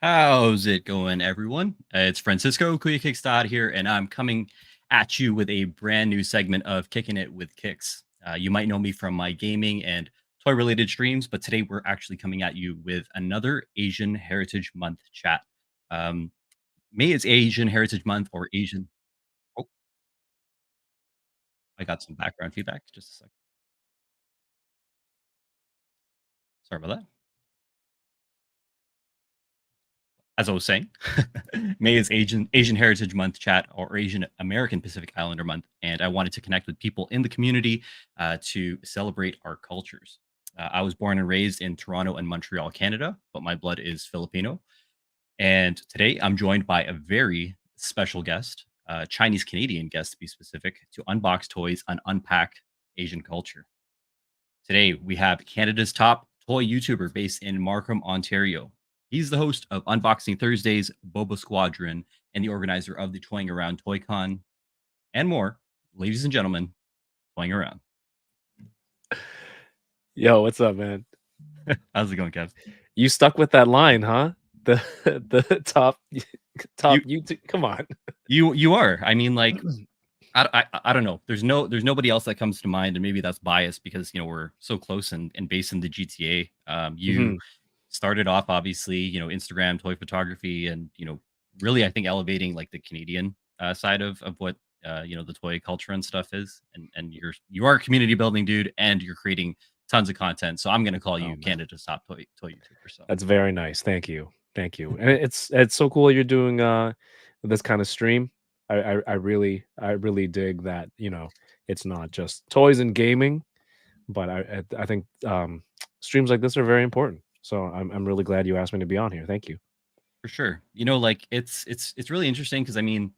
How's it going, everyone? It's Francisco Kickstad here, and I'm coming at you with a brand new segment of Kicking It with Kicks. You might know me from my gaming and toy related streams, but today we're actually coming at you with another Asian Heritage Month chat. Um, May it's Asian Heritage Month or Asian. Oh, I got some background feedback. Just a sec. Sorry about that. As I was saying, May is Asian Heritage Month chat or Asian American Pacific Islander Month, and I wanted to connect with people in the community to celebrate our cultures. I was born and raised in Toronto and Montreal, Canada, but my blood is Filipino. And today I'm joined by a very special guest, Chinese Canadian guest to be specific, to unbox toys and unpack Asian culture. Today, we have Canada's top toy YouTuber based in Markham, Ontario. He's the host of Unboxing Thursdays, Boba Squadron, and the organizer of the Toying Around ToyCon and more. Ladies and gentlemen, Toying Around. Yo, what's up, man? How's it going, Kev? You stuck with that line, huh? The the top You, YouTube. Come on. you are. I mean, like, I don't know. There's nobody else that comes to mind, and maybe that's biased because we're so close and based in the GTA. You Mhm. started off obviously Instagram toy photography, and really I think elevating like the Canadian side of what the toy culture and stuff is, and you are a community building dude, and you're creating tons of content. So I'm gonna call Oh you man, Canada's top toy YouTuber. So that's very nice. Thank you, thank you. And it's so cool you're doing this kind of stream. I really dig that. It's not just toys and gaming, but I think streams like this are very important. So I'm really glad you asked me to be on here. Thank you. for sure, like it's really interesting because I mean,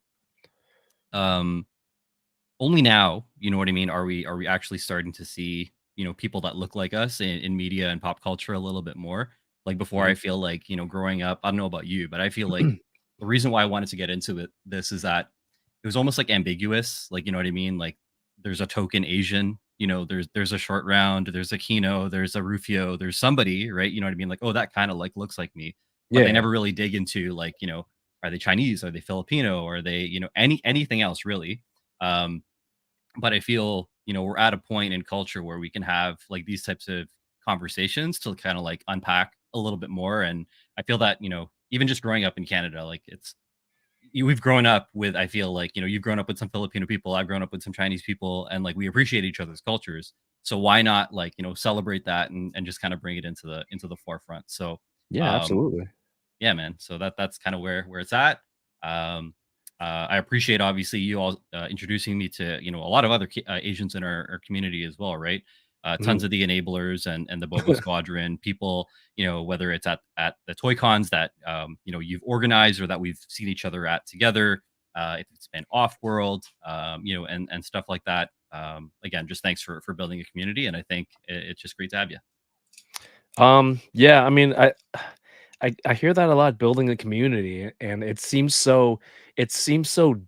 um only now, you know what I mean, are we actually starting to see, people that look like us in media and pop culture a little bit more. Like before, I Mhm. feel like, growing up, I don't know about you, but I feel like the reason why I wanted to get into this is that it was almost like ambiguous. Like, you know what I mean? Like there's a token Asian, there's a short round, there's a Kino, there's a Rufio, there's somebody, right? You know what I mean? Like, oh, that kind of like looks like me. But they Yeah. never really dig into like, are they Chinese? Are they Filipino? Are they, anything else really? Um, but I feel, we're at a point in culture where we can have like these types of conversations to kind of like unpack a little bit more. And I feel that, even just growing up in Canada, like we've grown up with, I feel like, you've grown up with some Filipino people, I've grown up with some Chinese people, and like we appreciate each other's cultures. So why not like, celebrate that and just kind of bring it into the forefront. So Yeah, um absolutely. yeah, man. So that's kind of where it's at. Um, I appreciate obviously you all introducing me to a lot of other Asians in our community as well, right? Tons Mhm. of the enablers and the Bobo Squadron people, whether it's at the toy cons that you've organized or that we've seen each other at together. If it's been off world, and stuff like that. Again, just thanks for building a community, and I think it's just great to have you. Yeah, I mean, I hear that a lot, building a community, and it seems so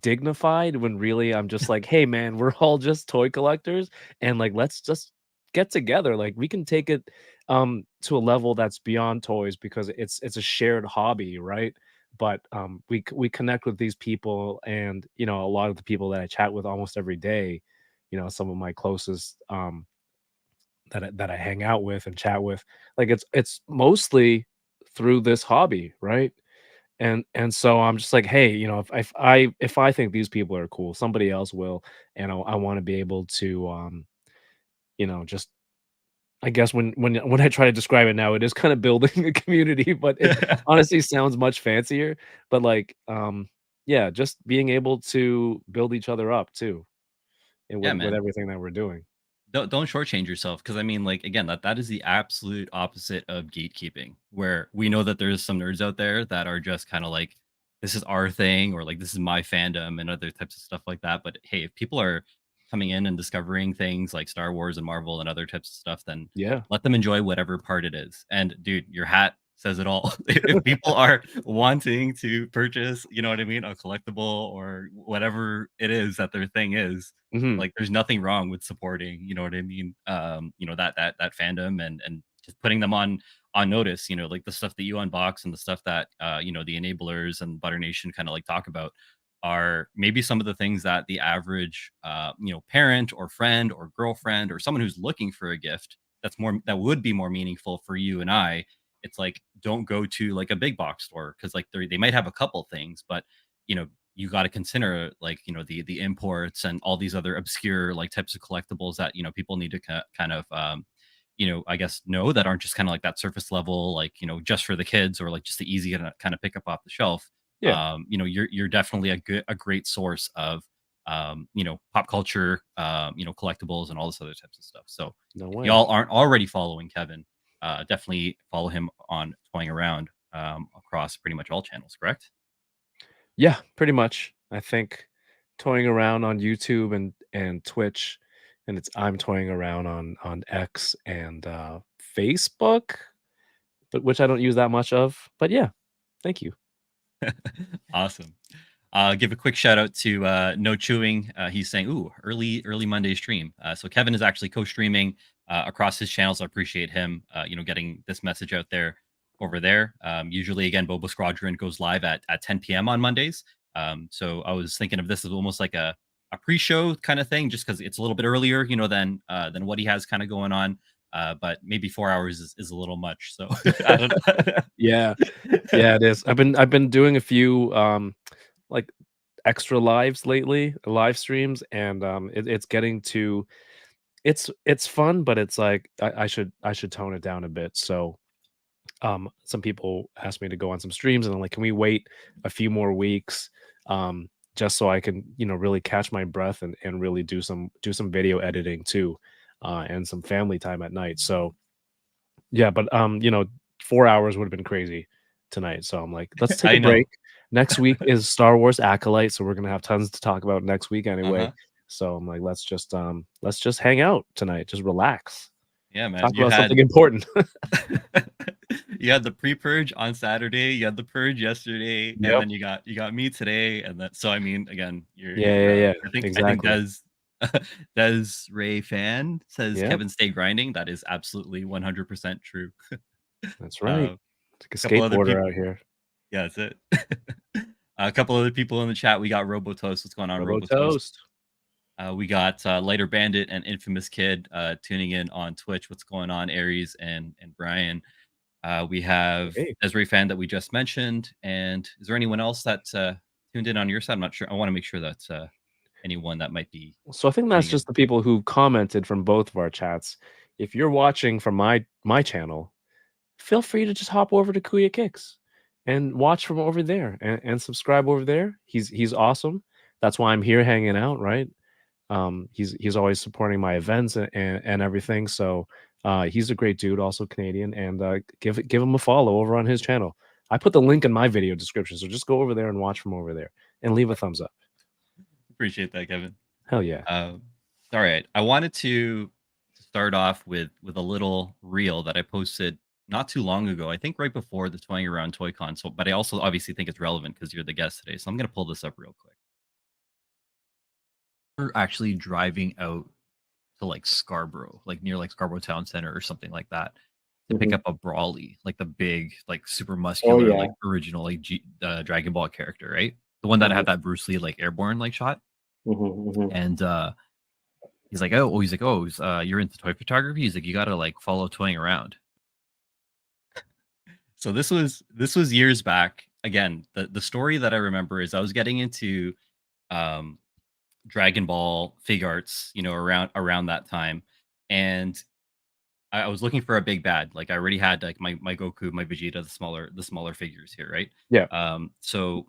dignified when really I'm just like, hey man, we're all just toy collectors, and like let's just get together. Like we can take it to a level that's beyond toys because it's a shared hobby, right? But we connect with these people, and a lot of the people that I chat with almost every day, some of my closest that I hang out with and chat with, like it's mostly through this hobby, right? And so I'm just like, hey, if I think these people are cool, somebody else will, and I want to be able to, just I guess when I try to describe it now, it is kind of building a community, but it honestly sounds much fancier. But like, yeah, just being able to build each other up too, and Yeah, with man. everything that we're doing. Don't shortchange yourself, because I mean, like, again, that is the absolute opposite of gatekeeping, where we know that there's some nerds out there that are just kind of like, this is our thing, or like this is my fandom and other types of stuff like that. But hey, if people are coming in and discovering things like Star Wars and Marvel and other types of stuff, then Yeah. let them enjoy whatever part it is. And dude, your hat says it all. If people are wanting to purchase, you know what I mean, a collectible or whatever it is that their thing is, Hmm. like there's nothing wrong with supporting, you know what I mean, that fandom and just putting them on notice, like the stuff that you unbox and the stuff that the enablers and Butter Nation kind of like talk about are maybe some of the things that the average parent or friend or girlfriend or someone who's looking for a gift that would be more meaningful for you and I. It's like, don't go to like a big box store, because like they might have a couple things, but you got to consider like the imports and all these other obscure like types of collectibles that people need to kind of I guess know, that aren't just kind of like that surface level, like just for the kids, or like just the easy to kind of pick up off the shelf. Yeah. You're definitely a great source of pop culture, collectibles and all this other types of stuff. So No if way. y'all aren't already following Kevin, definitely follow him on Toying Around, across pretty much all channels, correct? Yeah, pretty much. I think toying around on YouTube and Twitch, and I'm toying around on X and Facebook, but which I don't use that much of. But yeah, thank you. Awesome. Give a quick shout out to No Chewing. He's saying, "Ooh, early Monday stream." So Kevin is actually co-streaming across his channels. I appreciate him, getting this message out there over there. Usually, again, Bobo Squadron goes live at 10 p.m. on Mondays. So I was thinking of this as almost like a pre-show kind of thing, just because it's a little bit earlier, than what he has kind of going on. But maybe 4 hours is a little much. So I don't Yeah, yeah, it is. I've been doing a few like extra lives lately, live streams, and it's getting to it's fun, but it's like I should tone it down a bit. So some people asked me to go on some streams, and I'm like, can we wait a few more weeks, just so I can really catch my breath and really do some video editing too, and some family time at night. So yeah, but 4 hours would have been crazy tonight. So I'm like, let's take a I know. break. Next week is Star Wars Acolyte, so we're gonna have tons to talk about next week anyway. Uh-huh. So I'm like, let's just hang out tonight, just relax, Yeah, talk man. about something important. You had the pre-purge on Saturday, you had the purge yesterday, and Yep. then you got me today, and then so I mean, again, Yeah, you're yeah, yeah. I think Exactly. Des Ray fan says Yep. Kevin stay grinding. That is absolutely 100% true. That's Uh, right. It's like a couple other skateboarder people, out here. yeah, that's it. A couple other people in the chat. We got Robotoast. What's going on, Robo Robotoast? toast. We got Lighter Bandit and Infamous Kid tuning in on Twitch. What's going on, Aries and Brian? We have Hey. Desiree fan that we just mentioned. And is there anyone else that tuned in on your side? I'm not sure. I want to make sure that anyone that might be So I think that's tuning in. just the people who commented from both of our chats. If you're watching from my channel, feel free to just hop over to Kuya Kicks and watch from over there and subscribe over there. He's awesome. That's why I'm here hanging out, right? He's always supporting my events and everything. So he's a great dude, also Canadian, and give him a follow over on his channel. I put the link in my video description, so just go over there and watch from over there and leave a thumbs up. Appreciate that, Kevin. Hell yeah. Um, all right. I wanted to start off with a little reel that I posted not too long ago. I think right before the Toying Around Toy Con. So, but I also obviously think it's relevant because you're the guest today. So I'm gonna pull this up real quick. We're actually driving out to like Scarborough, like near like Scarborough Town Center or something like that, to pick Mhm. up a Brawly, like the big, like super Oh, muscular, yeah. like original, like Dragon Ball character, right? The one that Mhm, had that Bruce Lee like airborne like shot. mhm, mhm. And he's like, oh, you're into toy photography. He's like, you gotta like follow Toying Around. So this was years back. Again, the story that I remember is I was getting into um Dragon Ball fig arts, around that time, and I was looking for a big bad. Like I already had like my Goku, my Vegeta, the smaller figures here, right? Yeah. So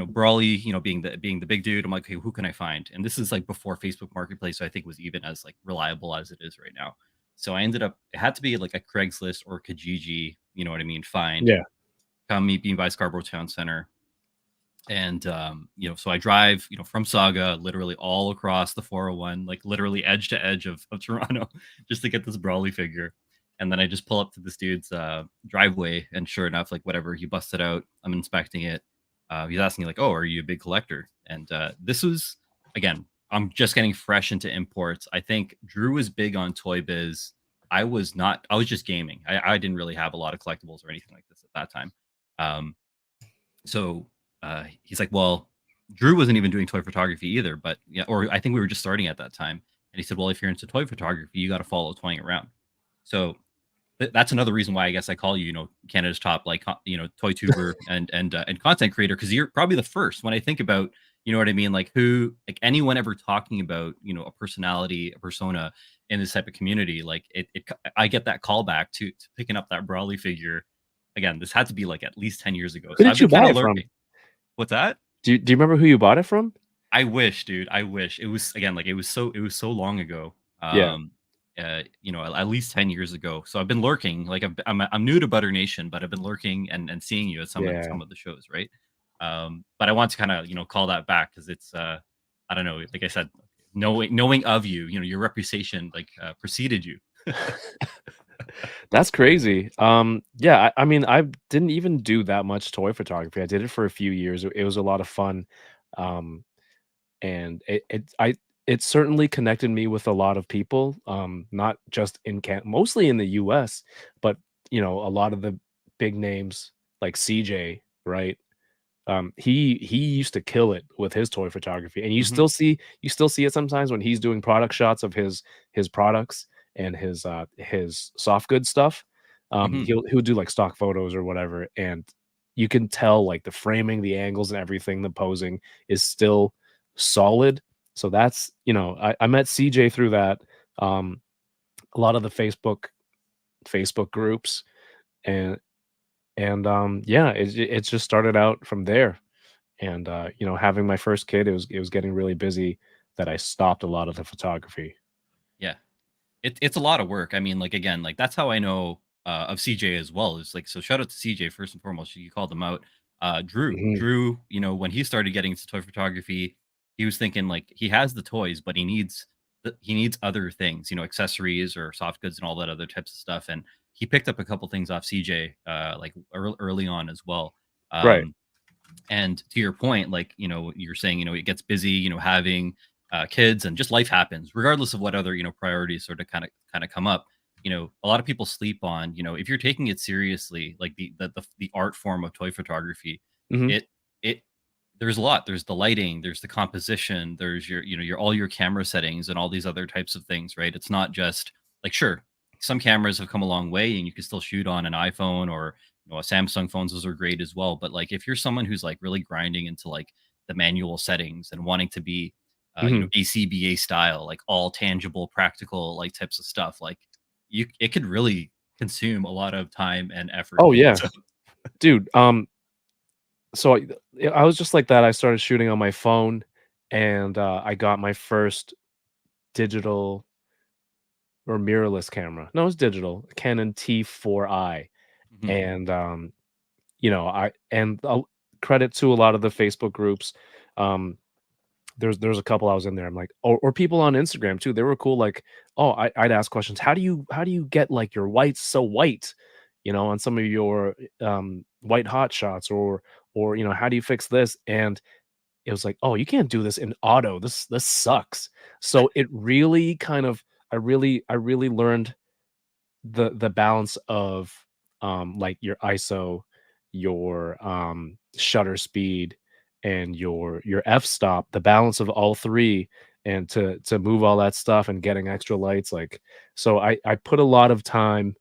Brawly, being the big dude, I'm like, okay, who can I find? And this is like before Facebook Marketplace, so I think was even as like reliable as it is right now. So I ended up it had to be like a Craigslist or Kijiji, you know what I mean, find. Yeah. Come meet me by Scarborough Town Center. And so I drive, from Saga, literally all across the 401, like literally edge to edge of Toronto, just to get this Brawly figure. And then I just pull up to this dude's driveway, and sure enough, like whatever, he busted out. I'm inspecting it. He's asking like, "Oh, are you a big collector?" And this was again, I'm just getting fresh into imports. I think Drew was big on Toy Biz I was not. I was just gaming. I didn't really have a lot of collectibles or anything like this at that time. Um, so he's like, well, Drew wasn't even doing toy photography either, but yeah, or I think we were just starting at that time. And he said, well, if you're into toy photography, you got to follow toying around. So that's another reason why I guess I call you, Canada's top like toy tuber and content creator, because you're probably the first when I think about, you know what I mean, like who, like anyone ever talking about a personality, a persona in this type of community, like I get that callback to picking up that Brawley figure. Again, this had to be like at least 10 years ago, Who so did I've you been kind buy of it from? lurking. What's that? Do you remember who you bought it from? I wish, dude. I wish it was again like it was so long ago. Yeah, At least 10 years ago. So I've been lurking. Like I'm new to Butter Nation, but I've been lurking and seeing you at yeah. some of the shows, right? But I want to kind of call that back because it's I don't know. Like I said, knowing of you, your reputation like preceded you. That's crazy. Yeah, I mean, I didn't even do that much toy photography. I did it for a few years. It was a lot of fun. Um, and it certainly connected me with a lot of people, not just in mostly in the US, but a lot of the big names like CJ, right? He used to kill it with his toy photography, and Hmm. you still see it sometimes when he's doing product shots of his products and his soft good stuff. Hmm. He'll do like stock photos or whatever, and you can tell like the framing, the angles, and everything, the posing is still solid. So that's I met CJ through that. Um, a lot of the Facebook groups and yeah, it just started out from there. And, having my first kid, it was getting really busy that I stopped a lot of the photography. Yeah. It's a lot of work. I mean, like again, like that's how I know of CJ as well. Is like so. Shout out to CJ first and foremost. You called him out. Mhm, Drew. When he started getting into toy photography, he was thinking like he has the toys, but he needs other things. Accessories or soft goods and all that other types of stuff. And he picked up a couple things off CJ, like early on as well. right. Um, and to your point, like, you're saying, it gets busy, having kids and just life happens, regardless of what other, priorities sort of kind of come up. A lot of people sleep on, if you're taking it seriously, like the art form of toy photography, Mhm, it, it, there's a lot. There's the lighting, there's the composition, there's your all your camera settings and all these other types of things, right? It's not just like, sure, some cameras have come a long way and you can still shoot on an iPhone or a Samsung phones. Those are great as well. But like if you're someone who's like really grinding into like the manual settings and wanting to be mhm. ACBA style, like all tangible, practical like types of stuff, like it could really consume a lot of time and effort. Oh, yeah. So Dude, so I was just like that. I started shooting on my phone, and, I got my first digital or mirrorless camera. No, it was digital, Canon T4i, mhm, and, I and credit to a lot of the Facebook groups. There's a couple I was in there. I'm like, or people on Instagram too. They were cool. Like, oh, I'd ask questions. How do you get like your whites so white? On some of your white hot shots, or how do you fix this? And it was like, oh, you can't do this in auto. This sucks. So it really kind of I really learned the balance of like your ISO, your shutter speed, and your f-stop, the balance of all three, and to move all that stuff and getting extra lights. Like, so I put a lot of time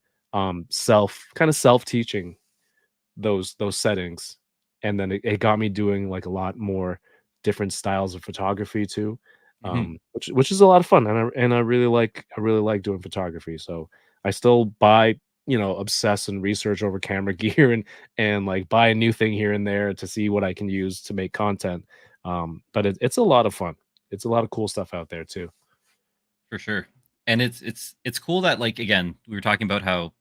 self teaching those settings, and then it got me doing like a lot more different styles of photography too, mhm. which is a lot of fun, and I really like doing photography. So I still buy, obsess and research over camera gear, and like buy a new thing here and there to see what I can use to make content. But it's a lot of fun. It's a lot of cool stuff out there too. For sure. And it's cool that like again, we were talking about how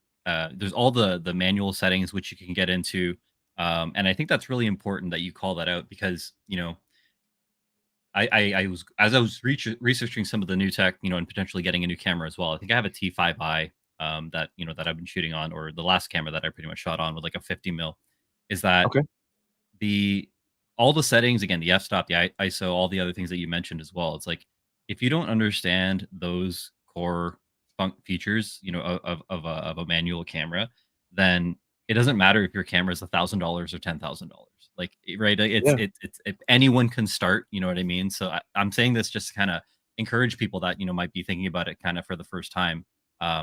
there's all the manual settings which you can get into. And I think that's really important that you call that out because, I was as I was researching some of the new tech, and potentially getting a new camera as well. I think I have a T5i that that I've been shooting on, or the last camera that I pretty much shot on with like a 50 mil. Is that Okay. the all the settings again, the f-stop, the ISO, all the other things that you mentioned as well. It's like if you don't understand those core features, of a manual camera, then it doesn't matter if your camera is $1,000 or $10,000. Like, right? Yeah. It's if anyone can start. You know what I mean? So I'm saying this just to kind of encourage people that might be thinking about it kind of for the first time.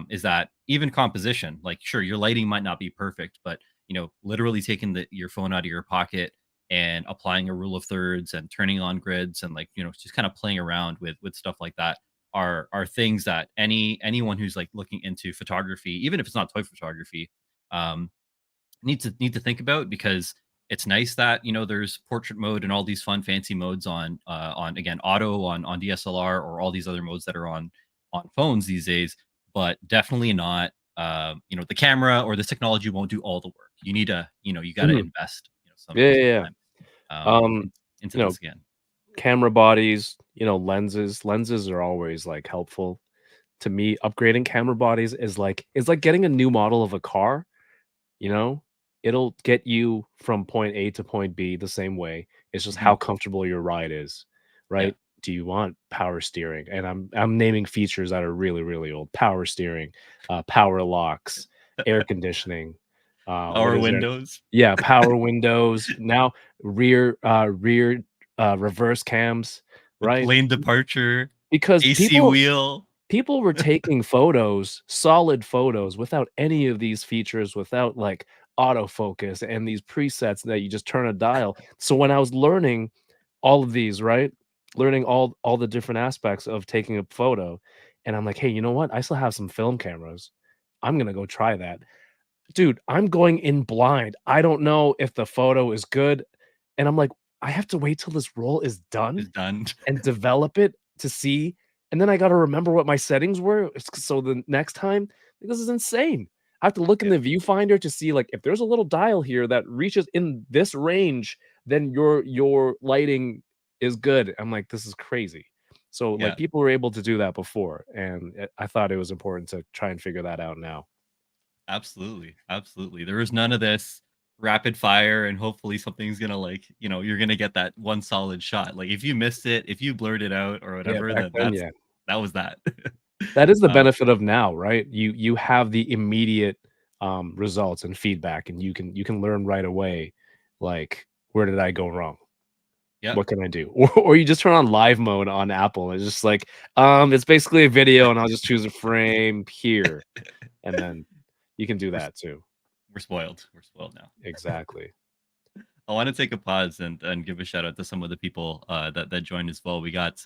Is that even composition? Like, sure, your lighting might not be perfect, but literally taking your phone out of your pocket and applying a rule of thirds and turning on grids and like just kind of playing around with stuff like that are things that anyone who's like looking into photography, even if it's not toy photography, um, need to think about, because it's nice that there's portrait mode and all these fun fancy modes on again auto on DSLR or all these other modes that are on phones these days, but definitely not the camera or the technology won't do all the work. You need to you got to Mhm. invest Yeah, some yeah, yeah. time Um, into you know, this again. camera bodies, lenses. Lenses are always like helpful. To me, upgrading camera bodies is like getting a new model of a car. You know, it'll get you from point A to point B the same way. It's just Mhm. how comfortable your ride is, Yeah. right? Do you want power steering? And I'm naming features that are really really old. Power steering, power locks, air conditioning. What Power is there? windows, Yeah, power windows. Now rear reverse cams, right? lane departure, Because AC wheel. people were taking photos, solid photos, without any of these features, without, like, autofocus and these presets that you just turn a dial. So when I was learning all of these, right? Learning all the different aspects of taking a photo, and I'm like, "Hey, you know what? I still have some film cameras. I'm gonna go try that." Dude, I'm going in blind. I don't know if the photo is good, and I'm like, "I have to wait till this roll is done?" Is done. And develop it to see, and then I gotta remember what my settings were, so the next time, like, this is insane. I have to look in Yeah, the viewfinder to see, like, if there's a little dial here that reaches in this range, then your lighting is good. I'm like, "This is crazy." So, like, yeah, people were able to do that before, and, I thought it was important to try and figure that out now. absolutely, absolutely. There was none of this rapid fire and hopefully something's gonna like, you're gonna get that one solid shot. Like if you missed it, if you blurred it out or Yeah, whatever, back then then, yeah. that was that. That is the um, benefit of now, right? You have the immediate, results and feedback, and you can learn right away, like, "Where did I go wrong? yeah. What can I do?" Or you just turn on live mode on Apple, and it's just like, it's basically a video, and I'll just choose a frame here," and then you can do We're that too. we're spoiled. We're spoiled now. Exactly. I want to take a pause and give a shout out to some of the people that joined as well. We got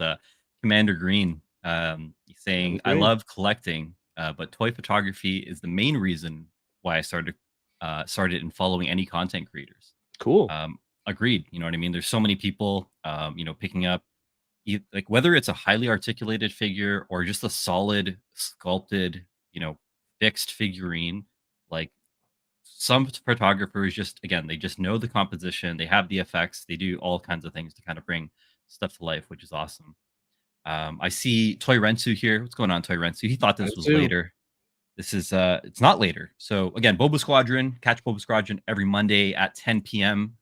Commander Green And saying, "I agree. love collecting, but toy photography is the main reason why I started in following any content creators." Cool. Agreed. You know what I mean? There's so many people, picking up like whether it's a highly articulated figure or just a solid sculpted, fixed figurine. Like some photographers just again they just know the composition, they have the effects, they do all kinds of things to kind of bring stuff to life, which is awesome. I see Toy Rensu here. What's going on, Toy Rensu? He thought That this was too. later. This is it's not later. So again, Boba Squadron, catch Boba Squadron every Monday at 10 p.m.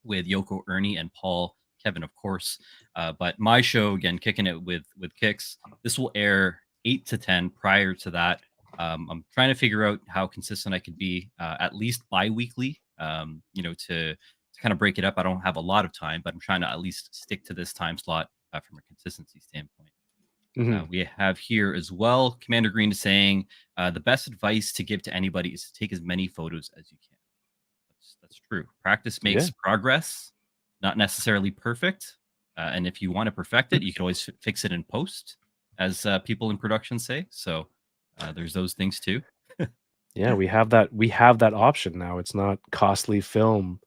With Yoko, Ernie, and Paul, Kevin, of course. But my show again, kicking it with Kicks. This will air 8 to 10. Prior to that, I'm trying to figure out how consistent I could be, at least bi-weekly. To kind of break it up. I don't have a lot of time, but I'm trying to at least stick to this time slot from a consistency standpoint. Mhm. We have here as well, Commander Green is saying the best advice to give to anybody is to take as many photos as you can. That's true. Practice Yeah. makes progress, not necessarily perfect. And if you want to perfect it, you can always fix it in post, as people in production say. So there's those things too. Yeah, we have that option now. It's not costly film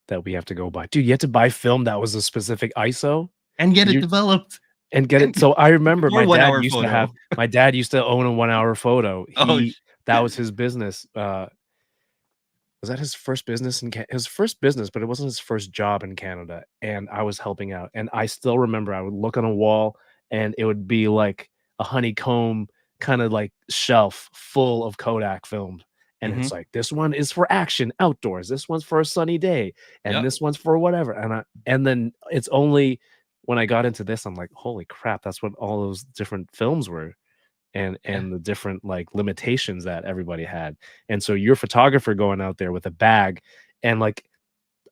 that we have to go buy. Dude, you had to buy film that was a specific ISO? And get Did it you developed. and get it And so I remember before 1 hour photo. my dad used to own a one-hour photo. Oh, That was his business, was that his first business in his first business, but it wasn't his first job in Canada, and I was helping out, and I still remember I would look on a wall, and it would be like a honeycomb kinda, like, shelf full of Kodak film, and hmm it's like, "This one is for action outdoors, this one's for a sunny day, and yep. this one's for whatever," and then it's only when I got into this, I'm like, "Holy crap, that's what all those different films were," Yeah. and the different like limitations that everybody had. And so your photographer going out there with a bag and like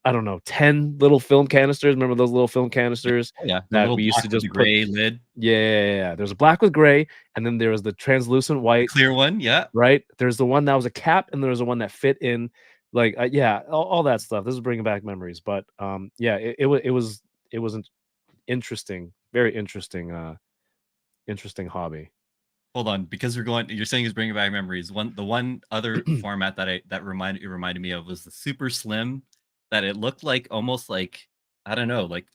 I don't know, 10 little film canisters. Remember those little film Yeah. canisters Oh, yeah. The that little we used black to with the just put. gray lid, Yeah, yeah, yeah, yeah. There's a black with gray, and then there was the translucent the white, clear one. Yeah. right? There's the one that was a cap, and there was the one that fit in, like, yeah, all that stuff. This is bringing back memories, but, yeah, it was an interesting, very interesting, interesting hobby. Hold on, because we're going. You're saying is bringing back memories. The one other format that reminded me of was the super slim. That it looked like almost like I don't know, like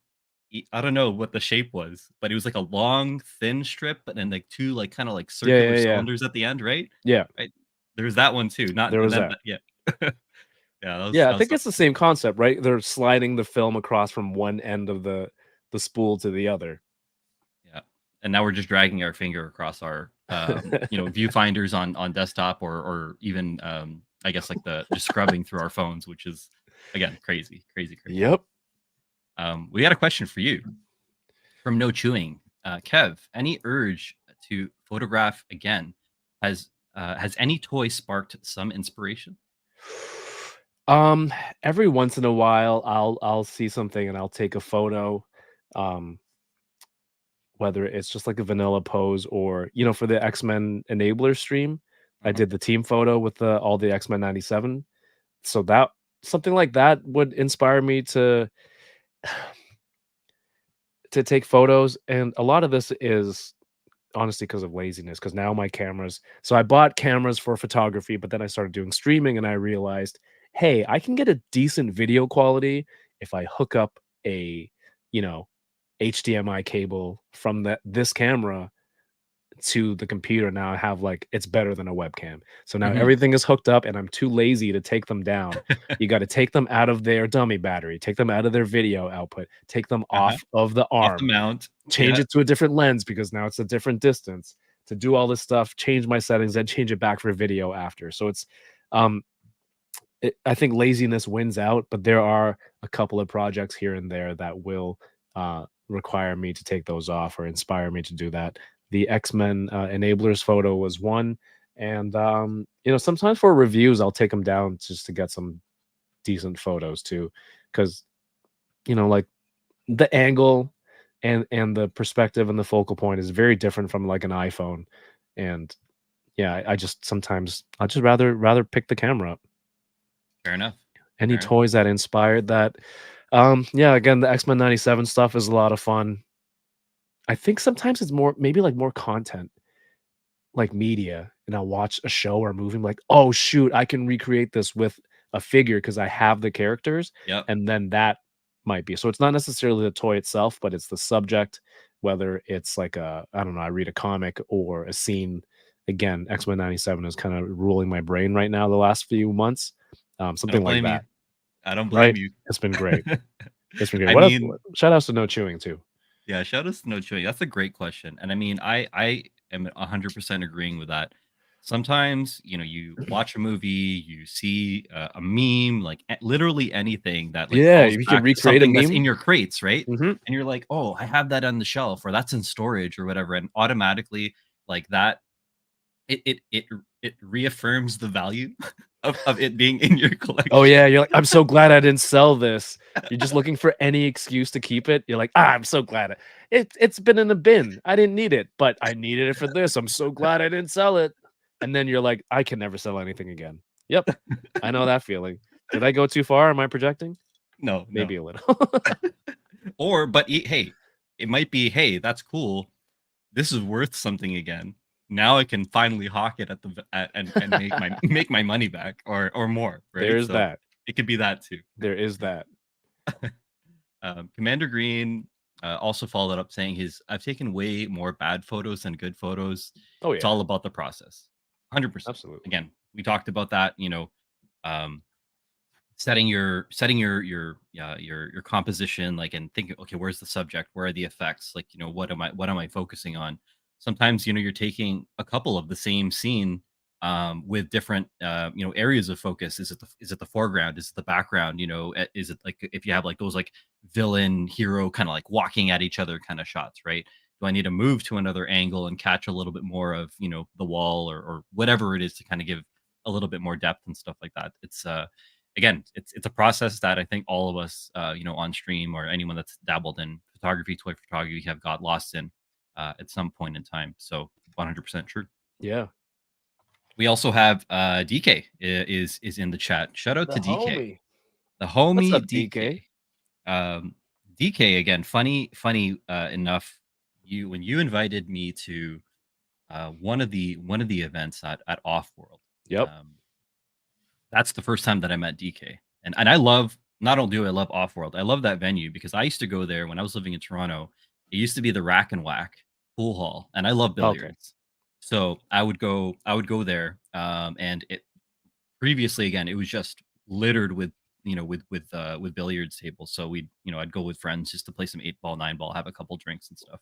I don't know what the shape was, but it was like a long thin strip, and then like two like kind of like Yeah, circular yeah, yeah. cylinders at the end, right? Yeah, Right. There's that one too. Not there and was then that. yeah, yeah. Yeah, I That was think something. it's the same concept, right? They're sliding the film across from one end of the spool to the other. Yeah. And now we're just dragging our finger across our viewfinders on desktop or even I guess like the just scrubbing through our phones, which is again crazy, crazy, crazy. Yep. We got a question for you from No Chewing. Kev, any urge to photograph again? Has any toy sparked some inspiration? Um, every once in a while, I'll see something and I'll take a photo, um, whether it's just like a vanilla pose or for the X-Men Enabler stream, I Mhm. did the team photo with the all the X-Men 97. So that something like that would inspire me to take photos, and a lot of this is honestly because of laziness. Because now my cameras, so I bought cameras for photography, but then I started doing streaming and I realized, hey, I can get a decent video quality if I hook up a, you know, HDMI cable from this camera to the computer. Now I have like it's better than a webcam. So now Mhm. everything is hooked up and I'm too lazy to take them down. You got to take them out of their dummy battery, take them out of their video output, take them Uh-huh. off of the Off the arm, mount. change Yeah, it to a different lens because now it's a different distance to do all this stuff, change my settings, then change it back for video after. So it's um I think laziness wins out, but there are a couple of projects here and there that will require me to take those off or inspire me to do that. The X-Men enablers photo was one, and sometimes for reviews I'll take them down just to get some decent photos too, because like the angle and the perspective and the focal point is very different from like an iPhone. And yeah, I just sometimes I just rather pick the camera up. fair enough. Any Fair enough. toys that inspired that? Yeah, again, the X-Men 97 stuff is a lot of fun. I think sometimes it's more maybe like more content, like media, and I'll watch a show or a movie, I'm like, "Oh shoot, I can recreate this with a figure because I have the characters," Yep. and then that might be so it's not necessarily the toy itself, but it's the subject, whether it's like I don't know, I read a comic or a scene. Again, X-Men 97 is kinda ruling my brain right now the last few months, I something don't like blame you. that, I don't blame right? you. It's been great. It's been great. I What else mean, shout outs to No Chewing too. yeah, shout outs to No Chewing. That's a great question. And I mean, I am 100% agreeing with that. Sometimes, you watch a movie, you see a meme, like literally anything that like Yeah, calls if you could back to recreate a something that's meme. in your crates, right? Mhm. And you're like, "Oh, I have that on the shelf or that's in storage or whatever." And automatically like that it reaffirms the value of it being in your Oh, collection. yeah, you're like, "I'm so glad I didn't sell this." You're just looking for any excuse to keep it. You're like, I'm so glad it's been in the bin. I didn't need it, but I needed it for this. I'm so glad I didn't sell it." And then you're like, "I can never sell anything again." Yep, I know that feeling. Did I go too far? Am I projecting? No, Maybe no. a little. Hey, it might be, "Hey, that's cool. This is worth something again. Now I can finally hawk it at and make my make my money back or more, right?" There's So that. it could be that too. There is that. Commander Green also followed up saying I've taken way more bad photos than good photos. Oh, It's yeah, all about the process. 100%. absolutely. Again, we talked about that, um, setting your composition, like, and thinking, okay, where's the subject, where are the effects, like, what am I focusing on. Sometimes you're taking a couple of the same scene with different areas of focus. Is it the foreground, is it the background, is it like if you have like those like villain hero kind of like walking at each other kind of shots, right? Do I need to move to another angle and catch a little bit more of, the wall or whatever it is to kind of give a little bit more depth and stuff like that. It's again, it's a process that I think all of us, on stream or anyone that's dabbled in photography, toy photography, have got lost in at some point in time. So 100% true. Yeah. We also have DK is in the chat. Shout out The to DK, homie. the What's homie up, DK? DK. DK again, funny enough. When you invited me to one of the events at Offworld, Yep. um, that's the first time that I met DK, and I love, not only do I love Offworld, I love that venue because I used to go there when I was living in Toronto. It used to be the Rack and Whack pool hall, and I love Okay. billiards, so I would go there, and it previously, again, it was just littered with, with billiards tables. So I'd go with friends just to play some 8 ball, 9 ball, have a couple drinks and stuff.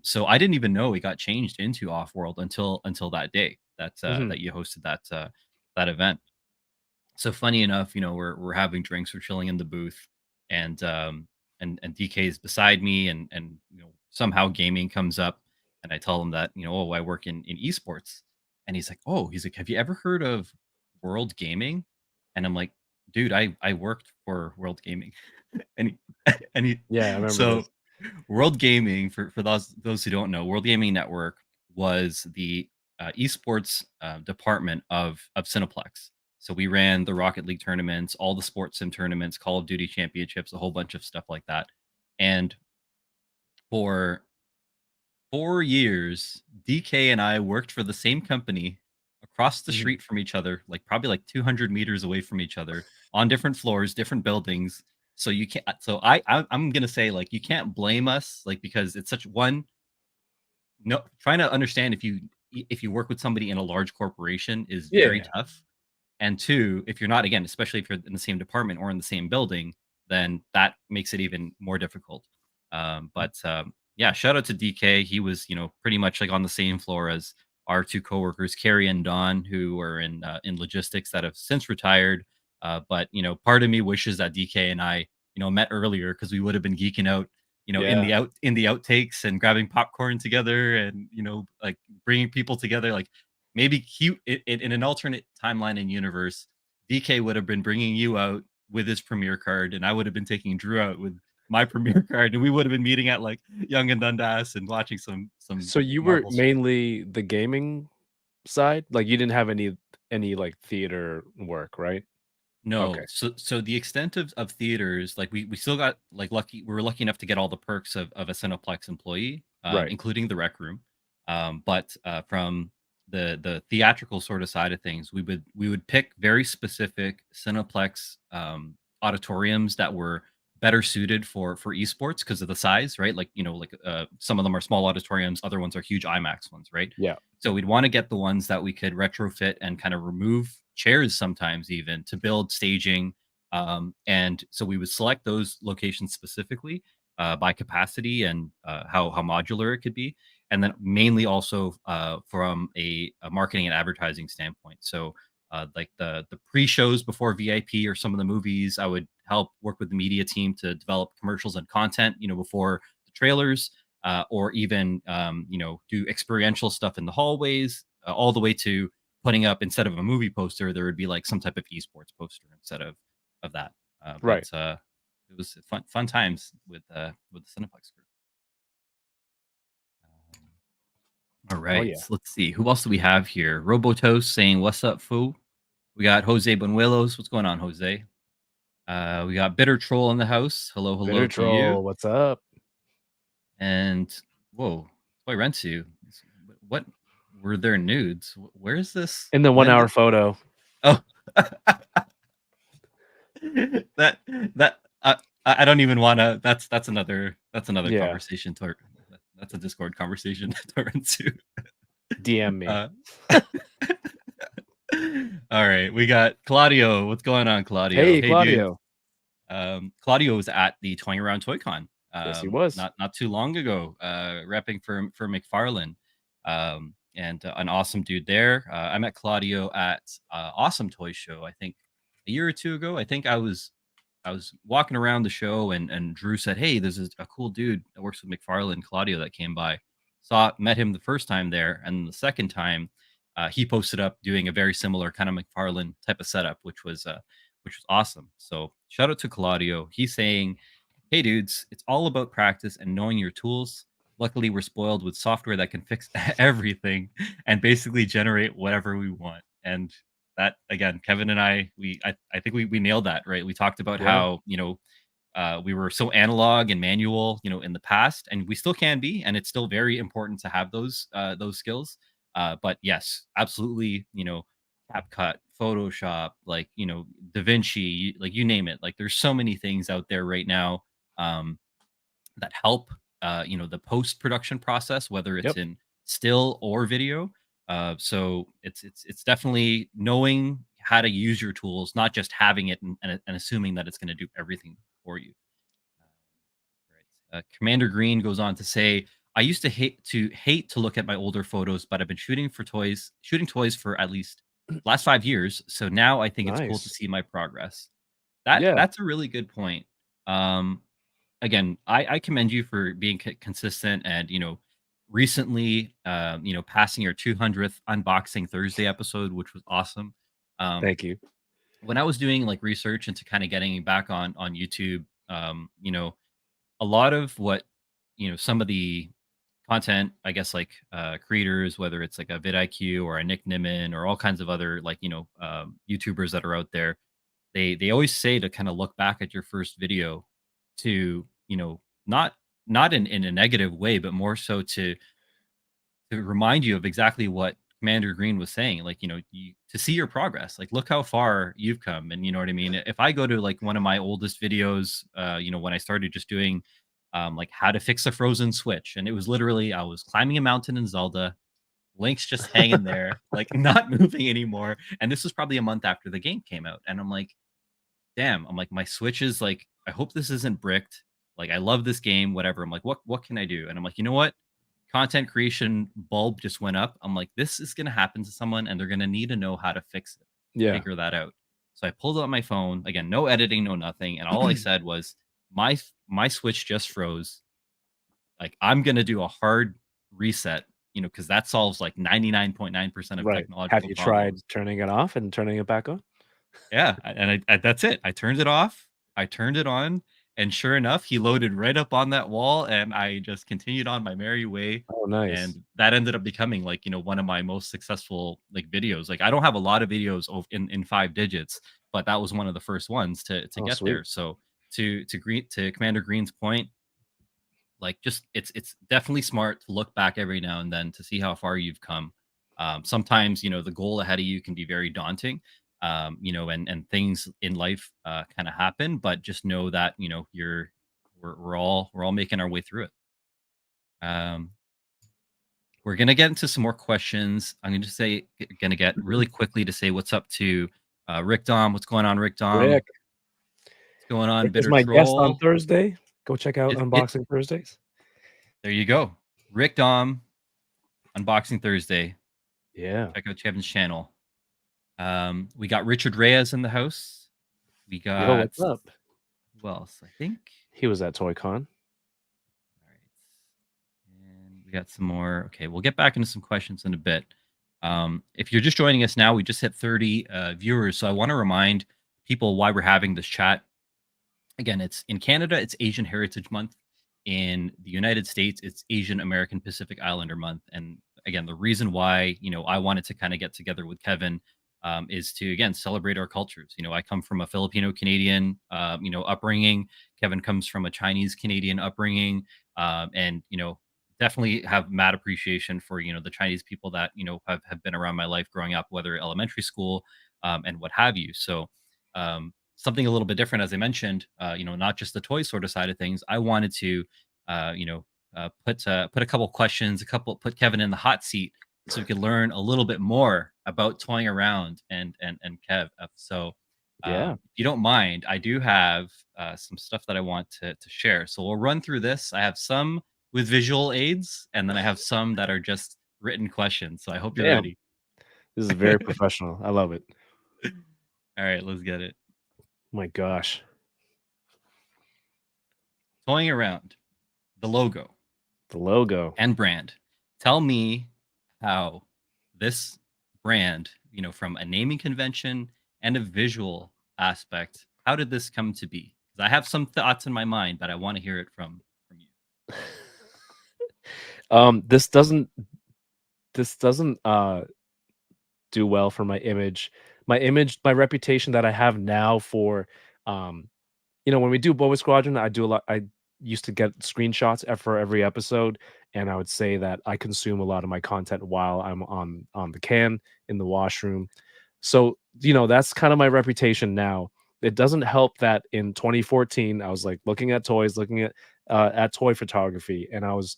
So I didn't even know it got changed into Off World until that day that Hmm. that you hosted that event. So funny enough, we're having drinks, we're chilling in the booth, and DK is beside me, and somehow gaming comes up, and I tell him that, oh, I work in esports, and he's like, have you ever heard of World Gaming? And I'm like, dude, I worked for World Gaming, and he Yeah, I remember so this. World Gaming, for those who don't know, World Gaming Network was the esports department of Cineplex. So we ran the Rocket League tournaments, all the sports sim tournaments, Call of Duty championships, a whole bunch of stuff like that. And for 4 years, DK and I worked for the same company across the Mhm. street from each other, like probably like 200 meters away from each other, on different floors, different buildings. So you can't. So I'm gonna say, like, you can't blame us, like, because it's such one. No, trying to understand if you work with somebody in a large corporation is very Yeah. tough. And two, if you're not, again, especially if you're in the same department or in the same building, then that makes it even more difficult. Yeah, shout out to DK. He was, pretty much like on the same floor as our two coworkers, Carrie and Don, who were in logistics that have since retired. But part of me wishes that DK and I, met earlier because we would have been geeking out, Yeah. in the outtakes and grabbing popcorn together, and like bringing people together. Like, maybe in an alternate timeline and universe, DK would have been bringing you out with his premiere card, and I would have been taking Drew out with my premiere card, and we would have been meeting at like Young and Dundas and watching some So you were Marvel. mainly the gaming side? Like, you didn't have any, like, theater work, right? No, Okay. so the extent of theaters, like, we still got, like, we were lucky enough to get all the perks of a Cineplex employee, Right. including the rec room. But from the theatrical sort of side of things, we would pick very specific Cineplex auditoriums that were better suited for esports because of the size, right? Like, some of them are small auditoriums, other ones are huge IMAX ones, right? Yeah. So we'd want to get the ones that we could retrofit and kind of remove chairs sometimes even to build staging. And so we would select those locations specifically by capacity and how modular it could be. And then mainly also from a marketing and advertising standpoint. So like the pre-shows before VIP or some of the movies, I would help work with the media team to develop commercials and content, before the trailers, or even do experiential stuff in the hallways, all the way to putting up, instead of a movie poster, there would be like some type of esports poster instead of that. But Right. it was fun times with the Cineplex group. All Oh, right, yeah. so let's see who else do we have here. Robotos saying what's up, foo. We got Jose Benuelos. What's going on, Jose? We got Bitter Troll in the house. Hello, hello Bitter to you. Troll, what's up? And whoa, Toy Rensu. What were their nudes? Where is this? In the When 1-hour did? photo. Oh, that that I don't even want to. That's another Yeah. conversation. That's a Discord conversation. To Rensu. DM me. Uh, all right, we got Claudio. What's going on, Claudio? Hey, Hey, dude. Claudio. Claudio was at the 20 round ToyCon Yes, he was. not too long ago, repping for McFarlane, and an awesome dude there. I met Claudio at Awesome Toy Show, I think a year or two ago. I think I was I was walking around the show, and Drew said, "Hey, there's a cool dude that works with McFarlane, Claudio, that came by." Met him the first time there, and the second time, he posted up doing a very similar kind of McFarlane type of setup, which was awesome. So shout out to Claudio. He's saying, "Hey dudes, it's all about practice and knowing your tools. Luckily, we're spoiled with software that can fix everything and basically generate whatever we want." And that again, Kevin and I think we nailed that, right? We talked about Yeah. how, we were so analog and manual, in the past, and we still can be, and it's still very important to have those skills. But yes, absolutely, CapCut, Photoshop, like, DaVinci, like you name it. Like there's so many things out there right now, um, that help, the post production process, whether it's Yep. in still or video. So it's definitely knowing how to use your tools, not just having it and assuming that it's going to do everything for you. Right. Commander Green goes on to say, "I used to hate to look at my older photos, but I've been shooting toys for at least last 5 years. So now I think it's cool to Nice. see my progress." That Yeah. that's a really good point. Um, Again, I commend you for being consistent and recently, passing your 200th unboxing Thursday episode, which was awesome. Um, Thank you. when I was doing like research into kind of getting back on YouTube, a lot of what some of the content, I guess, like creators, whether it's like a vidIQ or a Nick Nimmin or all kinds of other like YouTubers that are out there, they always say to kind of look back at your first video to not in a negative way, but more so to remind you of exactly what Commander Green was saying, like, to see your progress, like, look how far you've come. And you know what I mean? If I go to like one of my oldest videos, when I started just doing like how to fix a frozen switch, and it was literally I was climbing a mountain in Zelda, Link's just hanging there, like not moving anymore. And this was probably a month after the game came out. And I'm like, damn, I'm like, my Switch is like, I hope this isn't bricked. Like, I love this game, whatever. I'm like, what can I do? And I'm like, you know what? Content creation bulb just went up. I'm like, this is gonna happen to someone and they're gonna need to know how to fix it, Yeah. figure that out. So I pulled out my phone, again, no editing, no nothing. And all I said was, my Switch just froze. Like, I'm gonna do a hard reset, because that solves like 99.9% of Right. Have technological you tried problems. turning it off and turning it back on? Yeah, and that's it. I turned it off, I turned it on, and sure enough, he loaded right up on that wall, and I just continued on my merry way, Oh, nice. and that ended up becoming, like, one of my most successful, like, videos. Like, I don't have a lot of videos in 5 digits, but that was one of the first ones to Oh, get sweet. there. So, to Commander Green's point, like, just it's definitely smart to look back every now and then to see how far you've come. Sometimes, the goal ahead of you can be very daunting, and things in life kind of happen, but just know that we're all making our way through it. Um, we're gonna get into some more questions. I'm gonna get really quickly to say what's up to Rick Dom. What's going on, Rick Dom? Rick. What's going on, Rick was Bitter my guest on Troll? Thursday. Go check out It Unboxing Thursdays. There you go, Rick Dom, Unboxing Thursday. Yeah. Check out Kevin's channel. We got Richard Reyes in the house. We Yo, got what's up? who else? I think. He was at ToyCon. All right. And we got some more. Okay, we'll get back into some questions in a bit. If you're just joining us now, we just hit 30 viewers. So I want to remind people why we're having this chat. Again, it's in Canada, it's Asian Heritage Month. In the United States, it's Asian American Pacific Islander Month. And again, the reason why I wanted to kind of get together with Kevin is to again celebrate our cultures. I come from a Filipino Canadian upbringing. Kevin comes from a Chinese Canadian upbringing, and definitely have mad appreciation for the Chinese people that have been around my life growing up, whether elementary school and what have you. So something a little bit different, as I mentioned, not just the toy sort of side of things. I wanted to, put a couple questions, put Kevin in the hot seat, so we could learn a little bit more about toying around and Kev. So, Yeah. if you don't mind, I do have some stuff that I want to share. So we'll run through this. I have some with visual aids, and then I have some that are just written questions. So I hope you're Damn. ready. This is very professional. I love it. All right, let's get it. My gosh. toying around the logo The logo. and brand. Tell me how this brand, from a naming convention and a visual aspect, how did this come to be? 'Cause I have some thoughts in my mind, but I want to hear it from you. Um, this doesn't this doesn't do well for my image. My reputation that I have now for, um when we do Boa Squadron, I do a lot. I used to get screenshots for every episode, and I would say that I consume a lot of my content while I'm on the can in the washroom. So, that's kind of my reputation now. It doesn't help that in 2014, I was like looking at toys, looking at toy photography, and I was,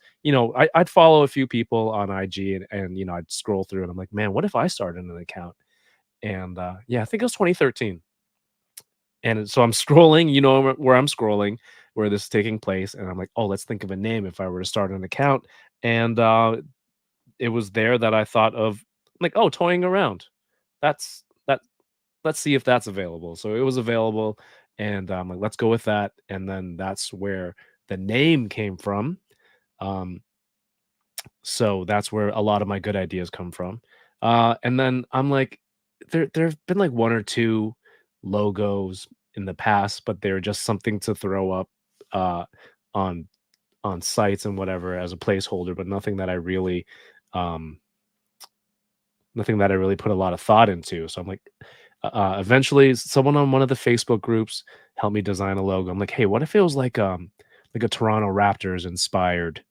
I'd follow a few people on IG, and I'd scroll through, and I'm like, man, what if I started an account? And yeah, I think it was 2013. And so I'm scrolling, where I'm scrolling, where this is taking place, and I'm like, "Oh, let's think of a name if I were to start an account." And, it was there that I thought of, like, "Oh, toying around. That's that let's see if that's available." So it was available, and I'm like, "Let's go with that." And then that's where the name came from. Um, so that's where a lot of my good ideas come from. And then I'm like, there've been like one or two logos in the past, but they're just something to throw up uh, on sites and whatever as a placeholder, but um, nothing that I really put a lot of thought into. So I'm like, eventually, someone on one of the Facebook groups helped me design a logo. I'm like, hey, what if it was like a Toronto Raptors inspired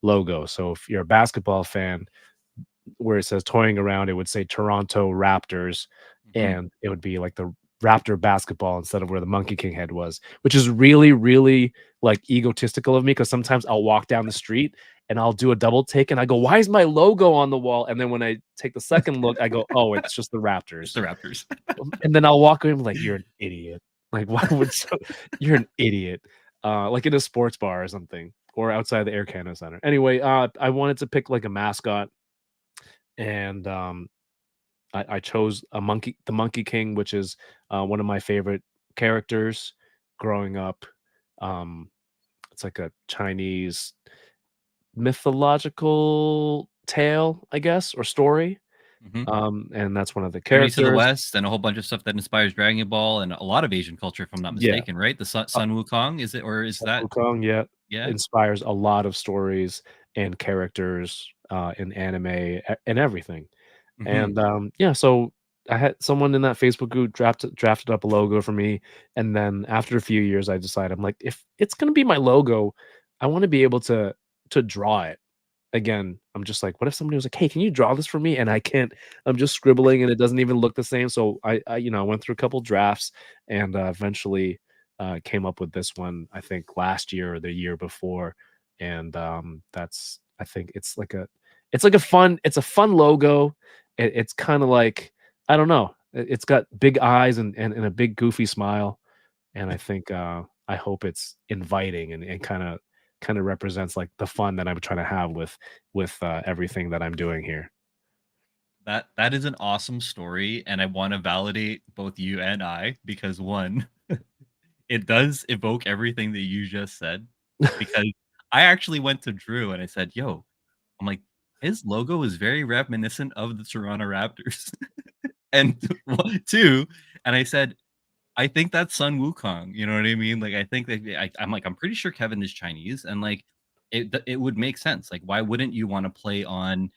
logo? So if you're a basketball fan, where it says toying around, it would say Toronto Raptors, Mhm. and it would be like the Raptor basketball instead of where the Monkey King head was, which is really, really like egotistical of me because sometimes I'll walk down the street and I'll do a double take and I go, why is my logo on the wall? And then when I take the second look, I go, oh, it's just the It's Raptors. the Raptors. And then I'll walk away and be like, you're an idiot. Like, why would you're an idiot. Like in a sports bar or something, or outside the Air Canada Center. Anyway, I wanted to pick like a mascot and I chose the Monkey King, which is one of my favorite characters growing up. Um, it's like a Chinese mythological tale, I guess, or story. Mhm. And that's one of the Journey to the characters. West and a whole bunch of stuff that inspires Dragon Ball and a lot of Asian culture, if I'm not Yeah, mistaken, right? The uh, Sun Wukong, is it, or is Sun that Wukong, yeah, yeah? inspires a lot of stories and characters in anime and everything. Mhm. And, yeah, so I had someone in that Facebook group drafted up a logo for me, and then after a few years, I decided, I'm like, "If it's gonna be my logo, I wanna be able to draw it." Again, I'm just like, "What if somebody was like, 'Hey, can you draw this for me?'" And I can't. I'm just scribbling, and it doesn't even look the same, so I went through a couple drafts and, eventually, came up with this one, I think, last year or the year before, and, that's I think it's a fun logo. It's kinda like I don't know, it's got big eyes and a big goofy smile, and I think, I hope it's inviting and kinda represents, like, the fun that I'm trying to have with everything that I'm doing here. That is an awesome story, and I wanna validate both you and I because, 1, it does evoke everything that you just said, because I actually went to Drew and I said, "Yo," I'm like, "His logo is very reminiscent of the Toronto Raptors." And 2, and I said, I think that's Sun Wukong, you know what I mean? Like, I think that I'm like, I'm pretty sure Kevin is Chinese, and, like, it would make sense. Like, why wouldn't you wanna play on,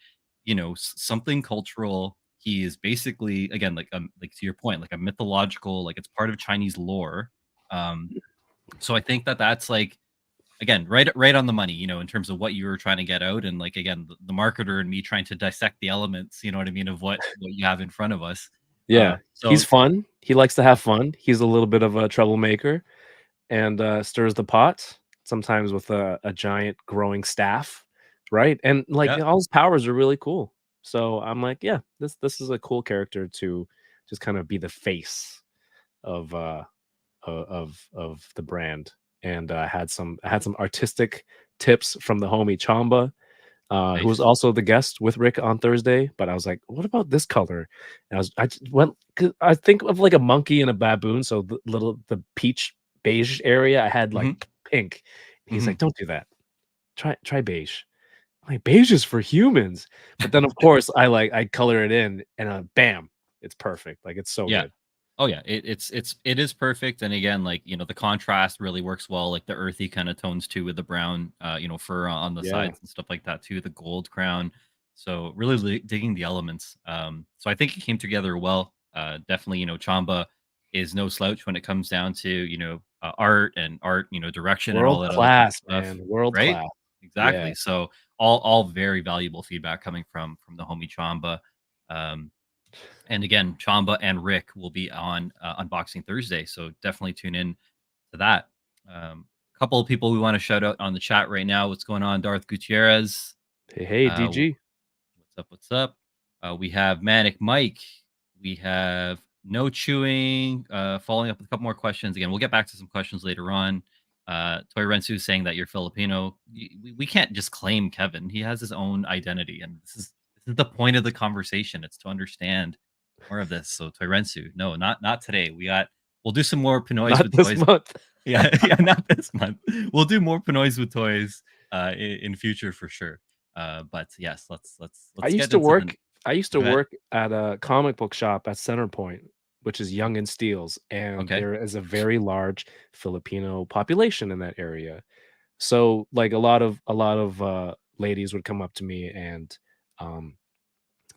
something cultural? He is basically, again, like, to your point, like a mythological, like, it's part of Chinese lore. Um, so I think that that's, like, again, right on the money, in terms of what you were trying to get out, and, like, again, the marketer and me trying to dissect the elements, you know what I mean, of what you have in front of us. Yeah, he's So fun, he likes to yeah, have fun, he's a little bit of a troublemaker and, stirs the pot, sometimes with a giant growing staff, right? And, like, yeah. all his powers are really cool. So, I'm like, "Yeah, this is a cool character to just kind of be the face of, of the brand." And, I had some artistic tips from the homie Chamba, who was Nice. also the guest with Rick on Thursday. But I was like, "What about this color?" And I just went 'cause I think of like a monkey and a baboon, so the peach beige area, I had like Mhm. pink, He's Mhm. like, "Don't do that. Try beige." I'm like, "Beige is for humans." But then, of course, I color it in and, bam, it's perfect. Like, it's so Yeah. good. Oh yeah, it is perfect, and again, like, the contrast really works well, like the earthy kind of tones too with the brown, fur on the Yeah. sides and stuff like that too, the gold crown. So really digging the elements. So I think it came together well. Definitely, Chamba is no slouch when it comes down to art, direction and all World that other type of class, stuff, man. World right? class. Yeah. Exactly. So all very valuable feedback coming from the homie Chamba. Um, and again, Chamba and Rick will be on Unboxing Thursday, so definitely tune in to that. A couple of people we want to shout out on the chat right now. What's going on, Darth Gutierrez? Hey, hey, Uh, DG. what's up? What's up? We have Manic Mike. We have No Chewing. Following up with a couple more questions. Again, we'll get back to some questions later on. Toy Rensu saying that you're Filipino. We can't just claim Kevin. He has his own identity, and this is the point of the conversation. It's to understand more of this. So Toy Rensu, no, not today. We'll do some more Pinoys Not with this toys. month. Yeah, yeah, not this month. We'll do more Pinoys with toys in future for sure. But yes, I let's used get to into the work I used to go ahead. work at a comic book shop at Centerpoint, which is Young and Steels, and Okay. there is a very large Filipino population in that area. So, like, a lot of ladies would come up to me and, um,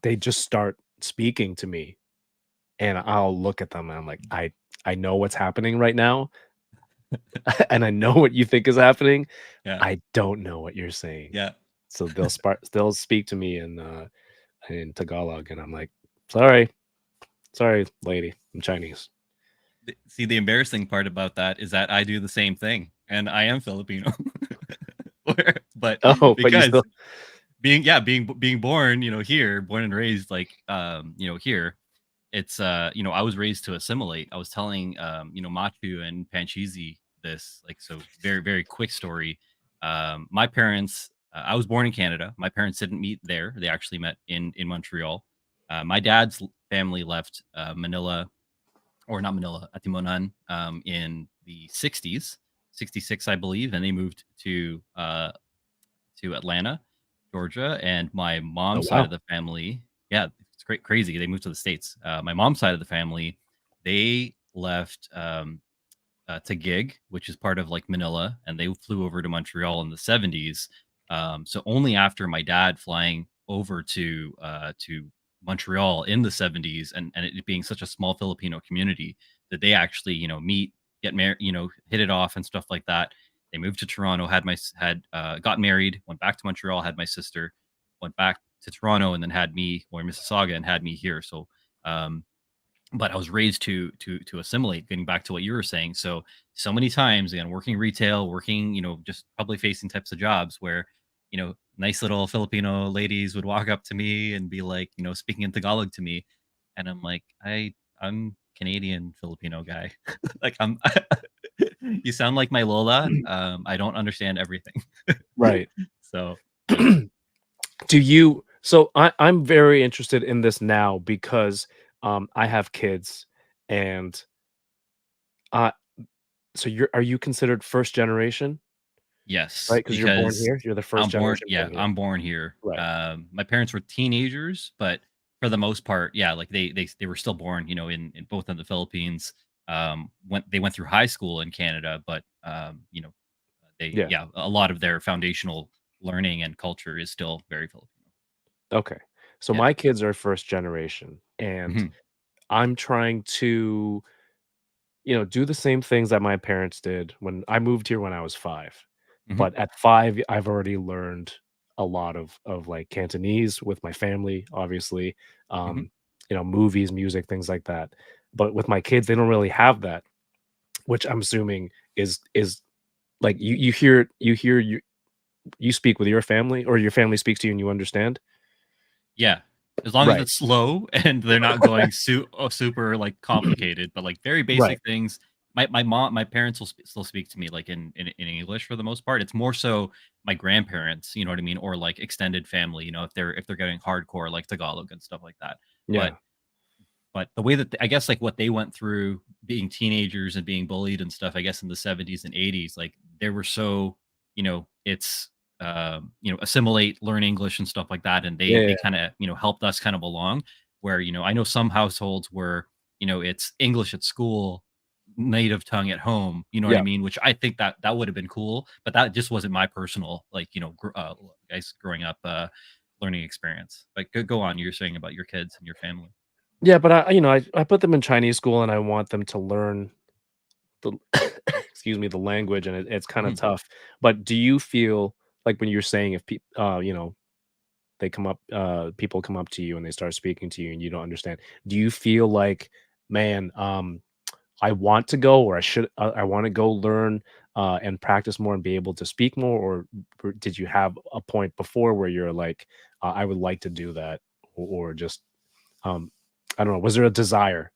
they just start speaking to me, and I'll look at them and I'm like, I know what's happening right now, and I know what you think is happening. Yeah. I don't know what you're saying." Yeah. So they'll speak to me in Tagalog, and I'm like, "Sorry, sorry, lady, I'm Chinese." See, the embarrassing part about that is that I do the same thing, and I am Filipino. But Oh, but you because still being born, here, born and raised, like, here, it's I was raised to assimilate. I was telling Machu and Panchizi this, like, so very, very quick story. My parents, I was born in Canada. My parents didn't meet there. They actually met in Montreal. My dad's family left Manila, or not Manila, Atimonan, in the 60s, 66, I believe, and they moved to Atlanta, Georgia, and my Oh, mom's side of wow. the family, yeah, it's crazy. They moved to the states. My mom's side of the family, they left to gig, which is part of like Manila, and they flew over to Montreal in the 70s. So only after my dad flying over to Montreal in the 70s, and it being such a small Filipino community, that they actually meet, get married, hit it off and stuff like that. They moved to Toronto, had got married, went back to Montreal, had my sister, went back to Toronto, and then had me, or Mississauga, and had me here. So um, but I was raised to assimilate, getting back to what you were saying. So many times, again, working retail, working, just public facing types of jobs where, nice little Filipino ladies would walk up to me and be like, speaking in Tagalog to me. And I'm like, I'm Canadian Filipino guy. Like, you sound like my Lola. I don't understand everything. Right. So yeah. Do you so I'm very interested in this now because, I have kids and, uh so are you considered first generation? Yes, Right, because 'Cause you're born because here? You're the first generation born here. I'm born here. Right. My parents were teenagers, but for the most part, yeah, like they were still born, in both in the Philippines. They went through high school in Canada, but Yeah. a lot of their foundational learning and culture is still very Filipino. Okay. So Yeah. my kids are first generation, and Hmm. I'm trying to, do the same things that my parents did when I moved here when I was 5. Hmm. But at 5, I've already learned a lot of, like, Cantonese with my family, obviously, Hmm. um, movies, music, things like that. But with my kids, they don't really have that, which I'm assuming is like, you speak with your family or your family speaks to you and you understand? Yeah. As long as Right. it's slow and they're not going super, like, complicated, but, like, very Right. basic things. My parents will still speak to me, like, in English for the most part. It's more so my grandparents, you know what I mean? Or, like, extended family, if they're getting hardcore, like Tagalog and stuff like that. But Yeah. but the way that I guess, like, what they went through being teenagers and being bullied and stuff, I guess, in the 70s and 80s, like, they were so, it's assimilate, learn English and stuff like that, and they Yeah, kind of helped us kind of along. Where I know some households where it's English at school, native tongue at home. You know what I yeah. mean? Which I think that would have been cool, but that just wasn't my personal guys growing up learning experience. But go on. You're saying about your kids and your family. Yeah, but I put them in Chinese school and I want them to learn the excuse me, the language, and it's kinda Mhm. tough. But do you feel like when you're saying if they come up people come up to you and they start speaking to you and you don't understand, do you feel like, "Man, I want to go or I wanna go learn, and practice more and be able to speak more," or did you have a point before where you're like, "I would like to do that," or just, um, I don't know, was there a desire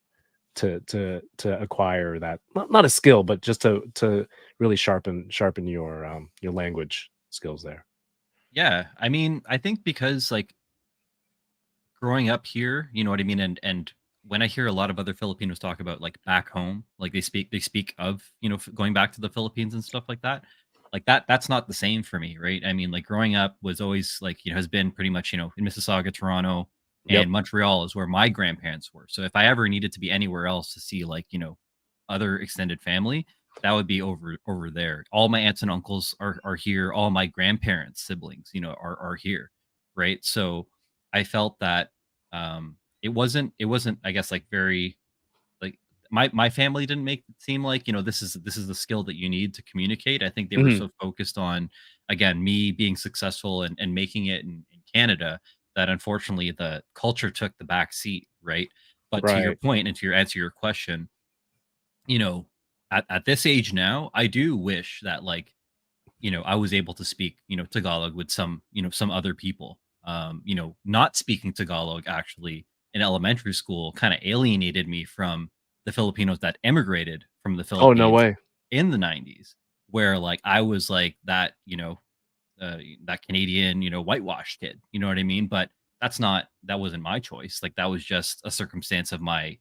to acquire that, not a skill, but just to really sharpen your language skills there? Yeah, I mean, I think because like growing up here, you know what I mean, and when I hear a lot of other Filipinos talk about like back home, like they speak of going back to the Philippines and stuff like that. Like that's not the same for me, right? I mean, like growing up was always like has been pretty much in Mississauga, Toronto, Yep. and Montreal is where my grandparents were. So if I ever needed to be anywhere else to see like other extended family, that would be over there. All my aunts and uncles are here. All my grandparents' siblings, are here, right? So I felt that it wasn't I guess like very like my family didn't make it seem like this is the skill that you need to communicate. I think they were Mhm. so focused on again me being successful and making it in Canada that unfortunately the culture took the back seat, right? But to your Right. point and to your answer to your question, you know, at this age now, I do wish that like I was able to speak, Tagalog with some other people. Not speaking Tagalog actually in elementary school kind of alienated me from the Filipinos that immigrated from the Oh, no Philippines way. in the 90s, where like I was like that Canadian, whitewashed kid. You know what I mean? But that wasn't my choice. Like that was just a circumstance of my,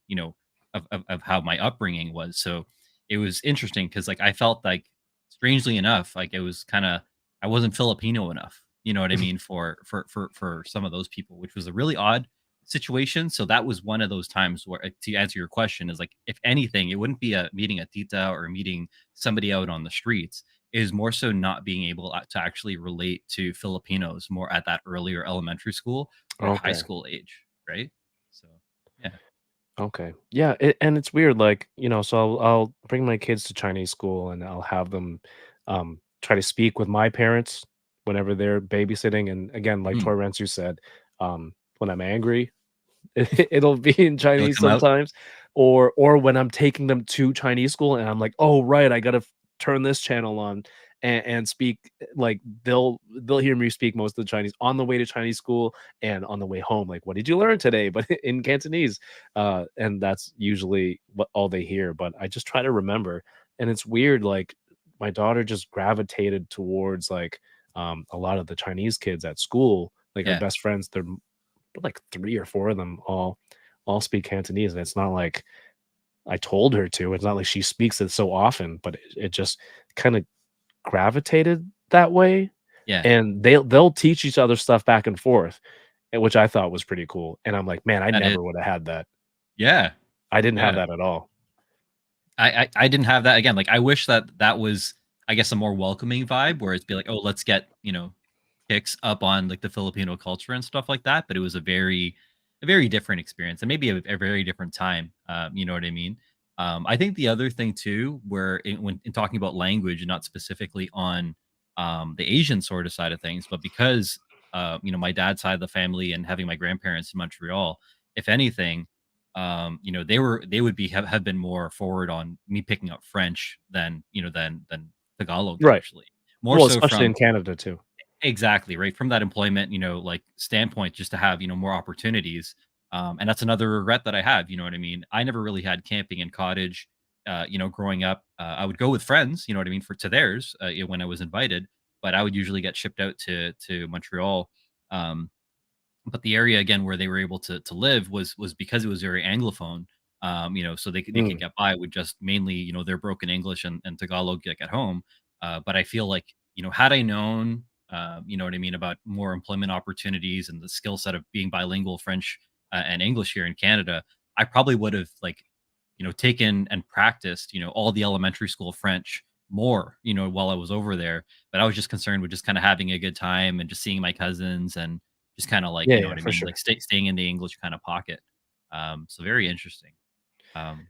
of how my upbringing was. So it was interesting because like I felt like strangely enough, like it was kind of I wasn't Filipino enough. You know what I mean for some of those people, which was a really odd situation. So that was one of those times where to answer your question is like if anything, it wouldn't be a meeting a tita or meeting somebody out on the streets is more so not being able to actually relate to Filipinos more at that earlier elementary school or high Okay. school age, right? So, yeah. Okay. Yeah, and it's weird, like, so I'll bring my kids to Chinese school and I'll have them try to speak with my parents whenever they're babysitting. And again, like Mhm. Tori Rensu said, when I'm angry, it'll be in It'll Chinese come out. sometimes, or when I'm taking them to Chinese school and I'm like, "Oh, right, I gotta turn this channel on and speak," like, they'll hear me speak most of the Chinese on the way to Chinese school and on the way home, like, "What did you learn today?" But in Cantonese, and that's usually what all they hear, but I just try to remember, and it's weird, like, my daughter just gravitated towards, like, a lot of the Chinese kids at school, like, her Yeah. best friends, they're like 3 or 4 of them all speak Cantonese, and it's not like I told her to, it's not like she speaks it so often, but it just kinda gravitated that way, Yeah. and they'll teach each other stuff back and forth, and which I thought was pretty cool, and I'm like, "Man, I That is. never woulda had that." Yeah. I didn't have Yeah. that at all. I didn't have that again. Like I wish that was, I guess, a more welcoming vibe where it's be like, oh, let's get kicks up on like the Filipino culture and stuff like that. But it was a very different experience and maybe a very different time. You know what I mean? I think the other thing too, where when in talking about language, and not specifically on the Asian sort of side of things, but because my dad's side of the family and having my grandparents in Montreal, if anything, they would have been more forward on me picking up French than Tagalog Right. actually. More Well, so especially from in Canada too. exactly right from that employment, like standpoint, just to have more opportunities. And that's another regret that I have. You know what I mean? I never really had camping and cottage. Growing up, I would go with friends. You know what I mean for to theirs when I was invited, but I would usually get shipped out to Montreal. Um, but the area again where they were able to live was because it was very anglophone. So they could Mm. get by with just mainly their broken English and Tagalog like at home. But I feel like had I known, you know what I mean, about more employment opportunities and the skill set of being bilingual French and English here in Canada, I probably would have like, taken and practiced, all the elementary school French more, while I was over there. But I was just concerned with just kind of having a good time and just seeing my cousins and just kind of like, Yeah, you know yeah, what I for mean, sure. like staying in the English kind of pocket. So very interesting. Um,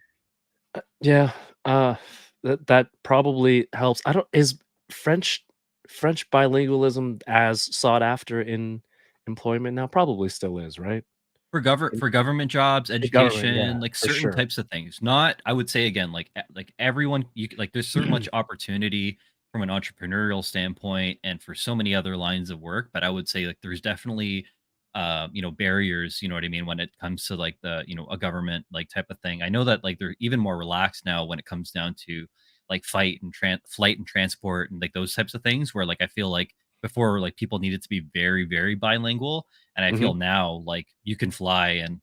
Yeah, uh, that probably helps. I don't is French French bilingualism as sought after in employment now? Probably still is, right? In For government jobs, the government, education, yeah, like for certain sure. types of things. Not I would say again, like everyone like there's so much opportunity from an entrepreneurial standpoint and for so many other lines of work, but I would say like there's definitely barriers, you know what I mean, when it comes to like a government like type of thing. I know that like they're even more relaxed now when it comes down to like flight and transport and like those types of things where like I feel like before like people needed to be very, very bilingual and I feel Mhm. now like you can fly and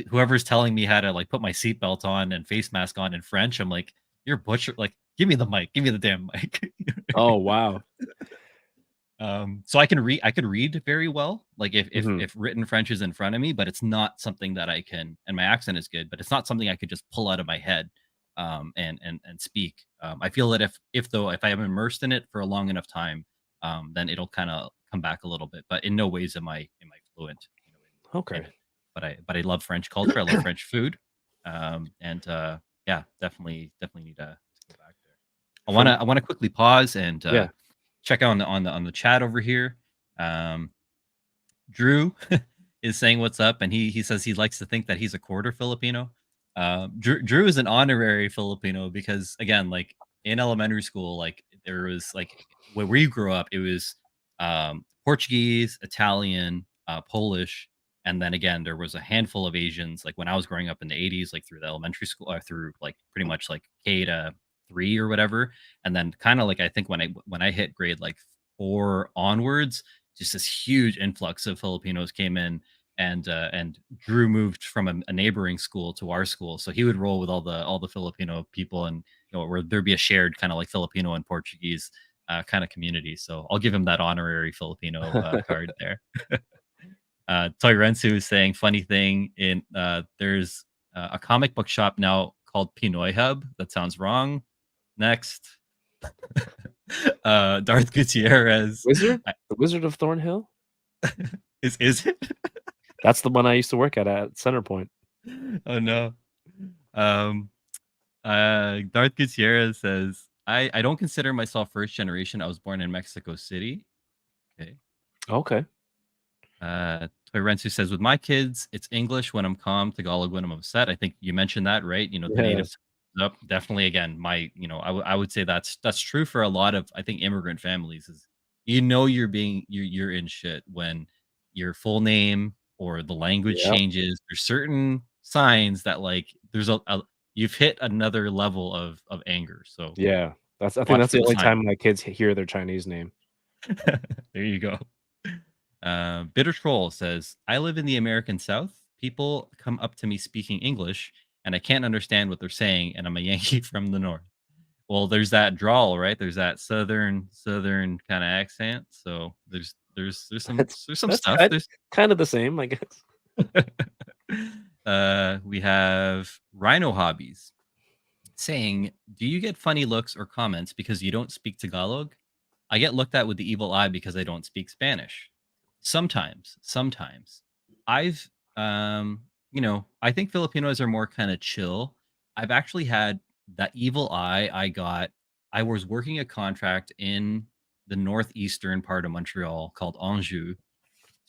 whoever's telling me how to like put my seatbelt on and face mask on in French, I'm like, you're butcher. Like, give me the mic, give me the damn mic. Oh, wow. So I could read very well, like Mhm. if written French is in front of me, but it's not something that I can. And my accent is good, but it's not something I could just pull out of my head, and speak. I feel that if I am immersed in it for a long enough time, then it'll kind of come back a little bit. But in no ways am I fluent, in Okay. it. But I love French culture. I love French food, and yeah, definitely need to go back there. From I wanna quickly pause and Yeah. check out on the chat over here. Um, Drew is saying what's up, and he says he likes to think that he's a quarter Filipino. Drew is an honorary Filipino because again, like in elementary school, like there was like where we grew up, it was Portuguese, Italian, Polish, and then again there was a handful of Asians. Like when I was growing up in the '80s, like through the elementary school, through like pretty much like K to 3 or whatever, and then kind of like I think when I hit grade like 4 onwards, just this huge influx of Filipinos came in, and Drew moved from a neighboring school to our school, so he would roll with all the Filipino people, and where there'd be a shared kind of like Filipino and Portuguese kind of community. So I'll give him that honorary Filipino card there. Toy Rensu is saying funny thing in there's a comic book shop now called Pinoy Hub. That sounds wrong. Next, Darth Gutierrez. Wizard? The Wizard of Thornhill? Is it? That's the one I used to work at Centerpoint. Oh no. Um Darth Gutierrez says, I don't consider myself first generation. I was born in Mexico City. Okay. Okay. Toyrensu says, with my kids, it's English when I'm calm, Tagalog when I'm upset. I think you mentioned that, right? The native Yes. up definitely again, I would say that's true for a lot of I think immigrant families is you're in shit when your full name or the language Yep. changes. There's certain signs that like there's a you've hit another level of anger. So Yeah. I think watch that's for the the only sign. time my kids hear their Chinese name. There you go. Bitter Troll says, I live in the American South. People come up to me speaking English, and I can't understand what they're saying, and I'm a Yankee from the North. Well, there's that drawl, right? There's that southern kind of accent. So That's there's some that's stuff. There's kind of the same, I guess. we have Rhino Hobbies saying, "Do you get funny looks or comments because you don't speak Tagalog? I get looked at with the evil eye because I don't speak Spanish. Sometimes. I've I think Filipinos are more kind of chill. I've actually had that evil eye I was working a contract in the northeastern part of Montreal called Anjou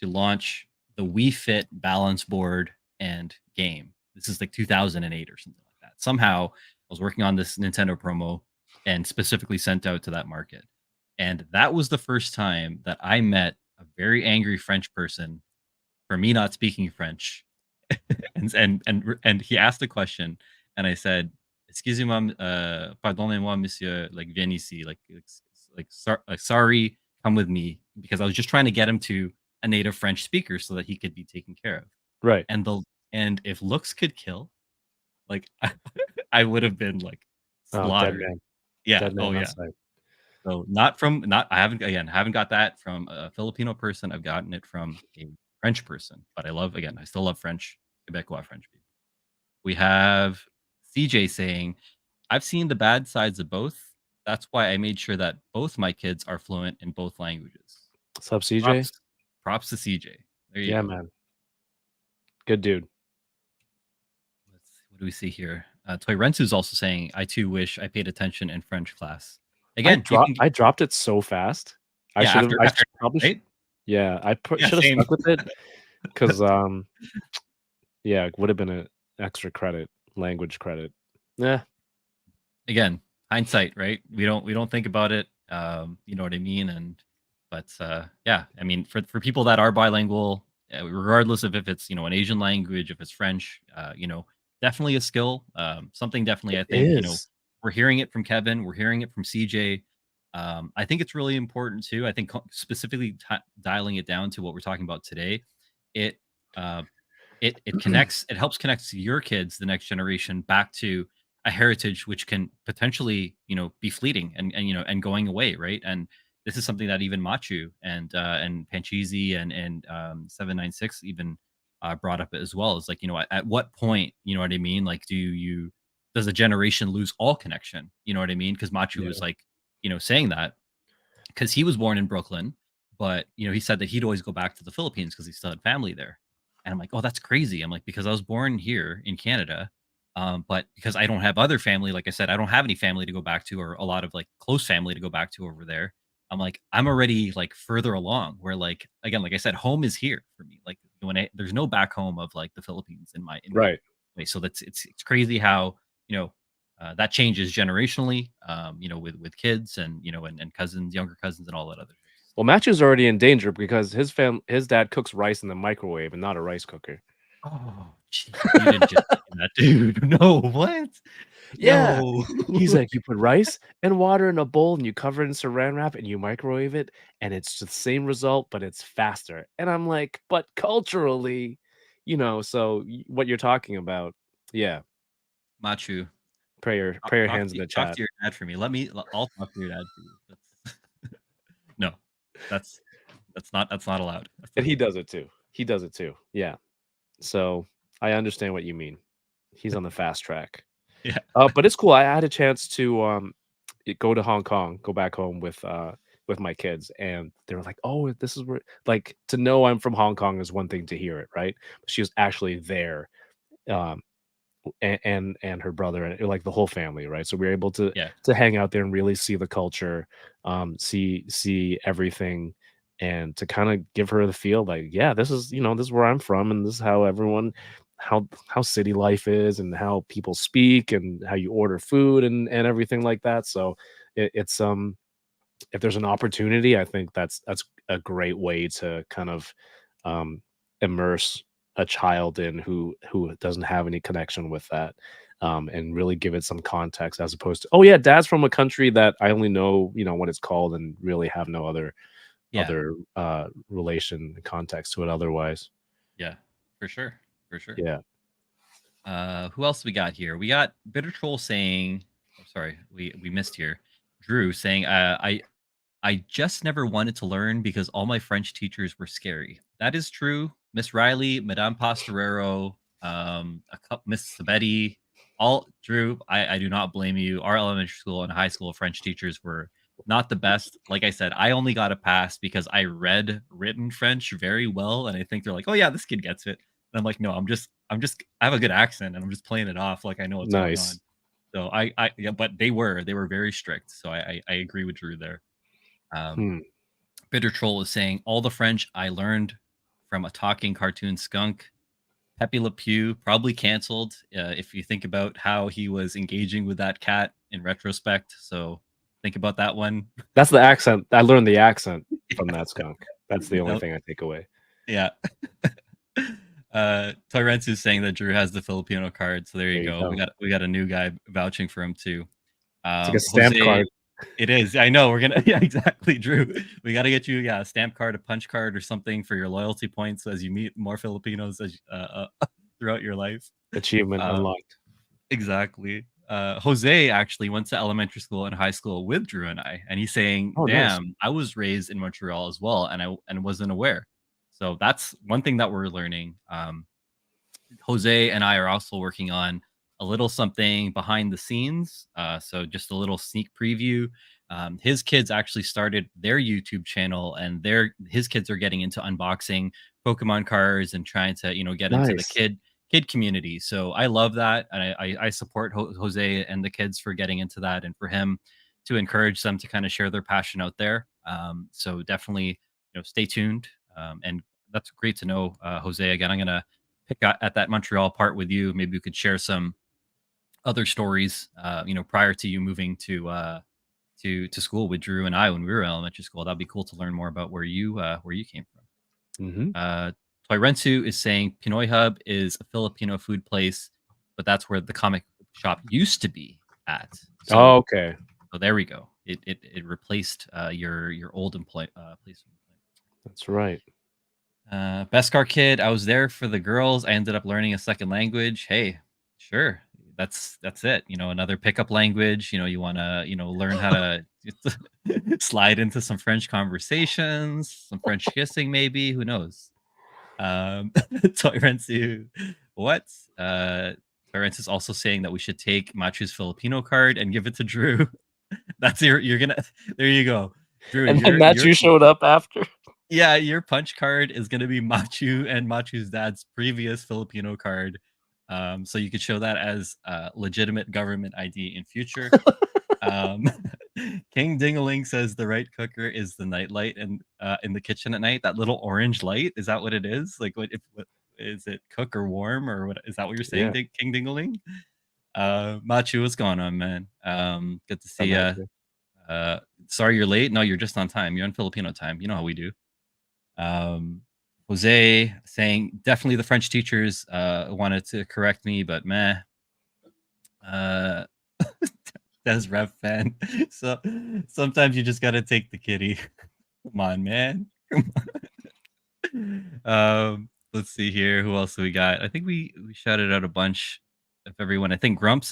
to launch the Wii Fit balance board and game. This is like 2008 or something like that. Somehow I was working on this Nintendo promo and specifically sent out to that market. And that was the first time that I met a very angry French person for me not speaking French. And he asked a question and I said, "Excusez-moi, pardonnez-moi, monsieur, like viens ici, sorry, come with me," because I was just trying to get him to a native French speaker so that he could be taken care of. Right. And the and if looks could kill, like I would have been like Oh, dead slaughtered. man. Yeah. Dead Oh man on yeah. site. So not from not I haven't got that from a Filipino person. I've gotten it from a French person, but I still love French, Quebecois French people. We have CJ saying, "I've seen the bad sides of both. That's why I made sure that both my kids are fluent in both languages." What's up, CJ? Props props to CJ. There you Yeah, go. man. Good dude. What do we see here? Toy Rensu's also saying, "I too wish I paid attention in French class." I Again, you dropped can I dropped it so fast. yeah, I after probably right? yeah, Yeah, should have same. stuck with it because yeah, it would have been an extra credit, language credit. Yeah, Again, hindsight, right? We don't think about it, you know what I mean? Yeah, I mean, for people that are bilingual, regardless of if it's, an Asian language, if it's French, definitely a skill, something definitely it I think, is. we're hearing it from Kevin, we're hearing it from CJ. I think it's really important too. I think specifically dialing it down to what we're talking about today, it, uh, it helps connect your kids, the next generation, back to a heritage which can potentially, be fleeting and going away, right? And this is something that even Machu and Panchisi and 796 even brought up as well. Is like, at what point, you know what I mean? Like, does a generation lose all connection? You know what I mean? Because Machu was Yeah, like, saying that because he was born in Brooklyn, but he said that he'd always go back to the Philippines because he still had family there. And I'm like, oh, that's crazy. I'm like, because I was born here in Canada, but because I don't have other family, like I said, I don't have any family to go back to or a lot of like close family to go back to over there. I'm like, I'm already like further along where like again, like I said, home is here for me. Like there's no back home of like the Philippines in my right. way. So it's crazy how you know that changes generationally, with kids and cousins, younger cousins, and all that other types of Well, stuff. Matthew's already in danger because his dad cooks rice in the microwave and not a rice cooker. Oh, jeez, you didn't just say that, dude. No, what? Yeah. No. He's like, "You put rice and water in a bowl, and you cover it in Saran wrap, and you microwave it, and it's the same result, but it's faster." And I'm like, "But culturally, so what you're talking about." Yeah, Machu, pray your talk hands in to the talk chat. to your dad for me. I'll talk to your dad for you. That's no, that's that's not allowed. That's And not he allowed. does it too. He does it too. Yeah. So, I understand what you mean. He's on the fast track. Yeah, But it's cool. I had a chance to, go to Hong Kong, go back home with my kids, and they were like, "Oh, this is where," like, to know I'm from Hong Kong is one thing to hear it, right? But she was actually there, um, and her brother and, like, the whole family, right? So we were able to yeah, hang out there and really see the culture, see everything, and to kinda give her the feel like, "Yeah, this is where I'm from, and this is how everyone how city life is and how people speak and how you order food and everything like that." So it's if there's an opportunity, I think that's a great way to kind of um, immerse a child in who doesn't have any connection with that, and really give it some context as opposed to, oh yeah, dad's from a country that I only know what it's called and really have no yeah, relation and context to it otherwise. yeah, for sure, for sure. Yeah, Who else we got here? We got Bitter Troll saying, oh, sorry, we missed here. Drew saying, I just never wanted to learn because all my French teachers were scary. That is true. Miss Riley, Madame Pastorero, Miss Sabetti, all Drew. I do not blame you. Our elementary school and high school French teachers were not the best. Like I said, I only got a pass because I read written French very well, and I think they're like, "Oh yeah, this kid gets it." And I'm like, "No, I have a good accent, and I'm just playing it off like I know what's going on." nice. So yeah, but they were very strict. So I agree with Drew there. Um, Hmm. Bitter Troll is saying all the French I learned from a talking cartoon skunk. Pepe Le Pew probably canceled if you think about how he was engaging with that cat in retrospect. So think about that one. That's the accent. I learned the accent from that skunk. That's the only Nope. thing I take away. Yeah. Torrents is saying that Drew has the Filipino card, so there you There you go. go. We got a new guy vouching for him too. It's like a stamp Jose, card. it is. I know we're gonna. Yeah, exactly, Drew. We got to get you, yeah, a stamp card, a punch card, or something for your loyalty points as you meet more Filipinos throughout your life. Achievement Uh, unlocked. exactly. Jose actually went to elementary school and high school with Drew and I, and he's saying, Oh, nice. "Damn, I was raised in Montreal as well, and wasn't aware." So that's one thing that we're learning. Jose and I are also working on a little something behind the scenes. So just a little sneak preview. His kids actually started their YouTube channel, and his kids are getting into unboxing Pokemon cards and trying to get into the Nice. kid community. So I love that, and I support Jose and the kids for getting into that, and for him to encourage them to kind of share their passion out there. So definitely stay tuned. And that's great to know, Jose. Again, I'm gonna pick at that Montreal part with you. Maybe we could share some other stories, prior to you moving to school with Drew and I when we were in elementary school. That'd be cool to learn more about where you came from. Mhm. Uh, Toyrensu is saying Pinoy Hub is a Filipino food place, but that's where the comic shop used to be at. Oh, So, okay. so there we go. It replaced your old place of employment. That's right. Beskar Kid, I was there for the girls. I ended up learning a second language. Hey, sure. That's it. Another pickup language. You want to, learn how to slide into some French conversations, some French kissing, maybe. Who knows? Toyrensu, what? Toyrensu is also saying that we should take Machu's Filipino card and give it to Drew. That's you're gonna. There you go, Drew. And then You're Matthew showed up after. yeah, your punch card is gonna be Machu and Machu's dad's previous Filipino card. So you could show that as legitimate government ID in future. Um, King Dingaling says the right cooker is the night light and in the kitchen at night. That little orange light, is that what it is? Like, what is it? Cook or warm or what? Is that what you're saying, Yeah. King Dingaling? Machu, what's going on, man? Good to Hi, see ya. Matthew. Sorry you're late. No, you're just on time. You're on Filipino time. You know how we do. Um, Jose saying definitely the French teachers wanted to correct me, but meh. Uh, Des Rep fan. So sometimes you just gotta take the kitty. Come on, man. Come on. Let's see here. Who else do we got? I think we shouted out a bunch of everyone. I think Grumps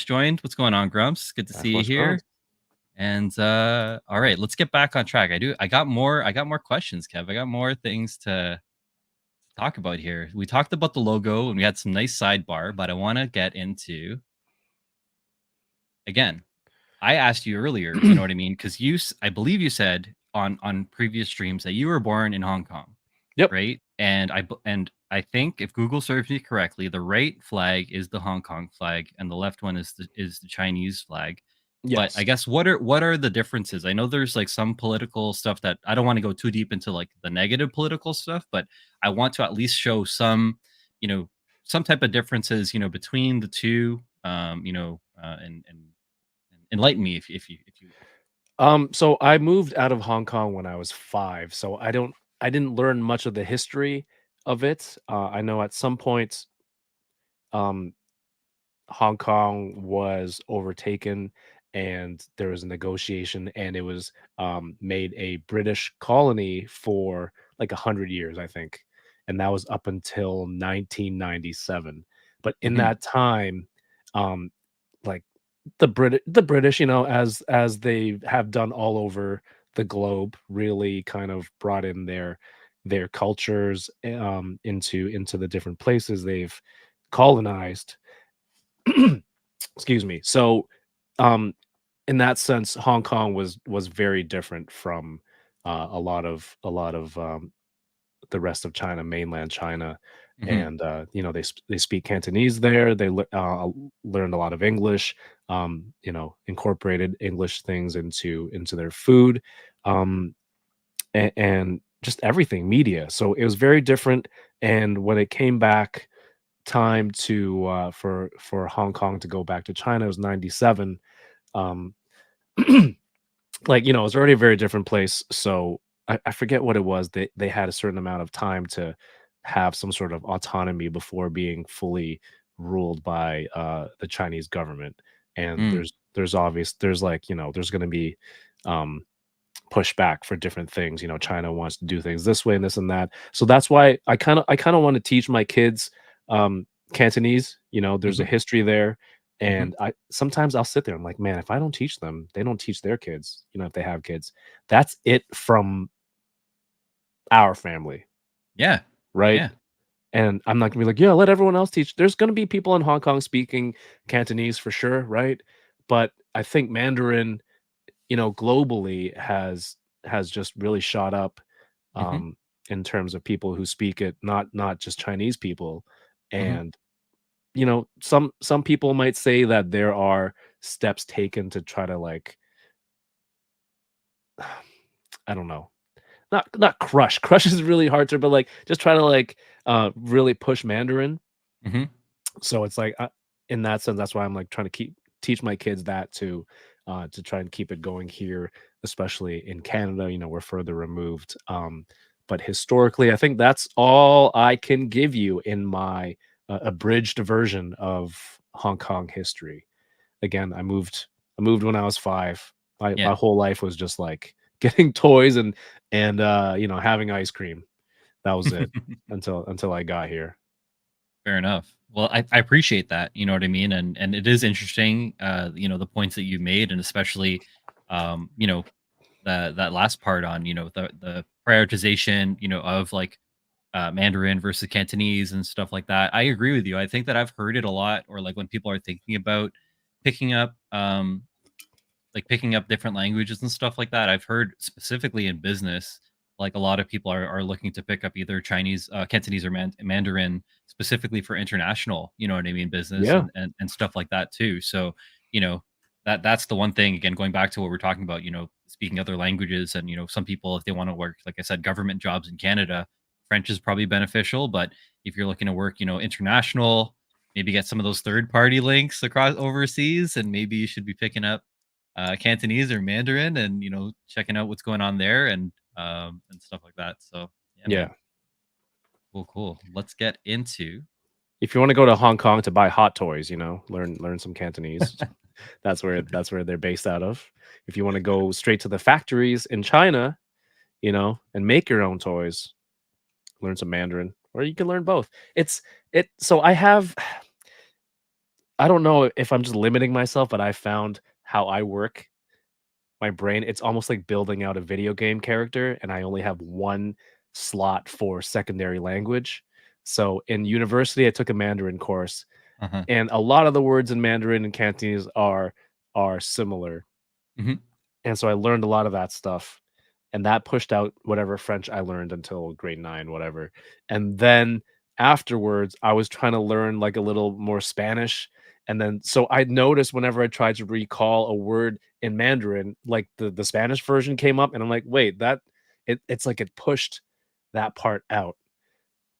joined. What's going on, Grumps? Good to That's see you what's going. here. And all right, let's get back on track. I got more questions, Kev. I got more things to talk about here. We talked about the logo and we had some nice sidebar, but I want to get into again. I asked you earlier, you know what I mean? Because I believe you said on previous streams that you were born in Hong Kong, Yep. right? And I think if Google serves me correctly, the right flag is the Hong Kong flag, and the left one is the Chinese flag. But I Yes. guess what are the differences? I know there's like some political stuff that I don't want to go too deep into like the negative political stuff, but I want to at least show some, you know, some type of differences, between the two, and enlighten me if you will. So I moved out of Hong Kong when I was 5, so I didn't learn much of the history of it. I know at some point, um, Hong Kong was overtaken and there was a negotiation and it was made a British colony for like 100 years, I think. And that was up until 1997. But in Mhm, that time, um, like the British, as they have done all over the globe, really kind of brought in their cultures into the different places they've colonized. Excuse me. So, um, in that sense, Hong Kong was very different from a lot of the rest of China, mainland China, mhm, and they speak Cantonese there. Learned a lot of English. Incorporated English things into their food, and just everything media. So it was very different. And when it came back time to for Hong Kong to go back to China, it was 97. Um, it was already a very different place. So I forget what it was. They had a certain amount of time to have some sort of autonomy before being fully ruled by the Chinese government. And mm, there's going to be um, pushback for different things. China wants to do things this way and this and that. So that's why I kind of want to teach my kids Cantonese. There's a mhm, history there. Mhm. And I sometimes I'll sit there, I'm like, "Man, if I don't teach them, they don't teach their kids," if they have kids. That's it from our family, Yeah. right? Yeah. And I'm not gonna be like, "Yeah, let everyone else teach." There's gonna be people in Hong Kong speaking Cantonese for sure, right? But I think Mandarin, globally has just really shot up, Mhm. um, in terms of people who speak it, not just Chinese people. Mhm. And, some people might say that there are steps taken to try to, like, I don't know, not crush. Crush is really hard to, but, like, just try to, like, really push Mandarin. Mhm. So it's like, in that sense, that's why I'm like trying to teach my kids that to try and keep it going here, especially in Canada. We're further removed. But historically, I think that's all I can give you in my abridged version of Hong Kong history. Again, I moved when I was 5. My Yeah. whole life was just like getting toys and having ice cream. That was it until I got here. Fair enough. Well, I appreciate that. You know what I mean? And it is interesting, the points that you made, and especially, you know, that last part on, the prioritization, of like Mandarin versus Cantonese and stuff like that. I agree with you. I think that I've heard it a lot, or like when people are thinking about picking up like picking up different languages and stuff like that. I've heard specifically in business, like a lot of people are looking to pick up either Chinese, Cantonese, or Mandarin specifically for international, you know what I mean, business Yeah, and stuff like that too. So, you know, that's the one thing. Again, going back to what we're talking about, speaking other languages, and some people, if they want to work, like I said, government jobs in Canada, French is probably beneficial. But if you're looking to work, international, maybe get some of those third party links across overseas, and maybe you should be picking up Cantonese or Mandarin, and checking out what's going on there, and stuff like that. So yeah, yeah. man, cool, cool. Let's get into If you wanna go to Hong Kong to buy hot toys, learn some Cantonese. That's where they're based out of. If you wanna go straight to the factories in China, and make your own toys, learn some Mandarin, or you can learn both. So I don't know if I'm just limiting myself, but I found how I work my brain, it's almost like building out a video game character, and I only have 1 slot for secondary language. So, in university, I took a Mandarin course, uh-huh. and a lot of the words in Mandarin and Cantonese are similar, Hmm. and so I learned a lot of that stuff, and that pushed out whatever French I learned until grade 9, whatever. And then afterwards, I was trying to learn, like, a little more Spanish, and then so I noticed whenever I tried to recall a word in Mandarin, like, the Spanish version came up, and I'm like, "Wait, it's like it pushed that part out."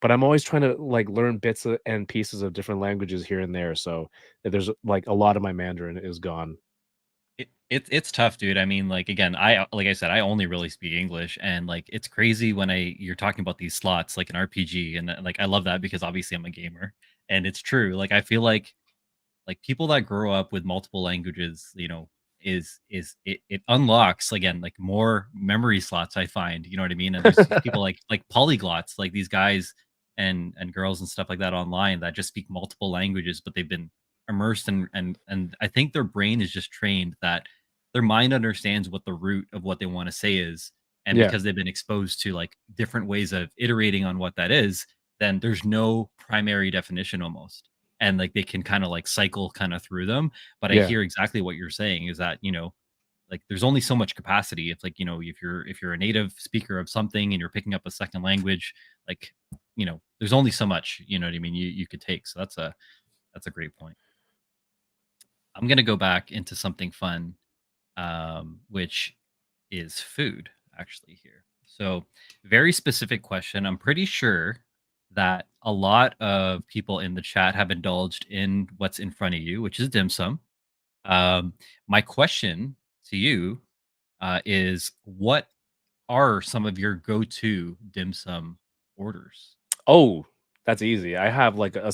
But I'm always trying to, like, learn bits and pieces of different languages here and there, so there's, like, a lot of my Mandarin is gone. It's tough, dude. I mean, like, again, like I said, I only really speak English, and like it's crazy when you're talking about these slots like an RPG, and like I love that because obviously I'm a gamer, and it's true. Like I feel like people that grow up with multiple languages, is it unlocks again like more memory slots, I find, you know what I mean? And there's these people like polyglots, like these guys and girls and stuff like that online that just speak multiple languages, but they've been immersed and I think their brain is just trained that their mind understands what the root of what they want to say is. And Yeah, because they've been exposed to like different ways of iterating on what that is, then there's no primary definition almost, and like they can kind of like cycle kind of through them. But I yeah, hear exactly what you're saying is that, like there's only so much capacity. If like, if you're a native speaker of something and you're picking up a second language, like, there's only so much, you know what I mean, you could take. So that's a great point. I'm gonna go back into something fun, which is food actually here. So, very specific question. I'm pretty sure that a lot of people in the chat have indulged in what's in front of you, which is dim sum. Um, my question to you is, what are some of your go-to dim sum orders? Oh, that's easy. I have like a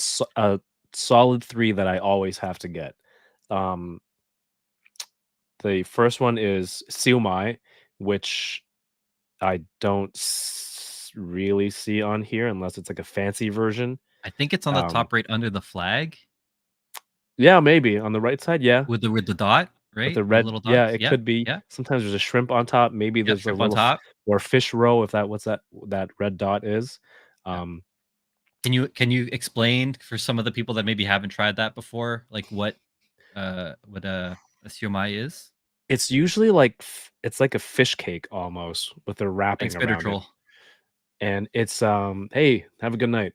solid 3 that I always have to get. Um, the first one is siu mai, which I don't really see on here unless it's like a fancy version. I think it's on the Um, top right under the flag. Yeah, maybe on the right side, yeah. with the dot, With right? the The red little yeah, dots. it Yeah, could be. yeah, Sometimes there's a shrimp on top, maybe yep. there's a Shrimp on little f top. or fish roe if that what's that red dot is. Yeah. Um, Can you explain for some of the people that maybe haven't tried that before, like what a siomai is? it's usually like it's like a fish cake almost with a wrapping Thanks, Bitter around it, Troll. and it's, "Hey, have a good night."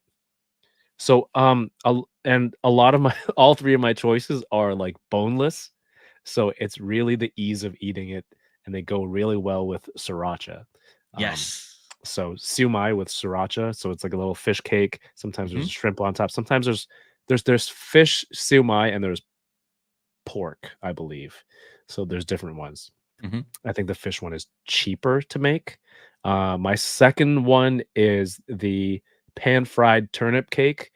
So, a lot of my all 3 of my choices are, like, boneless, so it's really the ease of eating it, and they go really well with sriracha. Um, Yes. so siumai with sriracha, so it's like a little fish cake, sometimes there's Hmm. a shrimp on top, sometimes there's fish siumai and there's pork, I believe. So there's different ones. Hmm. I think the fish one is cheaper to make. My second one is the pan-fried turnip cake.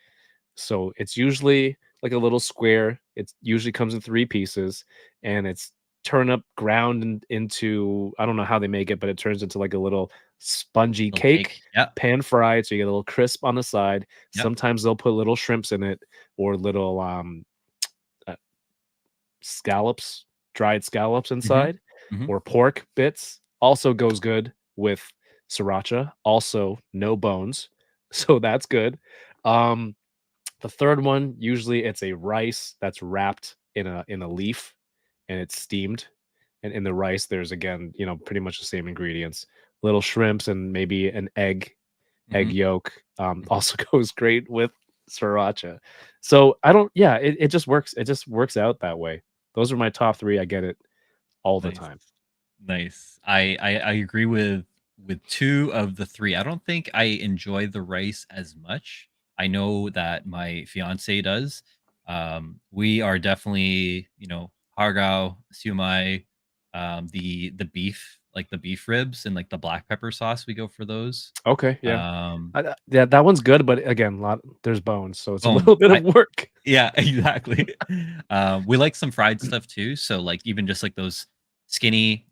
So it's usually like a little square. It usually comes in 3 pieces, and it's turnip ground into I don't know how they make it, but it turns into like a little spongy Little cake, cake. Yep. pan fried, so you get a little crisp on the side. Yep. Sometimes they'll put little shrimps in it or little, uh, scallops, dried scallops Hmm. inside, Hmm. or pork bits. Also goes good with sriracha. Also, no bones, so that's good. Um, the third one, usually it's a rice that's wrapped in a leaf and it's steamed. And in the rice, there's again, pretty much the same ingredients. Little shrimps and maybe an egg Hmm. yolk. Hmm. Also goes great with sriracha. So I don't yeah, it just works. It just works out that way. Those are my top three. I get it all the Nice. time. Nice. I agree with 2 of the 3. I don't think I enjoy the rice as much. I know that my fiance does. We are definitely, hargao, siumai, the beef, like the beef ribs and like the black pepper sauce, we go for those. Okay, yeah. Um, Yeah, that one's good, but again, lot there's bones, so it's a bones. little bit of work. Yeah, exactly. We like some fried stuff too, so, like, even just, like, those skinny,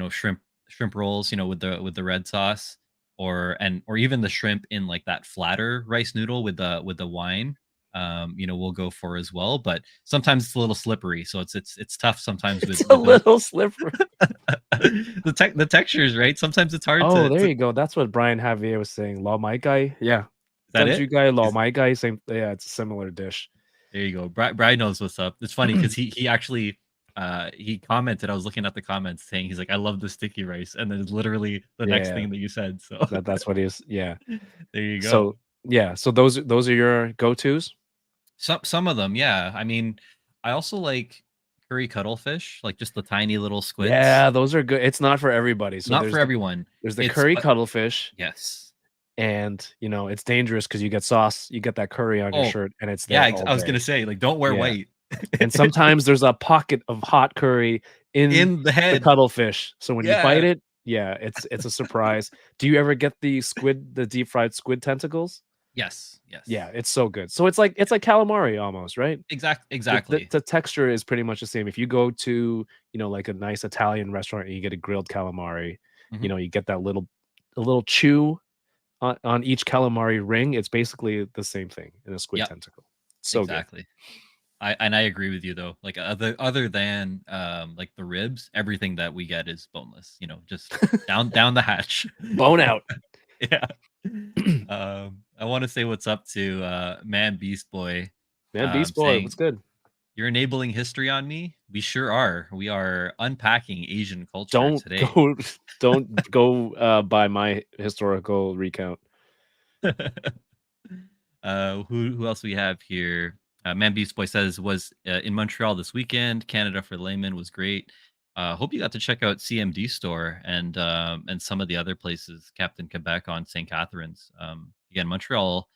shrimp rolls, with the red sauce, or even the shrimp in, like, that flatter rice noodle with the wine, we'll go for as well, but sometimes it's a little slippery, so it's tough sometimes It's a with those. little slippery. The textures, right? Sometimes it's hard Oh, there to you go. That's what Brian Javier was saying. Lao Mai Gai. Yeah. is that Danju it? Gai, Lao Is Mai Gai, same yeah, it's a similar dish. There you go. Brian knows what's up. It's funny because he actually he commented. I was looking at the comments saying he's like, "I love the sticky rice," and then it's literally the next Yeah, thing that you said. So that's what he is. Yeah. there you So go. yeah, so those are your go-tos? Some of them, yeah. I mean, I also like curry cuttlefish, like just the tiny little squids. Yeah, those are good. It's not for everybody. So Not for everyone. there's the It's curry but cuttlefish, yes. and it's dangerous because you get sauce, you get that curry on your Oh shirt, and it's yeah. there all I was day. gonna say like don't wear Yeah. white And sometimes there's a pocket of hot curry in in the the head. cuttlefish. So when you bite Yeah. it, yeah, it's a surprise. Do you ever get the deep fried squid tentacles? Yes. Yeah, Yes. it's so good. So it's like calamari almost, right? Exactly. The texture is pretty much the same. If you go to, like a nice Italian restaurant and you get a grilled calamari, Hmm. you get that a little chew on each calamari ring. It's basically the same thing in a squid Yep. tentacle. So good. Exactly. I agree with you though. Like other than like the ribs, everything that we get is boneless. Just down the hatch. Bone out. Yeah. I want to say what's up to Man Beast Boy. Man, Beast Boy, what's Saying good? you're enabling history on me. We sure are. We are unpacking Asian culture Don't today. go don't go, by my historical recount. Who else we have here? Man Beast Boy says was in Montreal this weekend. Canada for Layman was great. Hope you got to check out CMD Store and some of the other places, Captain Quebec on St. Catharines. Again, Montreal,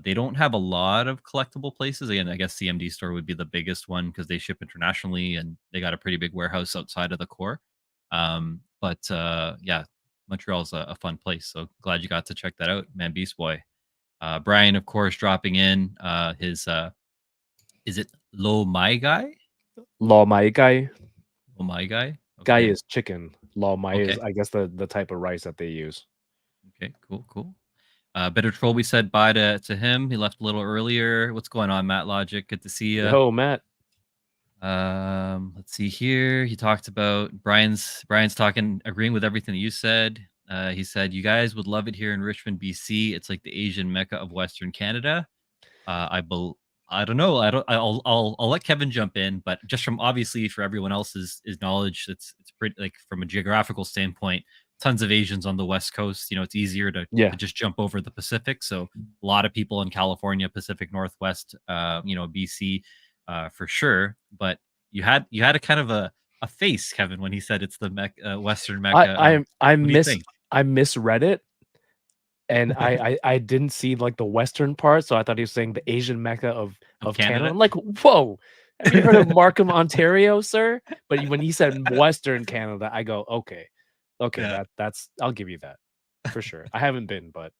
they don't have a lot of collectible places. Again, I guess CMD Store would be the biggest one because they ship internationally and they got a pretty big warehouse outside of the core. But yeah, Montreal's a fun place. So glad you got to check that out, Man Beast Boy. Brian, of course, dropping in his is it Lo My Guy? Lo mai gai. Lo My Guy? Gai Okay. is chicken. Lo mai is, Okay. I guess, the type of rice that they use. Okay. Cool. Cool. Bitter Troll, we said bye to him. He left a little earlier. What's going on, Matt Logic? Good to see you. Yo, Matt. Let's see here. He talked about Brian's talking, agreeing with everything that you said. He said you guys would love it here in Richmond, BC. It's like the Asian mecca of Western Canada. I don't know. I'll let Kevin jump in, but just from obviously for everyone else's is knowledge, it's pretty like from a geographical standpoint, tons of Asians on the West Coast. You know, it's easier to Yeah. just jump over the Pacific. So a lot of people in California, Pacific Northwest, BC, for sure. But you had a kind of a face, Kevin, when he said it's the Western I Mecca of. I I What do you miss think? I misread it, and I didn't see, like, the western part, so I thought he was saying the Asian mecca Of of Canada. Canada? I'm like, "Whoa, have you heard of Markham, Ontario, sir?" But when he said Western Canada, I go, "Okay. Okay, Yeah, that's I'll give you that, for sure." I haven't been, but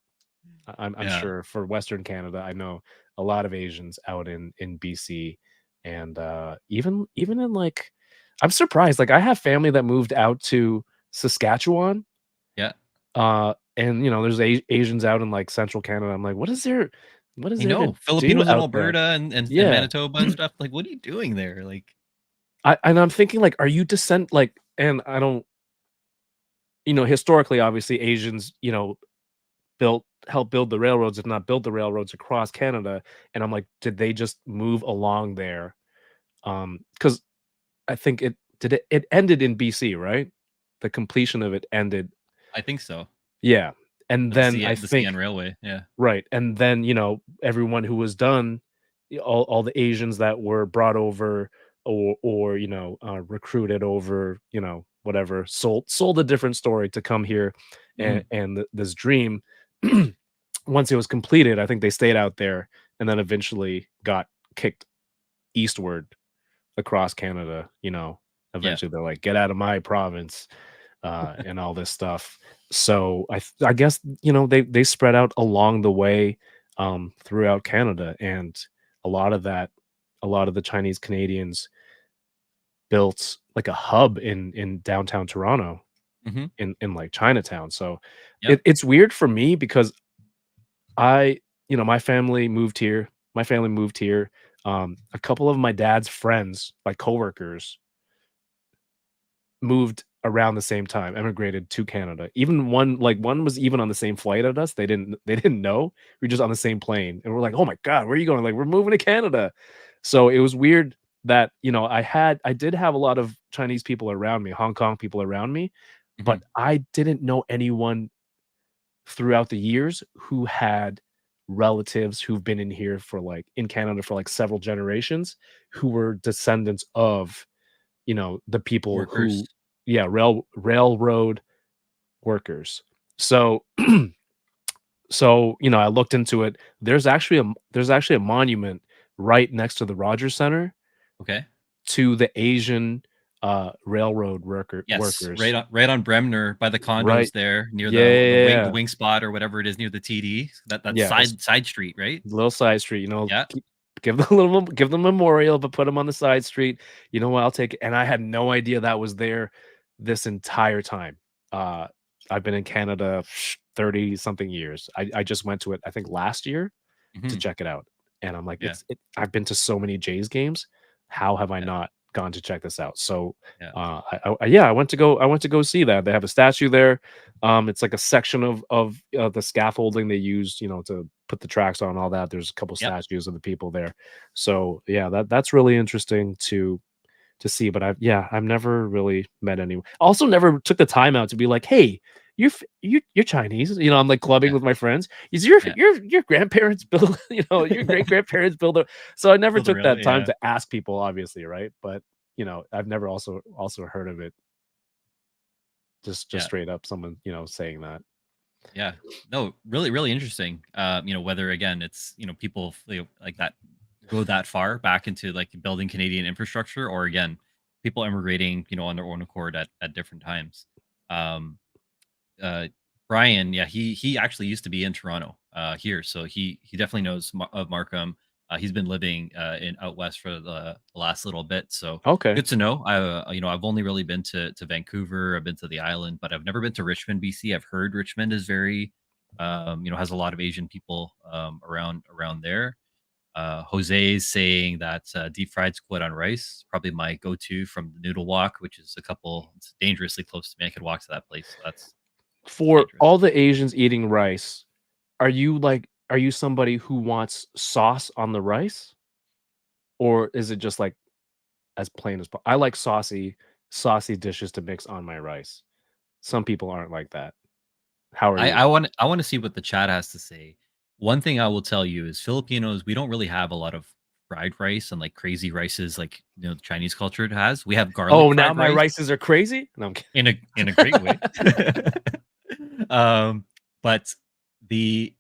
I'm yeah, sure for Western Canada, I know a lot of Asians out in BC, and, even in, like I'm surprised, like, I have family that moved out to Saskatchewan, yeah. and, there's Asians out in, like, Central Canada. I'm like, what is I there to know, do Filipinos in out there?" Alberta and Yeah. Manitoba and stuff, like, what are you doing there? Like, I'm thinking, like, are you descent like and I don't historically, obviously, Asians, built helped build the railroads, if not build the railroads across Canada, and I'm like, did they just move along there? Because I think it ended in BC, right? The completion of it ended. I think so. Yeah, and With the then CN I the CN think Railway, yeah. right, and then, everyone who was done, all the Asians that were brought over or, recruited over, whatever, sold a different story to come here, Mhm. and this dream, once it was completed, I think they stayed out there and then eventually got kicked eastward across Canada, Yeah, eventually they're like, "Get out of my province," and all this stuff. So I guess, they spread out along the way, throughout Canada, and a lot of that a lot of the Chinese Canadians built, like, a hub in downtown Toronto, mhm, in, like, Chinatown. So yep, it's weird for me because I my family moved here. My family moved here. A couple of my dad's friends, like coworkers, moved around the same time, emigrated to Canada. Even one was even on the same flight at us. They didn't know. We were just on the same plane, and we're like, "Oh my god, where are you going?" Like, "We're moving to Canada." So it was weird that, I did have a lot of Chinese people around me, Hong Kong people around me, mhm. but I didn't know anyone throughout the years who had relatives who've been in Canada for, like, several generations, who were descendants of, the people Workers. who yeah, railroad workers. So I looked into it. There's actually a monument right next to the Rogers Center Okay. to the Asian, railroad Yes, workers. right on Bremner by the Right. condos there near Yeah, yeah, the yeah. wing spot or whatever it is near the TD, that Yeah, it's side street, right? little side street, Yeah, give them a little give them a memorial, but put them on the side street. You know what? I'll take it. And I had no idea that was there this entire time. Uh, I've been in Canada 30 something years. I just went to it, I think last year to mhm, check it out. And I'm like, yeah, I've been to so many Jays games. How have I yeah, not gone to check this out? So yeah, yeah, I went to go see that. They have a statue there. It's like a section of the scaffolding they used, to put the tracks on, all that. There's a couple yep, statues of the people there. So yeah, that's really interesting to see, but I've never really met anyone. Also never took the time out to be like, "Hey, you're Chinese." I'm like clubbing yeah, with my friends. Is your yeah. your grandparents build, your great grandparents build a so I never Build a took rail, that time yeah, to ask people, obviously, right? But, I've never also heard of it just yeah. straight up someone, saying that. Yeah. No, really, really interesting. Whether again it's people like that go that far back into like building Canadian infrastructure, or again, people immigrating, on their own accord at different times. Um, uh, Brian, yeah, he actually used to be in Toronto, here, so he definitely knows of Markham. He's been living in out west for the last little bit, so Okay. good to know. I've only really been to Vancouver. I've been to the island, but I've never been to Richmond, BC. I've heard Richmond is very has a lot of Asian people around there. Jose is saying that deep fried squid on rice, probably my go-to from the Noodle Walk, which is it's dangerously close to me. I could walk to that place, so that's For dangerous. all the Asians eating rice, are you somebody who wants sauce on the rice? Or is it just like as plain as I like saucy dishes to mix on my rice. Some people aren't like that. How are I you? I want I want to see what the chat has to say. One thing I will tell you is Filipinos, we don't really have a lot of fried rice and like crazy rices like the Chinese culture has. We have garlic Oh, now fried my rice rices are crazy? No, I'm kidding. in a great way. But the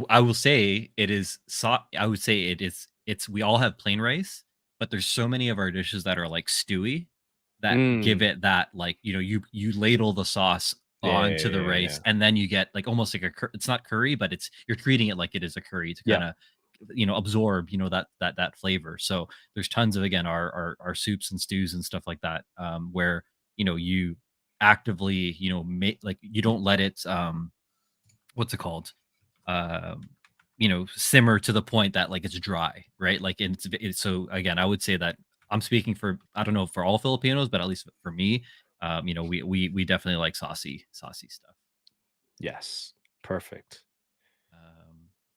I will say it is I would say it's we all have plain rice, but there's so many of our dishes that are like stewy that give Mm. it that like, you ladle the sauce Yeah, onto the yeah, yeah, rice yeah. and then you get like almost like it's not curry, but you're treating it like it is a curry to Yeah. kind of absorb that flavor. So there's tons of, again, our soups and stews and stuff like that, where you actively make, like, you don't let it what's it called, um simmer to the point that like it's dry, right? Like it's so, again, I would say that I'm speaking for, I don't know, for all Filipinos, but at least for me, we definitely like saucy stuff. Yes. Perfect.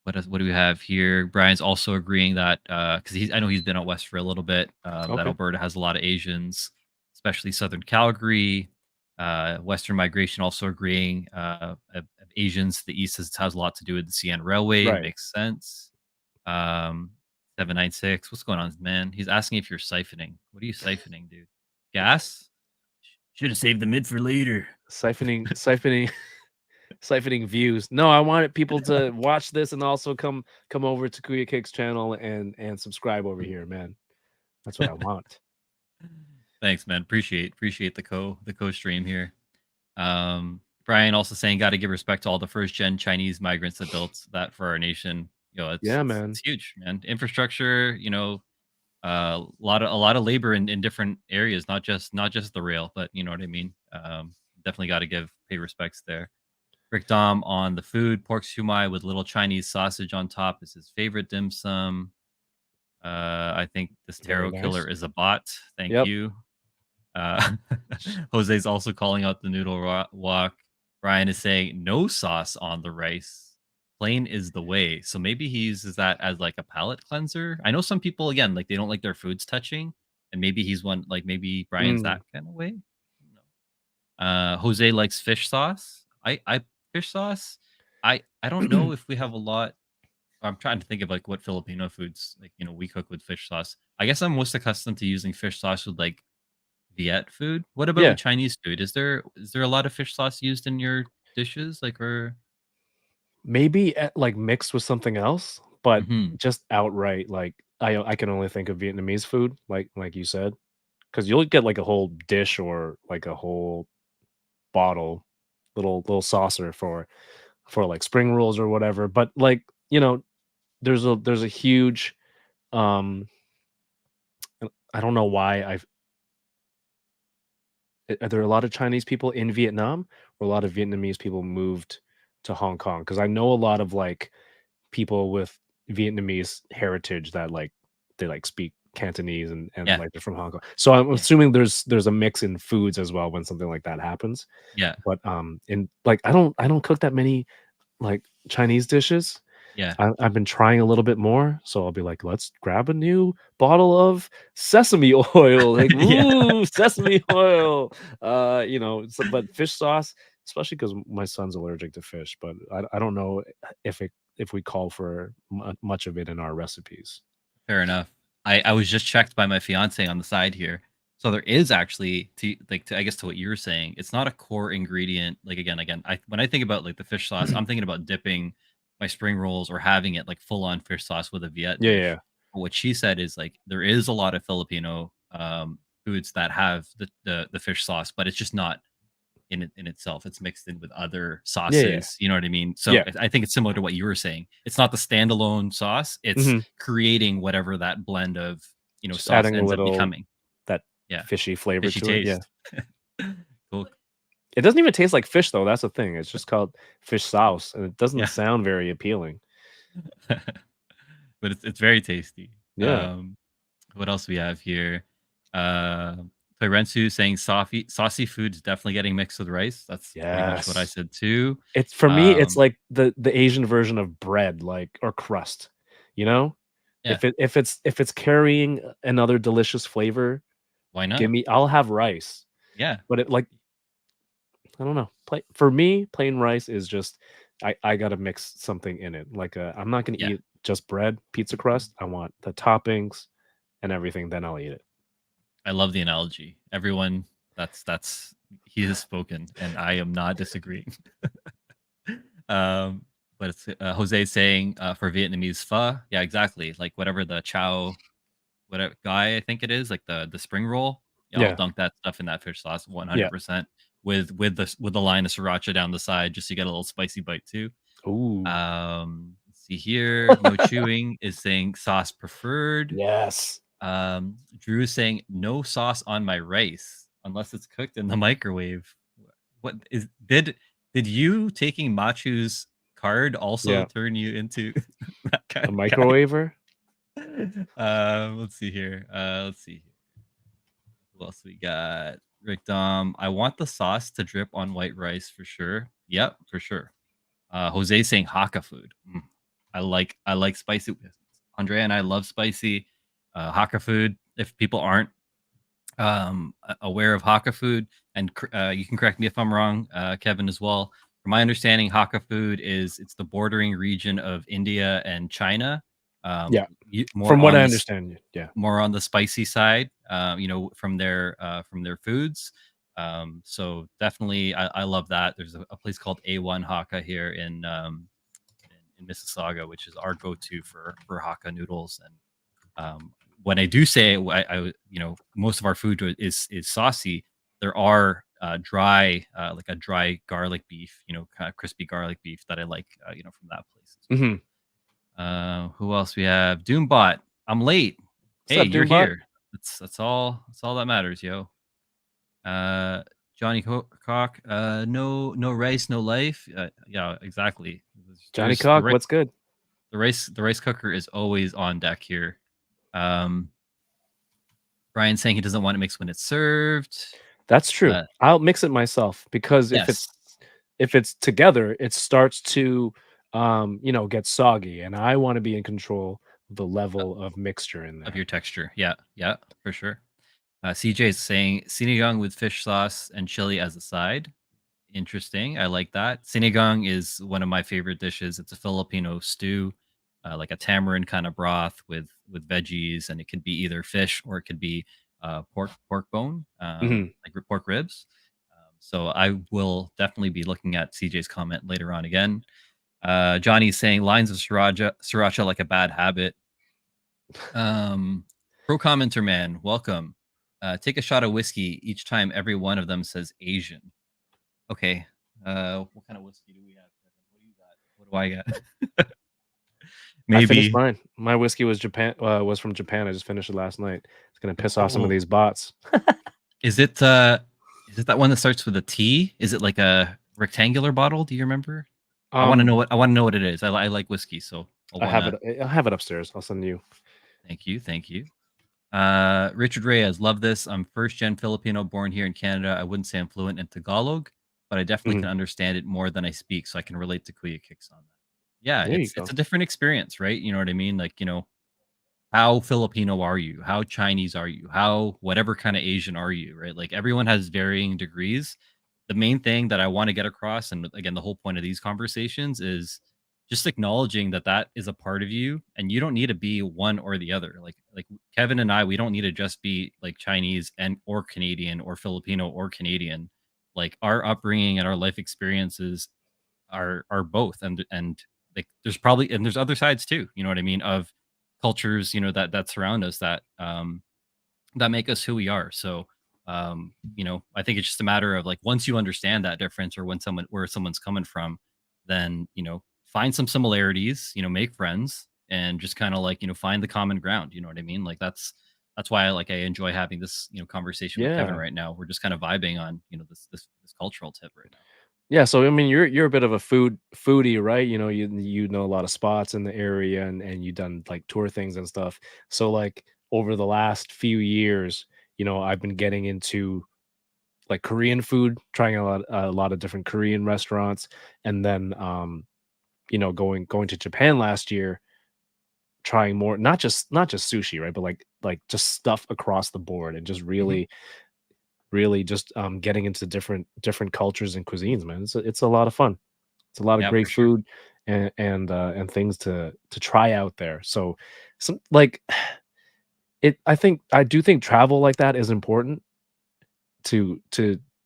What do we have here? Brian's also agreeing that, because I know he's been out west for a little bit, that Okay. Alberta has a lot of Asians, especially southern Calgary. Western migration also agreeing, of Asians to the east has a lot to do with the CN Railway. Right. Makes sense. Um, 796. What's going on, man? He's asking if you're siphoning. What are you siphoning, dude? Gas? Should have saved the mid for later. Siphoning siphoning views. No, I wanted people to watch this and also come over to Kuya Kick's channel and subscribe over here, man. That's what I want. Thanks, man. Appreciate the co-stream here. Brian also saying, got to give respect to all the first gen Chinese migrants that built that for our nation. It's Yeah, it's, man. it's huge, man. Infrastructure, a lot of labor in different areas, not just the rail, but you know what I mean. Definitely got to pay respects there. Rick Dom on the food, pork shumai with little Chinese sausage on top is his favorite dim sum. I think this Very tarot nice. killer is a bot. Thank Yep. you. Uh, Jose's also calling out the noodle walk. Brian is saying no sauce on the rice. Plain is the way. So maybe he uses that as like a palate cleanser. I know some people, again, like they don't like their foods touching, and maybe he's one, like maybe Brian's Mm. that kind of way. Jose likes fish sauce. I fish sauce. I don't know if we have a lot. I'm trying to think of like what Filipino foods, like, we cook with fish sauce. I guess I'm most accustomed to using fish sauce with like Viet food? What about Yeah. with Chinese food? Is there a lot of fish sauce used in your dishes? Like, or Maybe like mixed with something else, but mhm. just outright like I can only think of Vietnamese food, like you said, because you'll get like a whole dish or like a whole bottle, little saucer for like spring rolls or whatever. But like there's a huge um I don't know why are there a lot of Chinese people in Vietnam or a lot of Vietnamese people moved to Hong Kong? Because I know a lot of like people with Vietnamese heritage that like they like speak Cantonese and Yeah, like they're from Hong Kong. So I'm yeah, assuming there's a mix in foods as well when something like that happens. yeah, But in like I don't cook that many like Chinese dishes. yeah. I've been trying a little bit more, so I'll be like, let's grab a new bottle of sesame oil. Like, Yeah, ooh, sesame oil. But fish sauce, especially because my son's allergic to fish. But I don't know if we call for much of it in our recipes. fair enough. I was just checked by my fiance on the side here. So there is actually, I guess, to what you were saying, it's not a core ingredient. Like, again, when I think about like the fish sauce, I'm thinking about dipping my spring rolls or having it like full on fish sauce with a Viet Yeah, dish. yeah, But what she said is like there is a lot of Filipino foods that have the fish sauce, but it's just not in itself. It's mixed in with other yeah, yeah, sauces. You know what I mean? So yeah. I think it's similar to what you were saying. It's not the standalone sauce. It's Hmm. creating whatever that blend of Just sauce adding a ends up little becoming. that Yeah, fishy flavor fishy to it. Yeah. taste. Cool. It doesn't even taste like fish though, that's the thing. It's just called fish sauce, and it doesn't Yeah. sound very appealing. But it's very tasty. Yeah. What else we have here? Uh, Torensu saying saucy food's definitely getting mixed with rice. That's pretty much what I Yes. said too. It's for me, it's Um, like the Asian version of bread, like or crust, you know? yeah, If it's carrying another delicious flavor, why give not? me I'll have rice. Yeah, But it like I don't know. For me, plain rice is just I gotta mix something in it. Like I'm not gonna yeah. eat just bread, pizza crust. I want the toppings and everything, then I'll eat it. I love the analogy. Everyone, that's he has spoken, and I am not disagreeing. um, but it's Jose saying for Vietnamese pho. Yeah, exactly. Like whatever the chow, whatever guy I think it is, like the spring roll. Yeah, I'll Yeah. dunk that stuff in that fish sauce Yeah. 100% with the line of sriracha down the side, just so you get a little spicy bite too. Ooh. Let's see here. No chewing is saying sauce preferred. Yes. Drew is saying no sauce on my rice unless it's cooked in the microwave. What is did you taking Machu's card also Yeah. turn you into that kind A of guy? microwaver? Let's see here. Let's see here. Who else we got? Rick Dom. I want the sauce to drip on white rice for sure. Yep, for sure. Jose saying Hakka food. I like spicy. Andrea and I love spicy Hakka food. If people aren't aware of Hakka food, and you can correct me if I'm wrong, Kevin as well. From my understanding, Hakka food it's the bordering region of India and China. Yeah. More From what on I this understand, yeah. more on the spicy side, from their foods. So definitely, I love that. There's a place called A1 Hakka here in Mississauga, which is our go-to for Hakka noodles. And when I do say most of our food is saucy, there are dry, like a dry garlic beef, kind of crispy garlic beef that I like, from that place as well. Mhm. Who else we have? Doombot. I'm late. What's Hey, up, you're Doombot? here. That's all that matters, yo. Uh, Johnny Cock. No rice, no life. Yeah, exactly. Johnny There's the Cock, what's good? rice cooker is always on deck here. Um, Brian saying he doesn't want it mixed when it's served. That's true. Uh, I'll mix it myself because yes, if it's together, it starts to get soggy and I want to be in control of the uh, level of mixture in of there. your texture. Yeah, yeah, for sure. CJ is saying sinigang with fish sauce and chili as a side. Interesting. I like that. Sinigang is one of my favorite dishes. It's a Filipino stew, like a tamarind kind of broth with veggies, and it could be either fish or it could be pork bone, Mhm. like pork ribs. So I will definitely be looking at CJ's comment later on again. Johnny's saying lines of sriracha like a bad habit. Um, Pro commenter man, welcome. Take a shot of whiskey each time every one of them says Asian. Okay. What kind of whiskey do we have, Kevin? What do you got? What do I got? I finished Maybe mine. My whiskey was from Japan. I just finished it last night. It's gonna piss off some of oh, these bots. is it that one that starts with a T? Is it like a rectangular bottle? Do you remember? Um, I want to know what it is. I like whiskey, so I I want have to it. I have it upstairs. I'll send you. thank you. Thank you. Richard Reyes, love this. I'm first gen Filipino born here in Canada. I wouldn't say I'm fluent in Tagalog, but I definitely Mhm. can understand it more than I speak, so I can relate to Kuya Kicks on that. Yeah, There you it's go. a different experience, right? You know what I mean? Like, how Filipino are you? How Chinese are you? How whatever kind of Asian are you, right? Like everyone has varying degrees. The main thing that I want to get across, and again, the whole point of these conversations is just acknowledging that that is a part of you, and you don't need to be one or the other. Like Kevin and I, we don't need to just be like Chinese and or Canadian or Filipino or Canadian. Like our upbringing and our life experiences are both, and like there's other sides too, you know what I mean, of cultures, that surround us, that make us who we are. So I think it's just a matter of like once you understand that difference, or when someone where someone's coming from, then find some similarities, make friends, and just kind of like find the common ground, you know what I mean. Like that's that's why I enjoy having this conversation with Kevin Yeah. right now. We're just kind of vibing on this cultural tip right now. Yeah, so I mean, you're a bit of a foodie, right? You know, you know a lot of spots in the area, and you done like tour things and stuff. So like over the last few years, you know, I've been getting into like Korean food, trying a lot of different Korean restaurants, and then you know, going to Japan last year, trying more, not just sushi, right? But like just stuff across the board, and just Hmm. really just getting into different cultures and cuisines, man. It's a lot of fun. It's a lot of Yeah, great for sure. food and things to try out there. So some like I do think travel like that is important to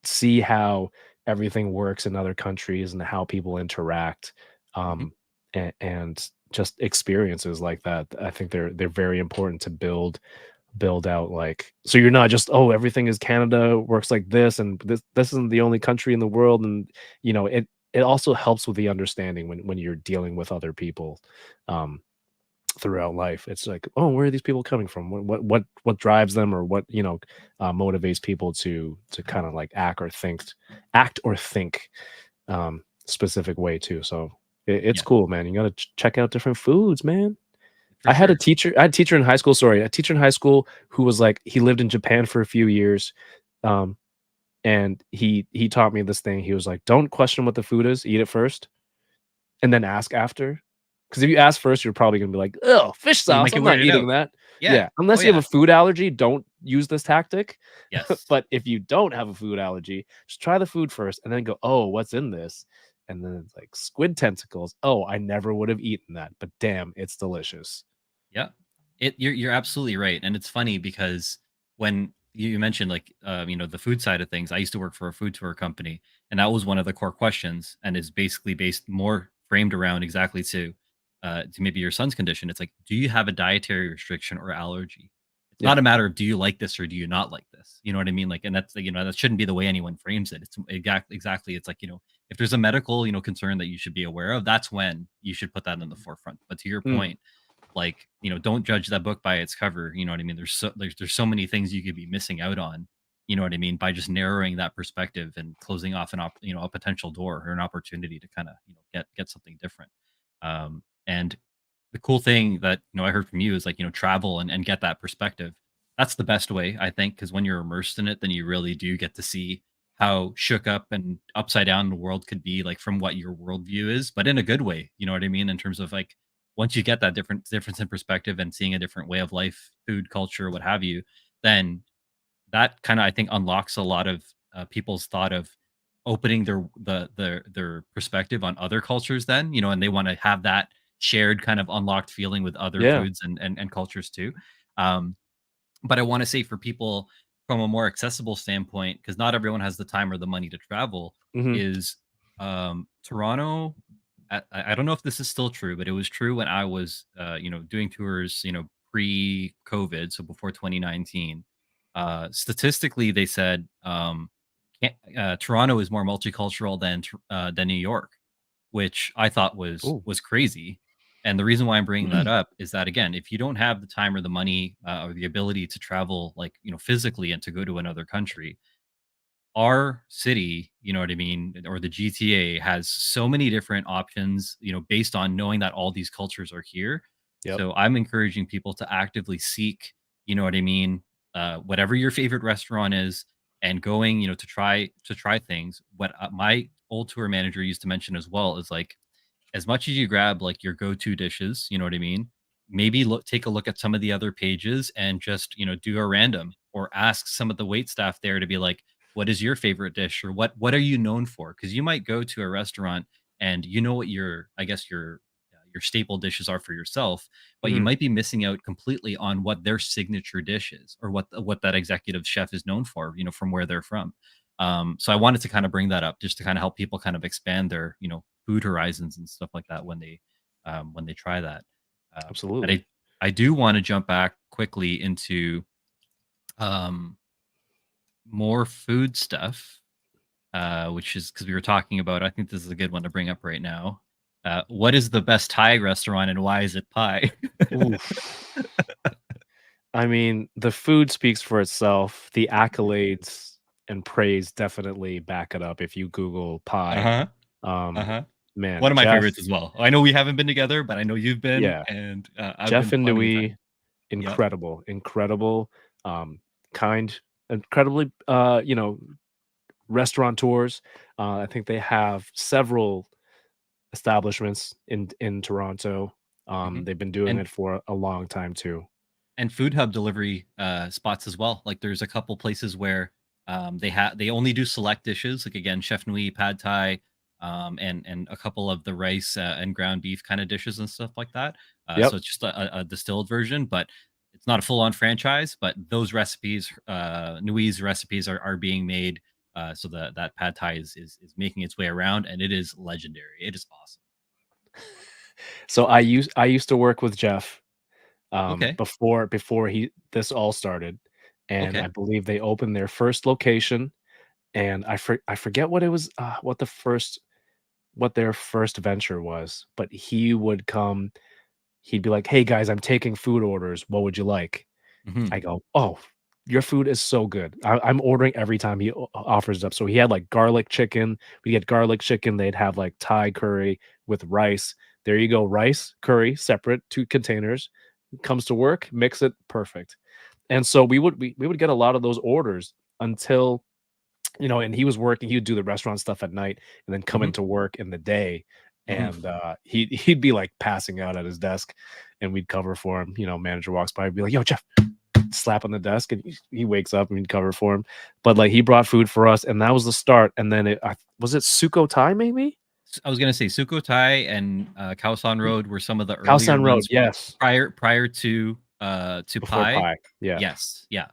see how everything works in other countries and how people interact, Hmm. um, and just experiences like that. I think they're very important to build out, like, so you're not just, oh, everything is Canada works like this, and this isn't the only country in the world, and you know it also helps with the understanding when you're dealing with other people, um throughout life. It's like, oh, where are these people coming from? What drives them, or what, you know, motivates people to kind of like act or think specific way too. So it's Yeah, cool, man. You got to check out different foods, man. for sure. I had a teacher in high school, sorry, a teacher in high school who was like, he lived in Japan for a few years. Um, and he taught me this thing. He was like, don't question what the food is, eat it first and then ask after. Because if you ask first, you're probably gonna be like, "Oh, fish You sauce, might get I'm not weirded eating out. that." Yeah. Yeah, Oh unless you have yeah. a food allergy, don't use this tactic. Yes. But if you don't have a food allergy, just try the food first and then go, "Oh, what's in this?" And then it's like squid tentacles. "Oh, I never would have eaten that, but damn, it's delicious." Yeah. You're absolutely right, and it's funny because when you mentioned the food side of things, I used to work for a food tour company, and that was one of the core questions, and is basically based more framed around exactly to maybe your son's condition. It's like, do you have a dietary restriction or allergy? It's Yeah. not a matter of do you like this or do you not like this. You know what I mean? Like, and that's that shouldn't be the way anyone frames it. It's exactly. It's like if there's a medical concern that you should be aware of, that's when you should put that in the forefront. But to your Mm, point, don't judge that book by its cover. You know what I mean? There's so many things you could be missing out on. You know what I mean? By just narrowing that perspective and closing off a potential door or an opportunity to kind of get something different. And the cool thing that I heard from you is travel and get that perspective. That's the best way, I think, because when you're immersed in it, then you really do get to see how shook up and upside down the world could be, like, from what your worldview is, but in a good way. You know what I mean? In terms of, like, once you get that difference in perspective and seeing a different way of life, food, culture, what have you, then that kind of, I think, unlocks a lot of people's thought of opening their perspective on other cultures. Then and they want to have that shared kind of unlocked feeling with other yeah. foods and cultures too. Um, but I want to say for people from a more accessible standpoint, because not everyone has the time or the money to travel, Mhm. is Toronto. I don't know if this is still true, but it was true when I was, doing tours, pre-COVID, so before 2019. Statistically, they said Toronto is more multicultural than New York, which I thought was Ooh. was crazy. And the reason why I'm bringing that up is that, again, if you don't have the time or the money or the ability to travel, physically, and to go to another country, our city, you know what I mean, or the GTA has so many different options, based on knowing that all these cultures are here. Yep. So I'm encouraging people to actively seek, you know what I mean, whatever your favorite restaurant is, and going, to try things. What my old tour manager used to mention as well is, like, as much as you grab like your go-to dishes, you know what I mean? Maybe take a look at some of the other pages and just, do a random, or ask some of the wait staff there to be like, what is your favorite dish, or what are you known for? Because you might go to a restaurant and you know what I guess your staple dishes are for yourself, but you Mhm. might be missing out completely on what their signature dish is, or what that executive chef is known for, from where they're from. So I wanted to kind of bring that up just to kind of help people kind of expand their, food horizons and stuff like that when they try that. But Absolutely. I do want to jump back quickly into um, more food stuff, which is because we were talking about. I think this is a good one to bring up right now. What is the best Thai restaurant and why is it pie? Oof. I mean, the food speaks for itself. The Mhm. accolades and praise definitely back it up. If you Google pie, Uh-huh. um, Uh-huh. man, One of my Jeff, favorites as well. I know we haven't been together, but I know you've been, yeah, and, I've been Jeff and plenty of Nui, times. Yep. incredible, incredible, kind, incredibly, restaurateurs. I think they have several establishments in Toronto. Mhm. They've been doing And it for a long time too. food hub delivery spots as well. Like there's a couple places where they only do select dishes. Like again, Chef Nui, Pad Thai, and a couple of the rice and ground beef kind of dishes and stuff like that. So Yep. it's just a distilled version, but it's not a full on franchise. But those recipes, Nui's recipes, are being made. So that Pad Thai is making its way around, and it is legendary. It is awesome. So I used to work with Jeff Okay. before he this all started, and I Okay. believe they opened their first location, and I forget what it was, what their first venture was, but he would come. He'd be like, "Hey guys, I'm taking food orders. What would you like?" Hmm. I go, "Oh, your food is so good. I'm ordering every time he offers it up." So he had like garlic chicken. We get garlic chicken. They'd have like Thai curry with rice. There you go, rice, curry, separate, two containers. Comes to work, mix it, perfect. And so we would get a lot of those orders until, and he was working. He would do the restaurant stuff at night and then come Hmm. into work in the day. Hmm. And he'd be like passing out at his desk, and we'd cover for him. Manager walks by, and be like, "Yo, Jeff," slap on the desk, and he wakes up, and we'd cover for him. But like he brought food for us, and that was the start. And then was it Suko Thai maybe? I was gonna say Sukhothai and Khaosan Road were some of the earlier Kaosan Road, ones yes, prior to before Pi. Pi, yeah. Yes, yeah.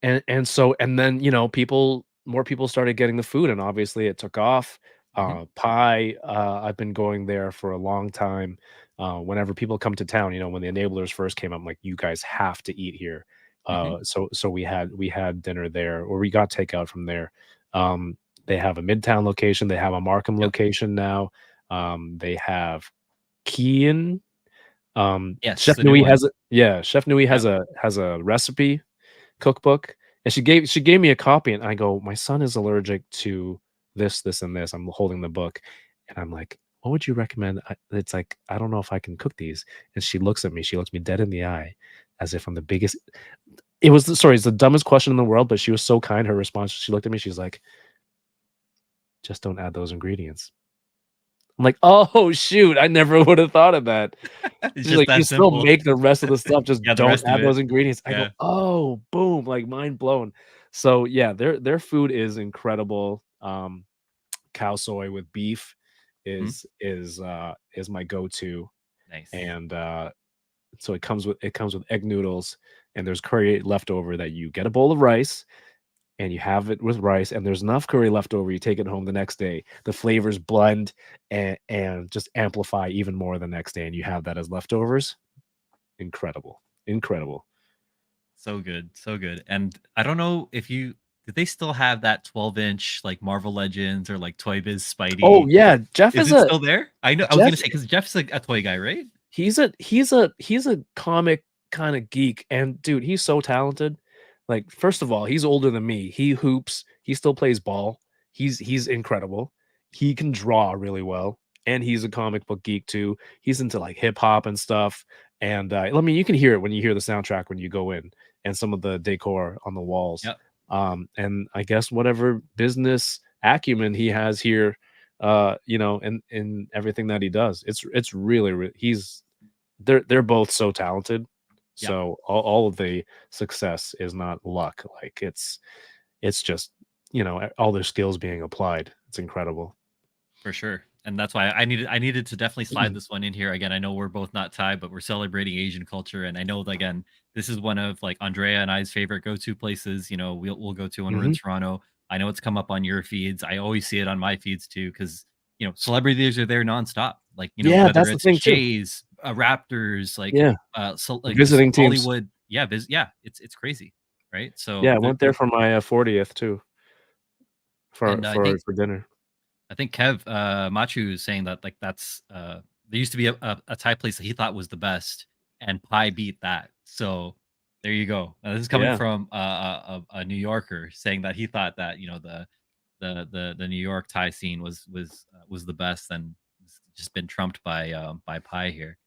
And then, more people started getting the food, and obviously it took off. Mhm, Pie, I've been going there for a long time. Whenever people come to town, when the enablers first came up, I'm like, "You guys have to eat here." mhm, So we had dinner there, or we got takeout from there. They have a Midtown location, they have a Markham yep. location now. They have Kickin. Yes, Chef the new Nui one. has a yeah, Chef Nui Yep. has a recipe cookbook, and she gave me a copy, and I go, "My son is allergic to this, this, and this." I'm holding the book, and I'm like, "What would you recommend?" It's like, "I don't know if I can cook these." And she looks at me. She looks me dead in the eye, as if I'm the biggest. It's the dumbest question in the world, but she was so kind. Her response, she looked at me. She's like, "Just don't add those ingredients." I'm like, "Oh shoot! I never would have thought of that." It's She's just like, "You that still simple. make the rest of the stuff, just Yeah, the don't rest of add it. those ingredients." I go, Yeah. "Oh, boom," like, mind blown. So, yeah, their food is incredible. Cow soy with beef Mhm. is my go-to, Nice. and, so it comes with egg noodles, and there's curry left over that you get a bowl of rice, and you have it with rice, and there's enough curry left over, you take it home the next day. The flavors blend and just amplify even more the next day, and you have that as leftovers. Incredible, incredible. So good, so good. And I don't know if you did they still have that 12-inch, like, Marvel Legends or, like, Toy Biz Oh, Spidey? yeah, Jeff Is is it a still there? I was Jeff gonna say because Jeff's a toy guy, right? he's a comic kinda geek, and dude, he's so talented. Like, first of all, he's older than me. He hoops, he still plays ball. He's incredible. He can draw really well, and he's a comic book geek too. He's into, like, hip hop and stuff, and, I mean, you can hear it when you hear the soundtrack when you go in, and some of the decor on the walls. Yep. And I guess whatever business acumen he has here, in everything that he does, it's really, he's they're both so talented. Yep. So all of the success is not luck. Like it's just all their skills being applied. It's incredible. For sure. And that's why I needed to definitely slide this one in here. Again, I know we're both not Thai, but we're celebrating Asian culture. And I know that, again, this is one of like Andrea and I's favorite go-to places, we'll go to when we're in Mhm. Toronto. I know it's come up on your feeds. I always see it on my feeds too, because celebrities are there nonstop. Like, Yeah, whether that's the it's thing too. Shays, Raptors, like Yeah, so like just visiting teams. Hollywood. Yeah, yeah, it's crazy. Right. Yeah, So I went there for my 40th too for and I for think for dinner. Kev, Machu is saying that like that's there used to be a Thai place that he thought was the best, and Pi beat that. So There you go. This is coming Yeah. from a New Yorker saying that he thought that the New York Thai scene was the best, and it's just been trumped by pie here.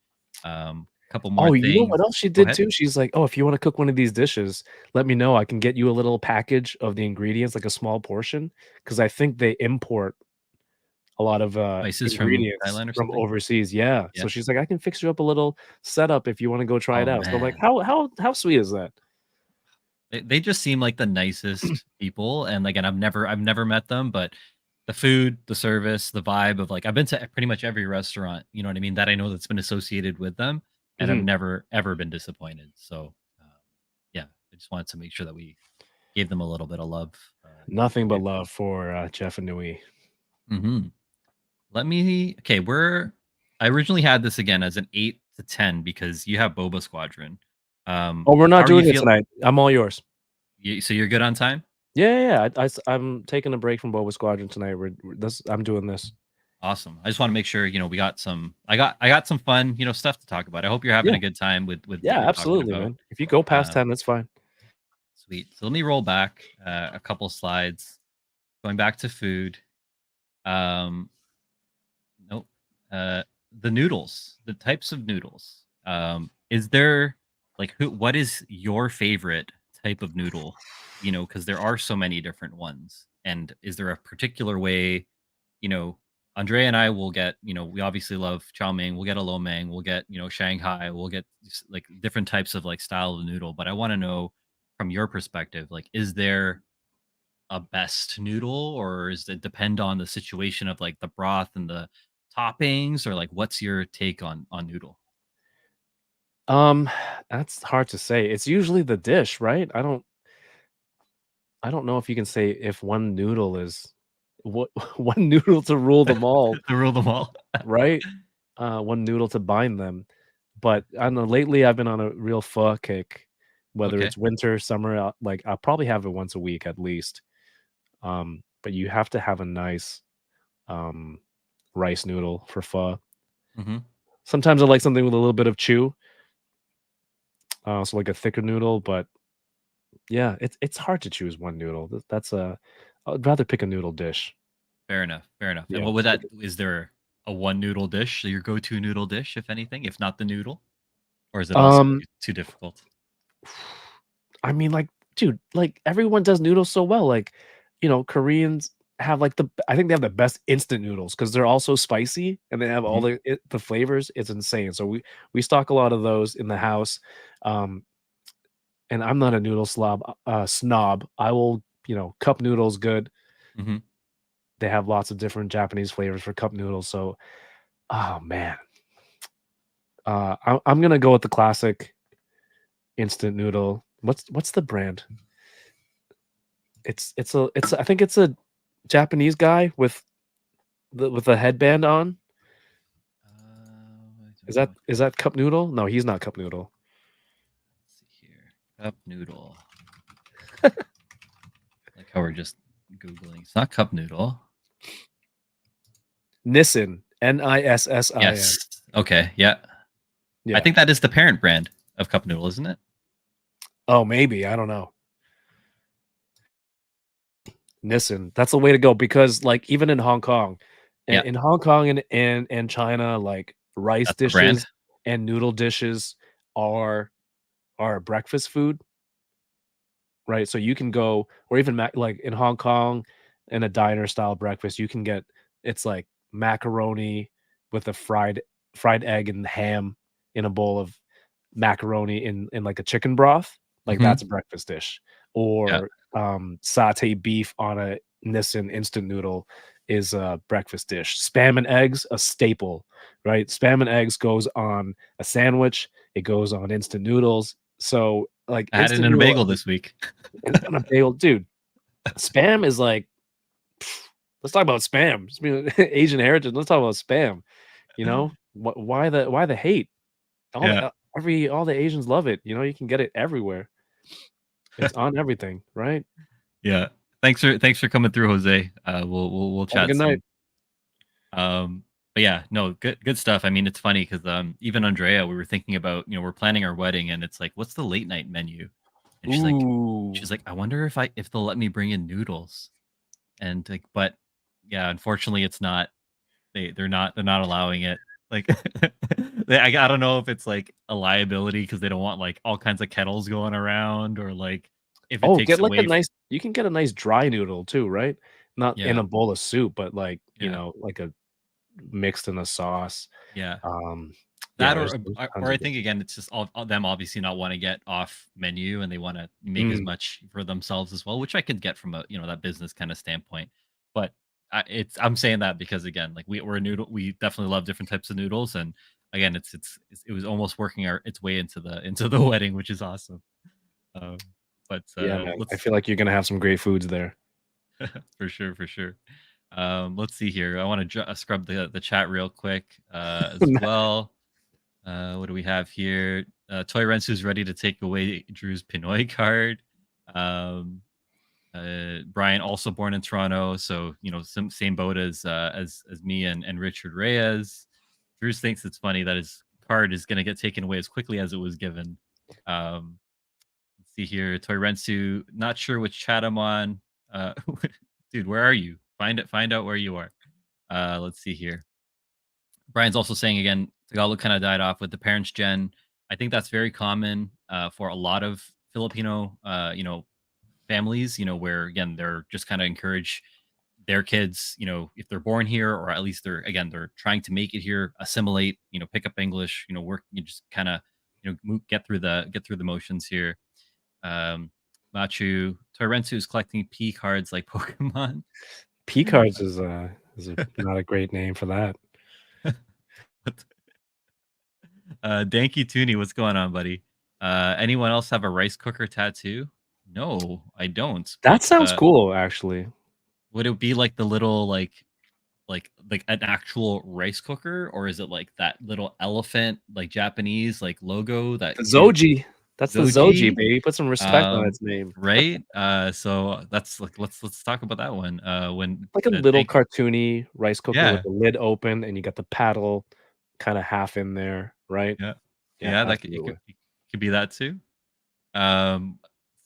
Couple more Oh, you know things. what else she Go did ahead. too? She's like, "Oh, if you wanna cook one of these dishes, let me know. I can get you a little package of the ingredients, like a small portion, because I think they import a lot of, Spices from ingredients Thailand or from something. overseas." Yeah. So Yeah. she's like, "I can fix you up a little setup if you wanna go try it Oh out." So I'm like, man. "How sweet is that?" They just seem like the nicest people, and again, I've never met them, but the food, the service, the vibe of like I've been to pretty much every restaurant, you know what I mean, that I know that's been associated with them, and I've Mhm. never ever been disappointed. So, yeah, I just wanted to make sure that we gave them a little bit of love. Nothing but Here. love for, Jeff and Nui. Mhm. Let me. Okay, we're. I originally had this again as an 8 to 10 because you have Boba Squadron. Oh, we're How not are you doing it feel? tonight. I'm all yours. So you're good on time. Yeah, yeah, yeah. I'm taking a break from Boba Squadron tonight. We're this I'm doing this. Awesome. I just want to make sure, we got some I got some fun, stuff to talk about. I hope you're having Yeah. a good time with what Yeah, you're talking absolutely, about. man. If you go past Um, 10, that's fine. Sweet. So let me roll back a couple slides. Going back to food. Um, nope. The noodles, the types of noodles. Is there like what is your favorite type of noodle? Because there are so many different ones. And is there a particular way, you know, Andrea and I will get, we obviously love chow mein. We'll get a lo mein. We'll get, Shanghai. We'll get like different types of like style of noodle. But I want to know from your perspective, like, is there a best noodle, or is it depend on the situation of like the broth and the toppings, or like what's your take on noodle? Um, that's hard to say. It's usually the dish, right? I don't know if you can say if one noodle is what one noodle to rule them all, To rule them all. right? One noodle to bind them. But I don't know, lately I've been on a real pho kick, whether Okay. it's winter, summer, like I'll probably have it once a week at least. But you have to have a nice um rice noodle for pho. Hmm. Sometimes I like something with a little bit of chew, so like a thicker noodle, but yeah, it's hard to choose one noodle. That's a I'd rather pick a noodle dish. Fair enough. Fair enough. And Yeah. what would that? Is there a one noodle dish, your go-to noodle dish, if anything, if not the noodle, or is it also Um, too difficult? I mean, like, dude, like everyone does noodles so well. Like, Koreans have like I think they have the best instant noodles because they're also spicy and they have all Hmm. the flavors. It's insane. So we stock a lot of those in the house. Um, and I'm not a noodle snob. I will, cup noodles good. Hmm. They have lots of different Japanese flavors for cup noodles. So, oh man, I'm gonna go with the classic instant noodle. What's the brand? It's I think it's a Japanese guy with a headband on. I Is don't know that which is one. that cup noodle? No, he's not cup noodle. Let's see here. Cup noodle. Like how we're just googling. It's not cup noodle. Nissin, Nissin. Yes. Okay. Yeah. I Yeah. think that is the parent brand of cup noodle, isn't it? Oh, maybe I don't know. Nissin. That's the way to go because like even in Hong Kong, Yeah. in Hong Kong and China, like rice That's the brand. dishes and noodle dishes are are breakfast food, right? So you can go or even like in Hong Kong in a diner style breakfast, you can get it's like macaroni with a fried egg and ham in a bowl of macaroni in like a chicken broth. Like Hmm. that's a breakfast dish. Yeah. Or satay beef on a Nissin instant noodle is a breakfast dish. Spam and eggs, a staple, right? Spam and eggs goes on a sandwich. It goes on instant noodles. So like I had it instant in a noodle bagel this week. on a bagel, dude. Spam is like, let's talk about spam. Asian heritage. Let's talk about spam. Why the hate? Yeah. All the Asians love it. You can get it everywhere. It's on everything, right? Yeah. Thanks for coming through, Jose. We'll Have a chat good night. soon. Um, But yeah, no, good stuff. I mean, it's funny because even Andrea, we were thinking about, we're planning our wedding, and it's like, what's the late night menu? And Ooh. she's like, I wonder if they'll let me bring in noodles. And like, but yeah, unfortunately, it's not. They're not allowing it. Like, I don't know if it's like a liability because they don't want like all kinds of kettles going around, or like if it Oh, takes get like a away. nice you can get a nice dry noodle too, right? Not in Yeah, a bowl of soup, but like, yeah, like a mixed in a sauce. yeah. Um, yeah, That there's or tons I of think different. again, it's just all them obviously not want to get off menu, and they want to make as Mm, much for themselves as well, which I could get from a that business kind of standpoint. But I'm saying that because again, like we're a noodle, we definitely love different types of noodles, and again, it was almost working its way into the wedding, which is awesome. Um, but yeah, man. I let's feel like you're gonna have some great foods there. for sure, for sure. Let's see here. I want to scrub the chat real quick as well. What do we have here? Toy Rensu's ready to take away Drew's Pinoy card. Um, Brian also born in Toronto, so same boat as me and Richard Reyes. Drew thinks it's funny that his card is going to get taken away as quickly as it was given. Um, let's see here. Toy Rensu, not sure which chat I'm on. Uh, dude, where are you? Find out where you are. Let's see here. Brian's also saying again, Tagalog kind of died off with the parents' gen. I think that's very common for a lot of Filipino, families. Where again they're just kind of encourage their kids, if they're born here, or at least they're trying to make it here, assimilate, pick up English, work, you just kind of, get through the motions here. Machu Torrensu is collecting P cards like Pokemon. P cards is a not a great name for that. Danky Tooney, what's going on, buddy? Anyone else have a rice cooker tattoo? No, I don't. That But sounds cool, actually. would it be like the little like an actual rice cooker, or is it like that little elephant like Japanese like logo that The you Zoji. That's the Zoji, Zoji? baby. Put some respect on Um, its name. right? So that's like let's talk about that one. When Like a little thank cartoony rice cooker with yeah, the lid open and you got the paddle kinda half in there, right? yeah, Yeah, yeah. That absolutely. it could be that too.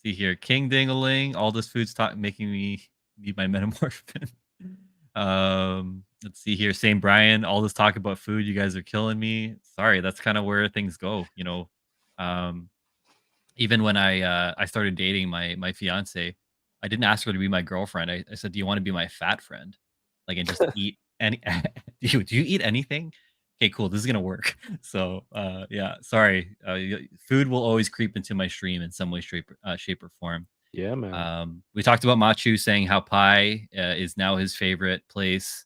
See here, King Dingaling. All this food's making me need my metamorphin. Let's see here, Saint Brian. All this talk about food, you guys are killing me. Sorry, that's kind of where things go. Um, even when I started dating my fiance, I didn't ask her to be my girlfriend. I said, "Do you want to be my fat friend? Like, and just eat any? Do you eat anything? Okay, cool. This is gonna work." So, yeah. Sorry. Food will always creep into my stream in some way, shape, or form. Yeah, man. We talked about Machu saying how pie is now his favorite place.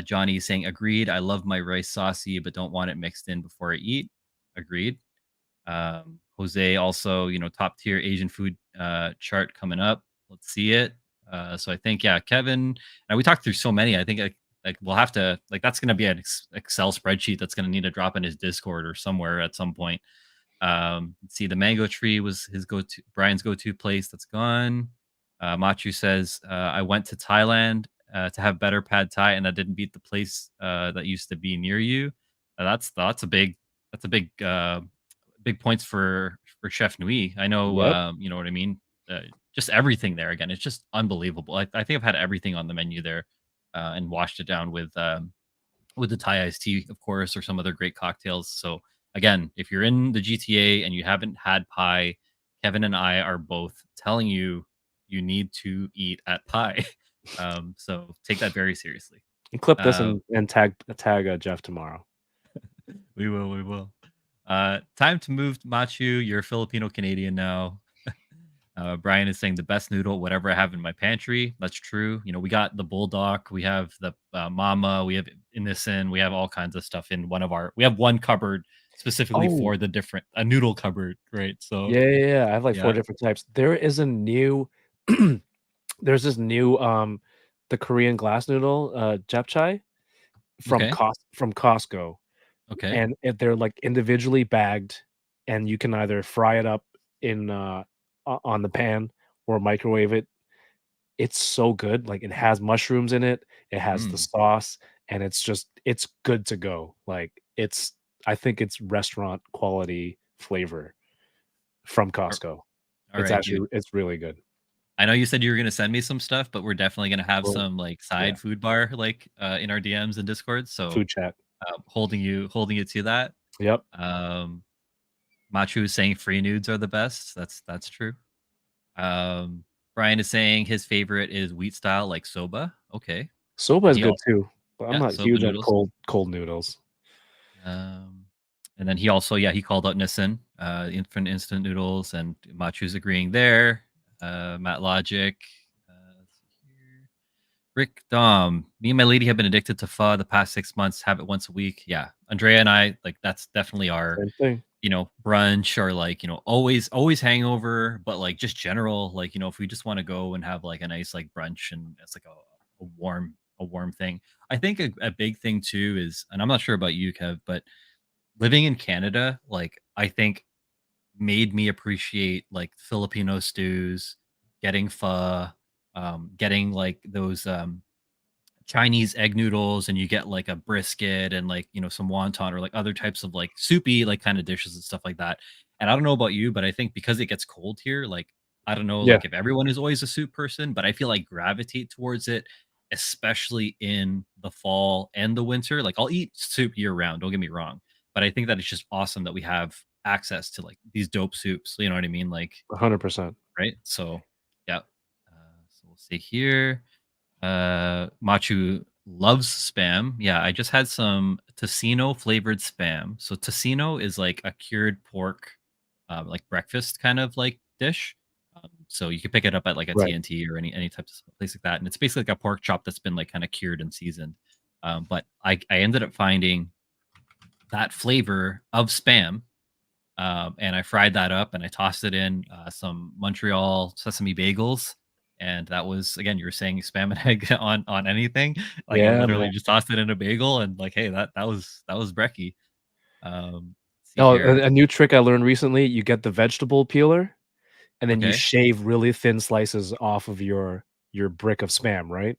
Johnny saying, agreed. I love my rice saucy, but don't want it mixed in before I eat. Agreed. Jose also, top tier Asian food chart coming up. Let's see it. So I think, yeah, Kevin, and we talked through so many. I think like we'll have to like that's going to be an Excel spreadsheet that's going to need to drop in his Discord or somewhere at some point. Let's see, the mango tree was his go-to, Brian's go-to place. That's gone. Machu says, I went to Thailand to have better pad thai, and I didn't beat the place that used to be near you. That's a big points for Chef Nui. I know, Yep. you know what I mean. Just everything there again. It's just unbelievable. I think I've had everything on the menu there, and washed it down with the Thai iced tea, of course, or some other great cocktails. So again, if you're in the GTA and you haven't had pie, Kevin and I are both telling you you need to eat at pie. So take that very seriously. And clip this Uh, and tag, Jeff tomorrow. we will, we will. Time to move, Machu. You're Filipino Canadian now. Brian is saying the best noodle, whatever I have in my pantry. That's true. We got the bulldog, we have the mama, we have innocent, we have all kinds of stuff in we have one cupboard specifically Oh, for a noodle cupboard, right? So yeah, yeah, yeah. I have like 4 yeah. different types. There is a new there's this new, the Korean glass noodle, japchae Okay. From Costco. Okay. And if they're, like, individually bagged, and you can either fry it up in, on the pan or microwave it. It's so good, like, it has mushrooms in it, it has the Mm. sauce, and it's good to go. Like, I think it's restaurant quality flavor from Ar- Costco. All right, dude. It's really good. I know you said you were gonna send me some stuff, but we're definitely gonna have Well, some like yeah, side food bar like in our DMs and Discord. So food chat. holding you to that. Yep. Um, Machu is saying free nudes are the best. That's true. Um, Brian is saying his favorite is wheat style like soba. Okay, Soba and is he good also too, but I'm yeah not soba huge on noodles. cold noodles. Um, and then he also, yeah, he called out Nissan, infant instant noodles, and Machu's agreeing there. Matt Logic, let's see here. Rick Dom, me and my lady have been addicted to pho the past 6 months. Have it once a week. Yeah, Andrea and I like that's definitely our, Same thing. brunch or like always hangover, but like just general like if we just want to go and have like a nice like brunch and it's like a warm thing. I think a big thing too is, and I'm not sure about you, Kev, but living in Canada, like, I think made me appreciate, like, Filipino stews, getting pho, getting, like, those, Chinese egg noodles, and you get, like, a brisket and, like, some wonton or, like, other types of, like, soupy, like, kinda dishes and stuff like that, and I don't know about you, but I think because it gets cold here, like, I don't know, Yeah, like, if everyone is always a soup person, but I feel like gravitate towards it, especially in the fall and the winter. Like, I'll eat soup year round, don't get me wrong, but I think that it's just awesome that we have access to, like, these dope soups, you know what I mean? Like, 100%. right? So, yeah. So we'll see here. Machu loves spam. Yeah, I just had some tocino flavored spam. So tocino is like a cured pork, like breakfast kind of like dish. So you can pick it up at like a Right. TNT or any type of place like that, and it's basically like a pork chop that's been like kind of cured and seasoned. But I ended up finding that flavor of spam, and I fried that up and I tossed it in some Montreal sesame bagels. And that was, again, you were saying spam and egg on anything. Like I Yeah, literally man. just tossed it in a bagel and like, hey, that was brekkie. Let's see Oh, here. a new trick I learned recently, you get the vegetable peeler, and then you Okay. shave really thin slices off of your brick of Spam, right?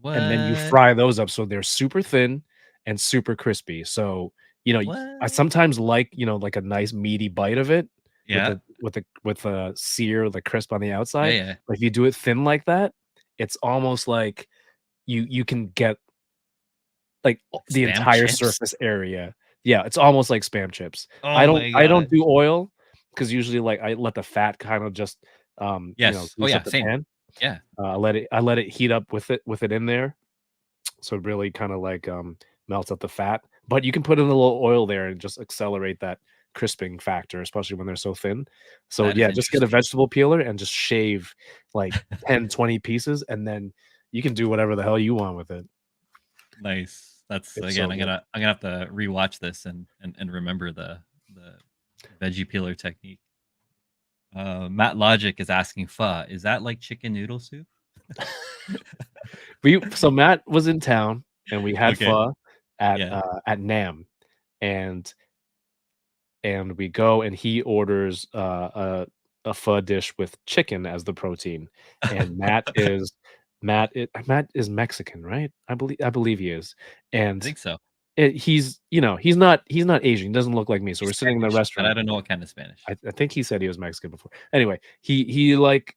And then you What? fry those up so they're super thin and super crispy. So, I What? sometimes like, like a nice meaty bite of it with Yeah. the sear, the crisp on the Yeah. outside. Yeah. But if you do it thin like that, it's almost like you can get like, Like the spam entire chips. surface area. Yeah, it's almost like Spam chips. Oh my I don't god. do oil because usually, like, I let the fat kind of just, Yes. Oh grease yeah. up the Same. pan. Yeah. I let it heat up with it in there, so it really kinda, like, melts up the fat, but you can put in a little oil there and just accelerate that crisping factor, especially when they're so thin. So, That is yeah, just get a interesting. vegetable peeler and just shave, like, 10, 20 pieces, and then you can do whatever the hell you want with it. Nice. That's It's again. so I'm good. gonna I'm gonna have to rewatch this and remember the veggie peeler technique. Matt Logic is asking pho. Is that like chicken noodle soup? So Matt was in town and we had Okay. pho Yeah. at Nam, and we go and he orders a pho dish with chicken as the protein, and Matt is Mexican, right? I believe he is, I and think so. he's not Asian. He doesn't look like me. So He's we're sitting in the Spanish, but I restaurant. don't know what kind of Spanish. I think he said he was Mexican before. Anyway, he like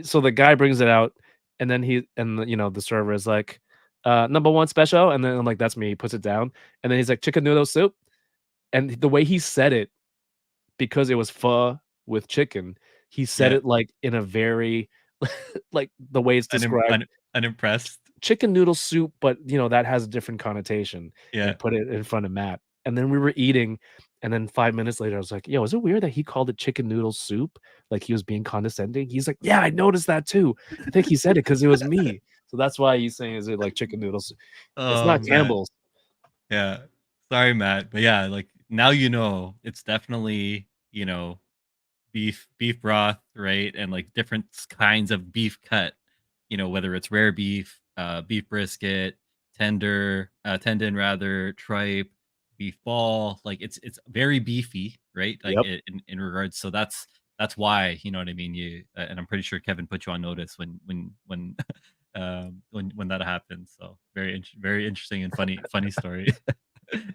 so the guy brings it out, and then the server is like, number one special, and then I'm like, that's me. He puts it down, and then he's like, chicken noodle soup, and the way he said it, because it was pho with chicken, he said Yeah. it like in a very like the way it's Unim described, unimpressed. chicken noodle soup, but that has a different connotation, Yeah. and put it in front of Matt. And then we were eating, and then 5 minutes later, I was like, "Yo, is it weird that he called it chicken noodle soup? Like he was being condescending?" He's like, "Yeah, I noticed that too. I think he said it because it was me." So that's why he's saying, "Is it like chicken noodles?" It's Oh, not Matt. Campbell's. Yeah. Sorry, Matt. But yeah, like now it's definitely, beef broth, right? And like different kinds of beef cut, whether it's rare beef, beef brisket, tendon rather, tripe, beef ball, like it's very beefy, right? Like Yep. in regards, so that's why, you know what I mean? And I'm pretty sure Kevin put you on notice when when that happens. So very interesting and funny story.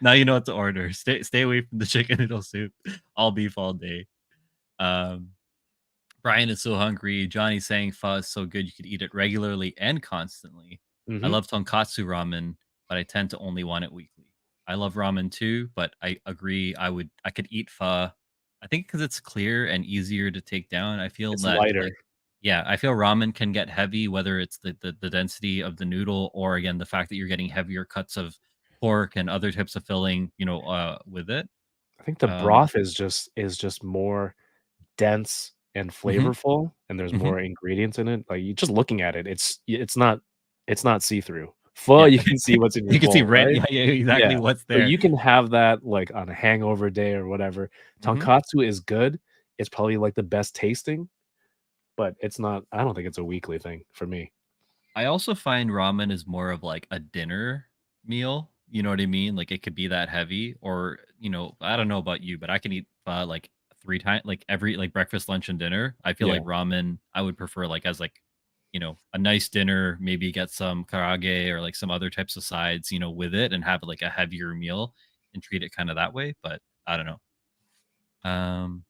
Now you know what to order. Stay away from the chicken noodle soup. All beef all day. Um, Brian is so hungry. Johnny's saying pho is so good you could eat it regularly and constantly. I Hmm. love tonkatsu ramen, but I tend to only want it weekly. I love ramen too, but I agree I could eat pho. I think because it's clear and easier to take down. I feel It's that lighter. like yeah, I feel ramen can get heavy, whether it's the density of the noodle or again the fact that you're getting heavier cuts of pork and other types of filling, with it. I think the Um, broth is just more dense and mhm, flavorful, and there's mhm. more ingredients in it. Like, you just looking at it, it's not see-through. Pho, Yeah, you can see what's in your you can see bowl, red. right? Yeah, yeah, exactly Yeah. what's So there. you can have that, like, on a hangover day or whatever. Mhm. Tonkatsu is good. It's probably, like, the best tasting, but it's not I don't think it's a weekly thing for me. I also find ramen is more of like a dinner meal. You know what I mean? Like it could be that heavy, or I don't know about you, but I can eat like 3 times, like every like breakfast, lunch, and dinner. I feel Yeah. like ramen I would prefer like as like a nice dinner. Maybe get some karage or like some other types of sides, with it, and have like a heavier meal and treat it kind of that way. But I don't know. Um,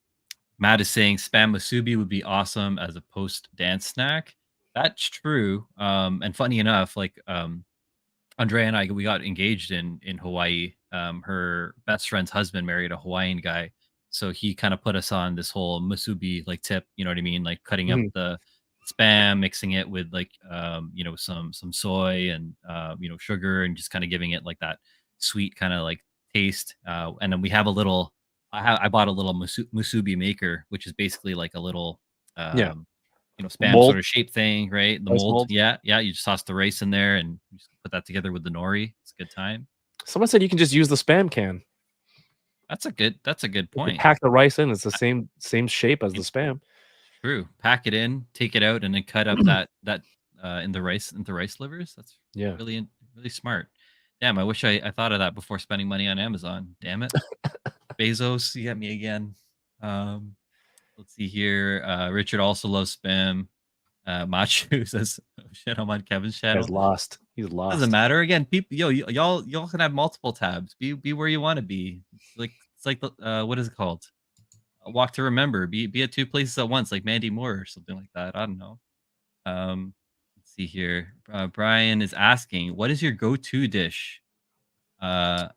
Matt is saying spam musubi would be awesome as a post dance snack. That's true. And funny enough, like Andrea and I, we got engaged in Hawaii. Her best friend's husband married a Hawaiian guy, so he kind of put us on this whole musubi like tip. You know what I mean? Like cutting up Mhm. the spam, mixing it with like some soy and sugar, and just kind of giving it like that sweet kind of like taste. And then we have a little. I bought a little musubi maker, which is basically like a little Yeah. um, spam sort Mold, of shape thing, right? The rice mold. mold. Yeah, yeah. You just toss the rice in there and you just put that together with the nori. It's a good time. Someone said you can just use the Spam can. That's a good You can point. pack the rice in, it's the I same shape as the mean, Spam. true. Pack it in, take it out, and then cut up that in the rice livers. That's Yeah. really smart. Damn, I wish I thought of that before spending money on Amazon. Damn it. Bezos, you got me again. Um, let's see here. Richard also loves spam. Machu says, oh, shit, I'm on Kevin's Guy's channel. lost. He's Doesn't lost. matter. Again, people, y'all can have multiple tabs. Be where you want to be. It's like the what is it called? A walk to remember. Be at two places at once, like Mandy Moore or something like that. I don't know. Let's see here. Brian is asking, what is your go-to dish? At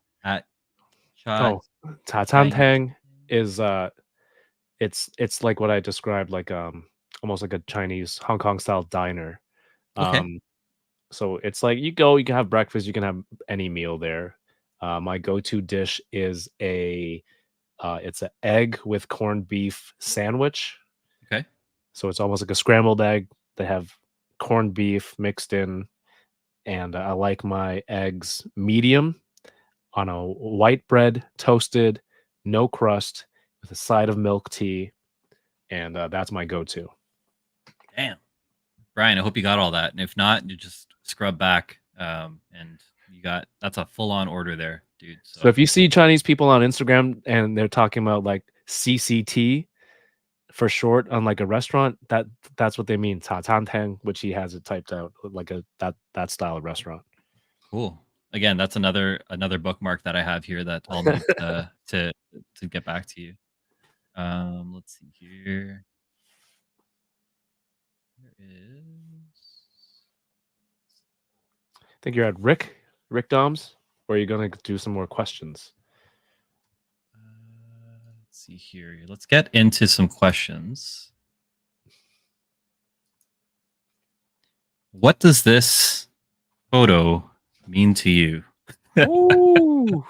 Cha Oh, Ta Tan Chai. Tang is, it's like what I described, like, almost like a Chinese Hong Kong style diner. Okay. Um, so it's like you go, you can have breakfast, you can have any meal there. My go-to dish is it's an egg with corned beef sandwich. Okay. So it's almost like a scrambled egg. They have corned beef mixed in, and I like my eggs medium on a white bread, toasted, no crust, with a side of milk tea, and that's my go-to. Damn. Brian, I hope you got all that. And if not, you just scrub back. And that's a full-on order there, dude. So So if you see Chinese people on Instagram and they're talking about like CCT for short on like a restaurant, that's what they mean. Ta Tan Tang, which he has it typed out like that style of restaurant. cool. Again, that's another bookmark that I have here that I'll need to get back to you. Let's see here. There is. Think you're at Rick Doms, or are you gonna do some more questions? Let's see here. Let's get into some questions. What does this photo mean to you? Ooh,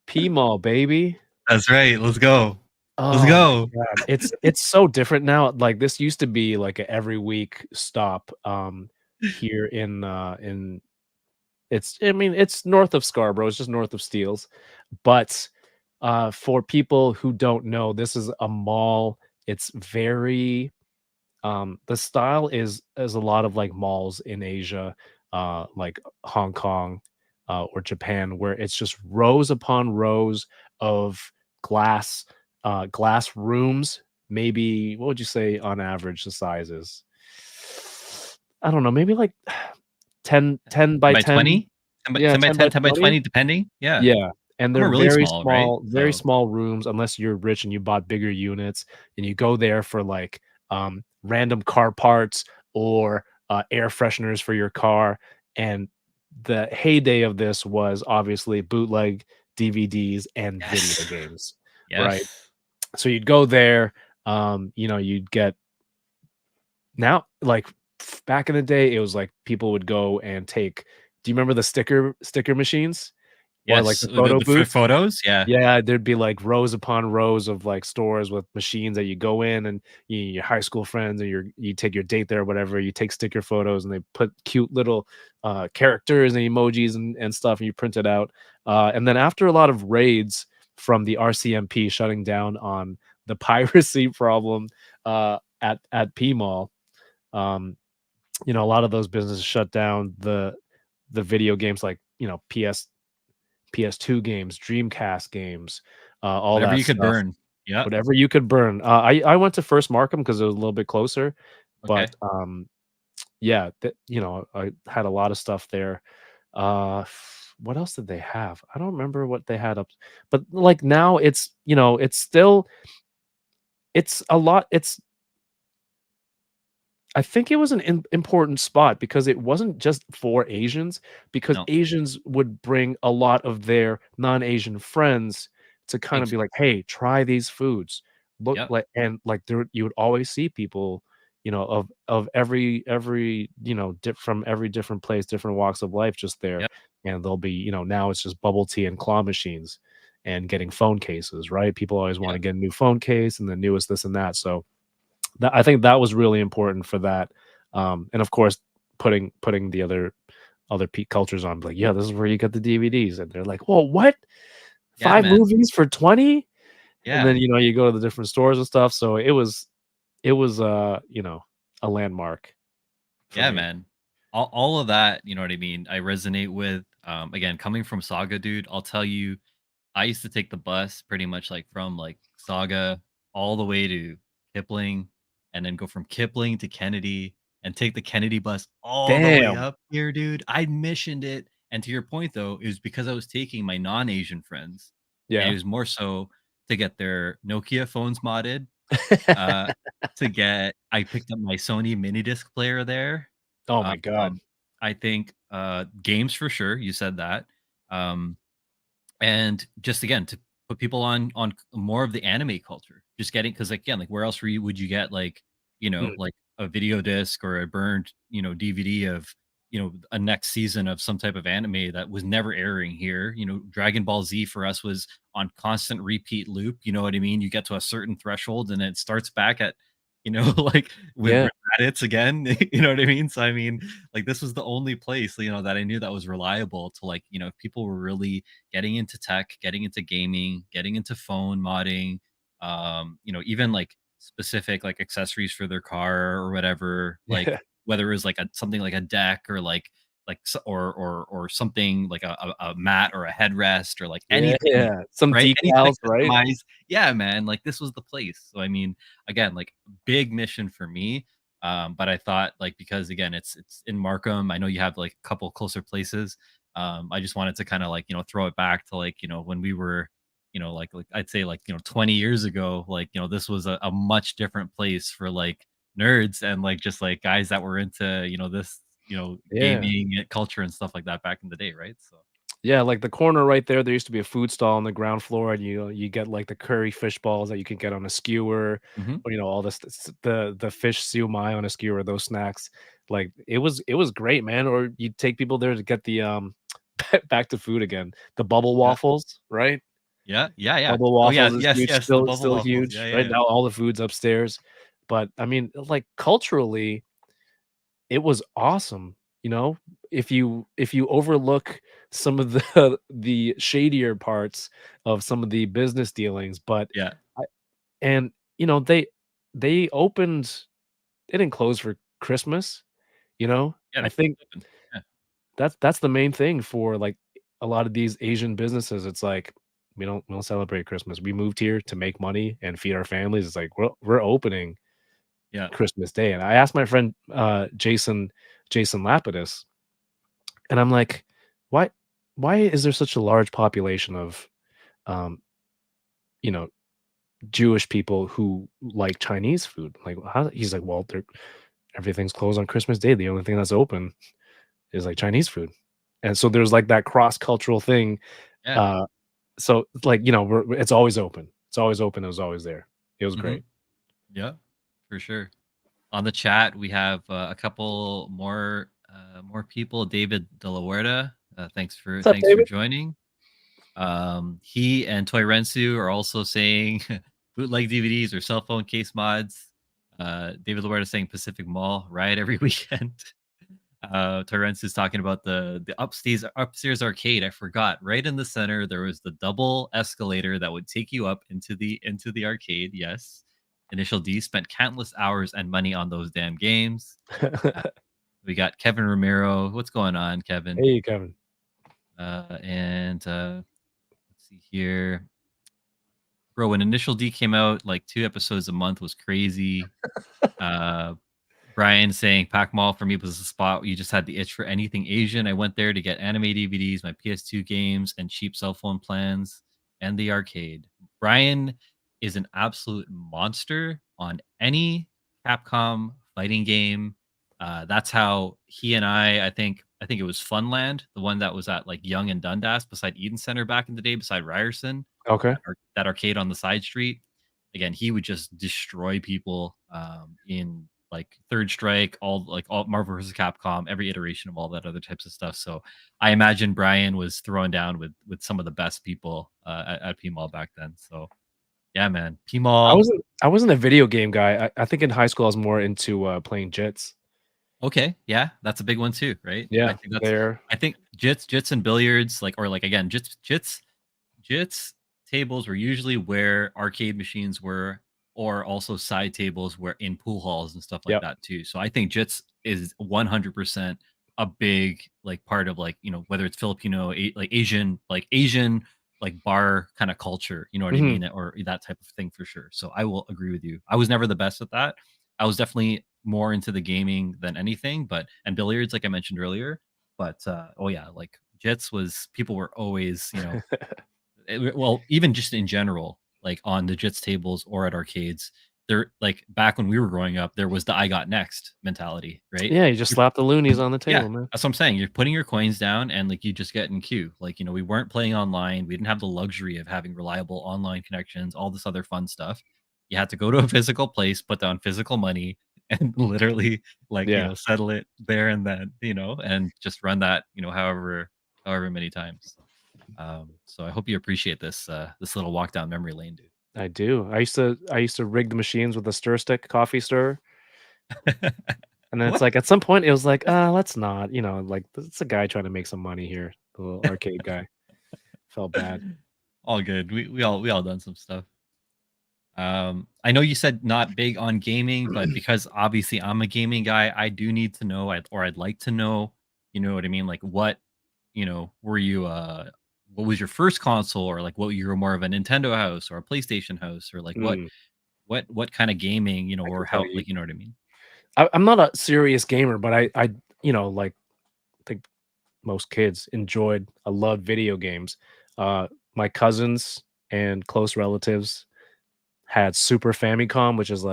P-Mall, baby. That's right. Let's go. Let's Oh my go. god, it's so different now. Like, this used to be like a every week stop here in it's I mean, it's north of Scarborough, it's just north of Steeles. But for people who don't know, this is a mall. It's very the style is a lot of like malls in Asia, like Hong Kong, or Japan, where it's just rows upon rows of glass, glass rooms. Maybe what would you say on average the size is? I don't know, maybe like 10 10 by by 10. 20? 10 by Yeah, 10 by 10 10, by 10 by 20. 20 depending? Yeah. Yeah, and Some they're are really small, right? very So small rooms unless you're rich and you bought bigger units, and you go there for, like, random car parts or, air fresheners for your car, and the heyday of this was obviously bootleg DVDs and video yes. games, right? Yes. So you'd go there, you'd get now like, back in the day, it was like people would go and take do you remember the sticker machines? Or, like, Yes, the photo the booths? photos? Yeah. Yeah, there'd be, like, rows upon rows of, like, stores with machines that you go in and your high school friends or you take your date there or whatever, you take sticker photos and they put cute little, characters and emojis and stuff, and you print it out, and then after a lot of raids from the RCMP shutting down on the piracy problem, at P Mall, um, a lot of those businesses shut down the video games like, PS2 games, Dreamcast games, all Whatever that you could stuff. burn. Yep. Whatever you could burn. I went to First Markham because it was a little bit closer, Okay. but, yeah, I had a lot of stuff there. What else did they have? I don't remember what they had up but, like, now it's still it's a lot I think it was an important spot because it wasn't just for Asians, because No. Asians would bring a lot of their non-Asian friends to kind of be Ex like, "Hey, try these foods." Look Yep. like and like there you would always see people, of every, from every different place, different walks of life just there. Yep. And they'll be, now it's just bubble tea and claw machines and getting phone cases, right? People always want to Yep. get a new phone case and the newest this and that. So that I think that was really important for that, and of course, putting the other peak cultures on, like, "Yeah, this is where you get the DVDs," and they're like, "Whoa, what? Yeah, 5 man. movies for 20?" And Yeah. then, you go to the different stores and stuff, so it was, a landmark for Yeah, me. man. All of that, you know what I mean, I resonate with. Again, coming from Saga, dude, I'll tell you, I used to take the bus pretty much like from like Saga all the way to Kipling and then go from Kipling to Kennedy and take the Kennedy bus all the way Damn. up here, dude. I missioned it. And to your point though, it was because I was taking my non-Asian friends and it Yeah. was more so to get their Nokia phones modded, uh, I picked up my Sony mini disc player there. Oh my god. Um, I think, games for sure, you said that. Um, and just again to put people on more of the anime culture, just getting because again, like where else would you get like Mm, like a video disc or a burned DVD of a next season of some type of anime that was never airing here. Dragon Ball Z for us was on constant repeat loop. You know what I mean? You get to a certain threshold and it starts back at like with yeah. Raditz again. You know what I mean? So I mean, like this was the only place that I knew that was reliable to like if people were really getting into tech, getting into gaming, getting into phone modding, even like specific like accessories for their car or whatever, like Yeah. whether it was like something like a deck or or something like a mat or a headrest or like Yeah, anything, yeah. Some right? Anything decals, to right? customize. Yeah, man, like this was the place. So I mean, again, like big mission for me. But I thought like because again it's in Markham, I know you have like a couple closer places. I just wanted to kind of like throw it back to like when we were like I'd say like 20 years ago, like this was a much different place for like nerds and like just like guys that were into this Yeah. gaming culture and stuff like that back in the day, right? So Yeah, like the corner right there used to be a food stall on the ground floor, and you get like the curry fish balls that you can get on a skewer, mhm. or all this the fish siu mai on a skewer, those snacks. Like it was great, man. Or you take people there to get the back to food again. The bubble Yeah, waffles, right? yeah, yeah, yeah. Bubble Oh yeah, waffles is yes, huge, yes, the bubble still waffles. Yeah, huge, yeah, right? yeah. Now all the food's upstairs. But I mean, like culturally, it was awesome, you know? If you overlook some of the the shadier parts of some of the business dealings, but Yeah. I and, they opened they didn't close for Christmas, you know? Yeah, I they think open. Yeah. that's the main thing for, like, a lot of these Asian businesses. It's like, we don't celebrate Christmas. We moved here to make money and feed our families. It's like, we're opening. Yeah. Christmas Day, and I asked my friend, Jason Lapidus, and I'm like, "Why why is there such a large population of, um, you know, Jewish people who like Chinese food?" Like, how he's like, "Well, they're everything's closed on Christmas Day. The only thing that's open is, like, Chinese food." And so there's, like, that cross-cultural thing, Yeah. uh, so, like, it's always open. It's always open, it was always there. It was Hmm. great. Yeah. For sure. On the chat, we have a couple more people. David De La Huerta, What's up, thanks for David? joining. He and Toy Rensu are also saying bootleg DVDs or cell phone case mods. David Huerta saying Pacific Mall riot every weekend. Terrence is talking about the upstairs arcade. I forgot. Right in the center, there was the double escalator that would take you up into the arcade. Yes, Initial D spent countless hours and money on those damn games. Uh, we got Kevin Romero. What's going on, Kevin? Hey, Kevin. And let's see here, bro. When Initial D came out, like 2 episodes a month was crazy. Uh, Brian saying Pac Mall for me was the spot where you just had the itch for anything Asian. I went there to get anime DVDs, my PS2 games, and cheap cell phone plans, and the arcade. Brian is an absolute monster on any Capcom fighting game. That's how he and I think it was Funland, the one that was at like Young and Dundas beside Eden Center back in the day, beside Ryerson, Okay. that arcade on the side street. Again, he would just destroy people in like Third Strike, all Marvel vs. Capcom, every iteration of all that other types of stuff. So I imagine Brian was throwing down with some of the best people at P Mall back then. So yeah, man, P I Mall. wasn't I wasn't a video game guy. I think in high school I was more into, playing Jits. Okay, yeah, that's a big one too, right? Yeah, there. I think jits and billiards, like or like again, Jits tables were usually where arcade machines were, or also side tables where in pool halls and stuff like Yep. that too. So I think Jits is 100% a big like part of like whether it's Filipino, Asian like bar kind of culture. You know what I Mhm. mean, or that type of thing for sure. So I will agree with you. I was never the best at that. I was definitely more into the gaming than anything, but and billiards, like I mentioned earlier. But oh yeah, like Jits was people were always well, even just in general, like on the Jits tables or at arcades, there like back when we were growing up, there was the "I got next" mentality, right? Yeah, you just You're slap the loonies on the yeah, table, man. that's what I'm saying. You're putting your coins down and like you just get in queue. Like, we weren't playing online. We didn't have the luxury of having reliable online connections, all this other fun stuff. You had to go to a physical place, put down physical money, and literally like, Yeah, settle it there and then, and just run that, however many times. So I hope you appreciate this little walk down memory lane, I do. I used to rig the machines with a stir stick, coffee stirrer, dude. and then it's What? like, at some point, it was like, let's not," like, it's a guy trying to make some money here, the little arcade guy. Felt bad. All good. We all done some stuff. I know you said not big on gaming, but because obviously I'm a gaming guy, I do need to know, I'd like to know, you know what I mean? Like were you what was your first console, or like what you were more of a Nintendo house or a PlayStation house, or like Mm, what kind of gaming, I or can tell how, you. like, you know what I mean? I'm not a serious gamer, but like, I think most kids I loved video games. My cousins and close relatives had Super Famicom, which is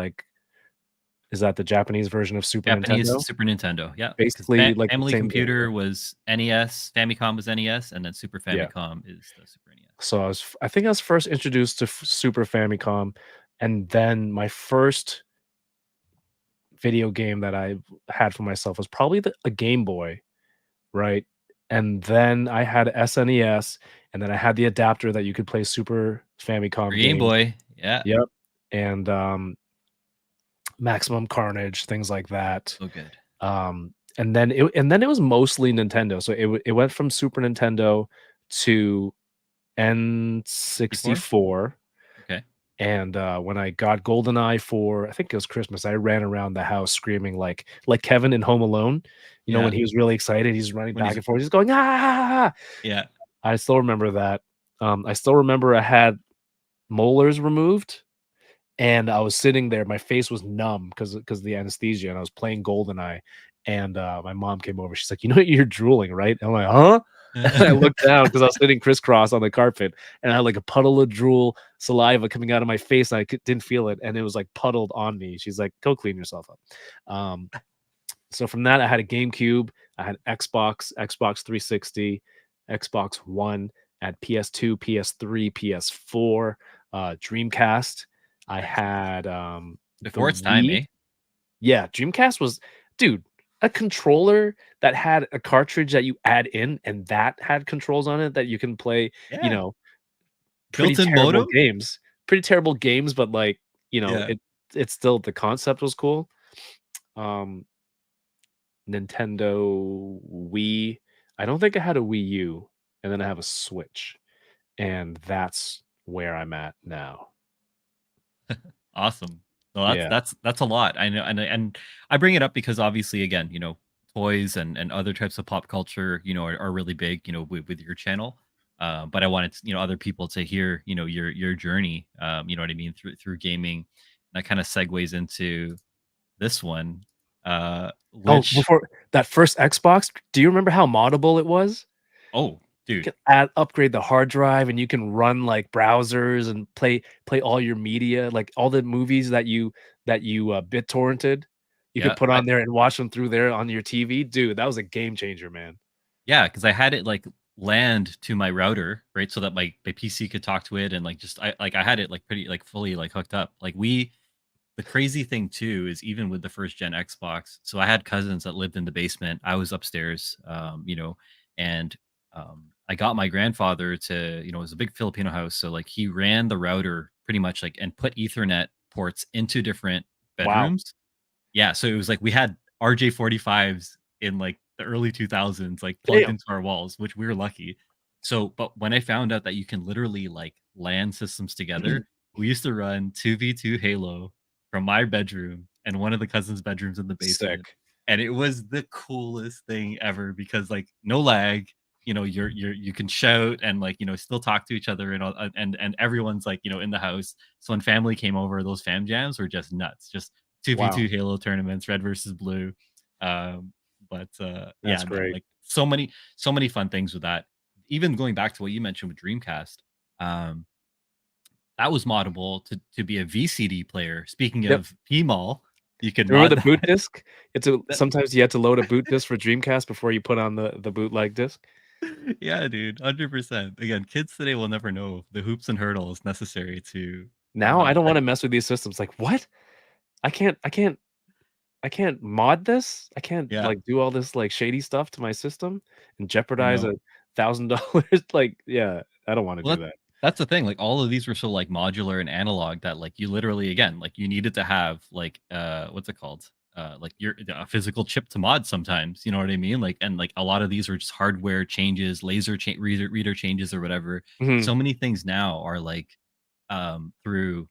that the Japanese version of Super Japanese Nintendo? Super Nintendo, yeah, because Basically, like, the Family same game, yeah. Computer was NES, Famicom was NES, and then Super Yeah. Famicom is the Super NES. So I think I was first introduced to Super Famicom, and then my first video game that I had for myself was probably a Game Boy, right? And then I had SNES, and then I had the adapter that you could play Super For Famicom Game games. Boy, yeah, Yep, and, Maximum Carnage, things like that. so good. And then it was mostly Nintendo. So it went from Super Nintendo to 64? N64, Okay. and, when I got GoldenEye for I think it was Christmas, I ran around the house screaming like Kevin in Home Alone. When Yeah, he was really excited, he's running when back he's and forth, he's going, "Ah!" yeah. I still remember that. I still remember I had molars removed, and I was sitting there, my face was numb because the anesthesia, and I was playing GoldenEye, and, my mom came over, she's like, "You know you're drooling, right?" I'm like, "Huh?" And I looked down because I was sitting crisscross on the carpet, and I had, like, a puddle of drool, saliva coming out of my face, and I didn't feel it, and it was, like, puddled on me. She's like, "Go clean yourself up." Um, so from that, I had a GameCube, I had Xbox, Xbox 360, Xbox One, I had PS2, PS3, PS4, Dreamcast. I Nice. had, the Before its time, Wii. eh? Yeah, Dreamcast was, dude, a controller that had a cartridge that you add in, and that had controls on it that you can play, you Yeah. know, pretty Built-in terrible modem? games. Pretty terrible games, but, like, Yeah. it's still the concept was cool. Um, Nintendo Wii. I don't think I had a Wii U, and then I have a Switch, and that's where I'm at now. Awesome. Well, that's Yeah. that's that's a lot. I know, and I bring it up because obviously, again, toys and other types of pop culture, are really big, with your channel. But I wanted, other people to hear, your journey. You know what I mean, through gaming. That kind of segues into this one, Oh, which before that first Xbox, do you remember how moddable it was? oh, You dude, can add upgrade the hard drive, and you can run, like, browsers and play all your media, like, all the movies that you BitTorrented, you could yeah, put on there and watch them through there on your TV. Dude, that was a game changer, man. yeah, because I had it like land to my router, right? So that my PC could talk to it and like just I had it like pretty like fully like hooked up. Like the crazy thing too is even with the first gen Xbox, so I had cousins that lived in the basement. I was upstairs, and I got my grandfather to, it was a big Filipino house, so like he ran the router pretty much like and put Ethernet ports into different Wow. bedrooms. Yeah, so it was like we had RJ45s in, like, the early 2000s, like, plugged Damn. into our walls, which we were lucky. So but when I found out that you can literally, like, LAN systems together, we used to run 2v2 Halo from my bedroom and one of the cousins' bedrooms in the basement, Sick. and it was the coolest thing ever because, like, no lag, you can shout and, like, still talk to each other and all, and everyone's, like, in the house. So when family came over, those fam jams were just nuts, just 2v2 Wow. Halo tournaments, red versus blue. Um, but That's yeah, no, great. like so many fun things with that. Even going back to what you mentioned with Dreamcast, um, that was moddable to be a VCD player. Speaking Yep. of PMAL, you could Remember mod the boot that. disc? Sometimes you had to load a boot disc for Dreamcast before you put on the bootleg disc. Yeah, dude, 100%. Again, kids today will never know the hoops and hurdles necessary to Now I don't I wanna mess with these systems, like, "What? I can't mod this? I can't, yeah, like, do all this, like, shady stuff to my system and I jeopardize know. $1,000?" Like, yeah, I don't wanna Well, do that. that's the thing, like, all of these were so, like, modular and analog that, like, you literally again, like, you needed to have, like, what's it called? Like, your a physical chip to mod sometimes, you know what I mean? Like, and, like, a lot of these were just hardware changes, laser reader changes or whatever. Mhm. So many things now are, like, through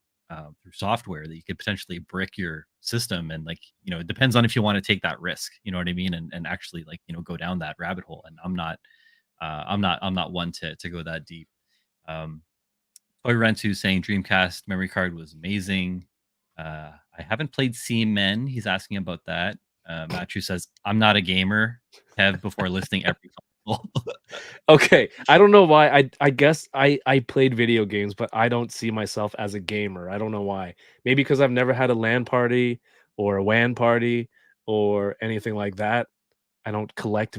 software that you could potentially brick your system and, like, it depends on if you wanna take that risk, you know what I mean? And actually, like, go down that rabbit hole, and I'm not one to go that deep. Um, Toy Rentu saying Dreamcast memory card was amazing. I haven't played Sea Men. He's asking about that. Matthew says, I'm not a gamer. Have before listing every console. Okay, I don't know why, I guess I played video games, but I don't see myself as a gamer, I don't know why. Maybe because 'cause I've never had a LAN party or a WAN party or anything like that. I don't collect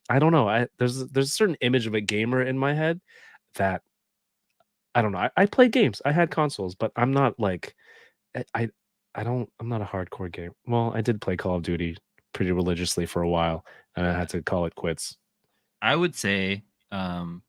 I don't know, there's a certain image of a gamer in my head that I don't know. I play games. I had consoles, but I'm not like I'm not a hardcore game. Well, I did play Call of Duty pretty religiously for a while, and I Yeah. had to call it quits. I would say, um,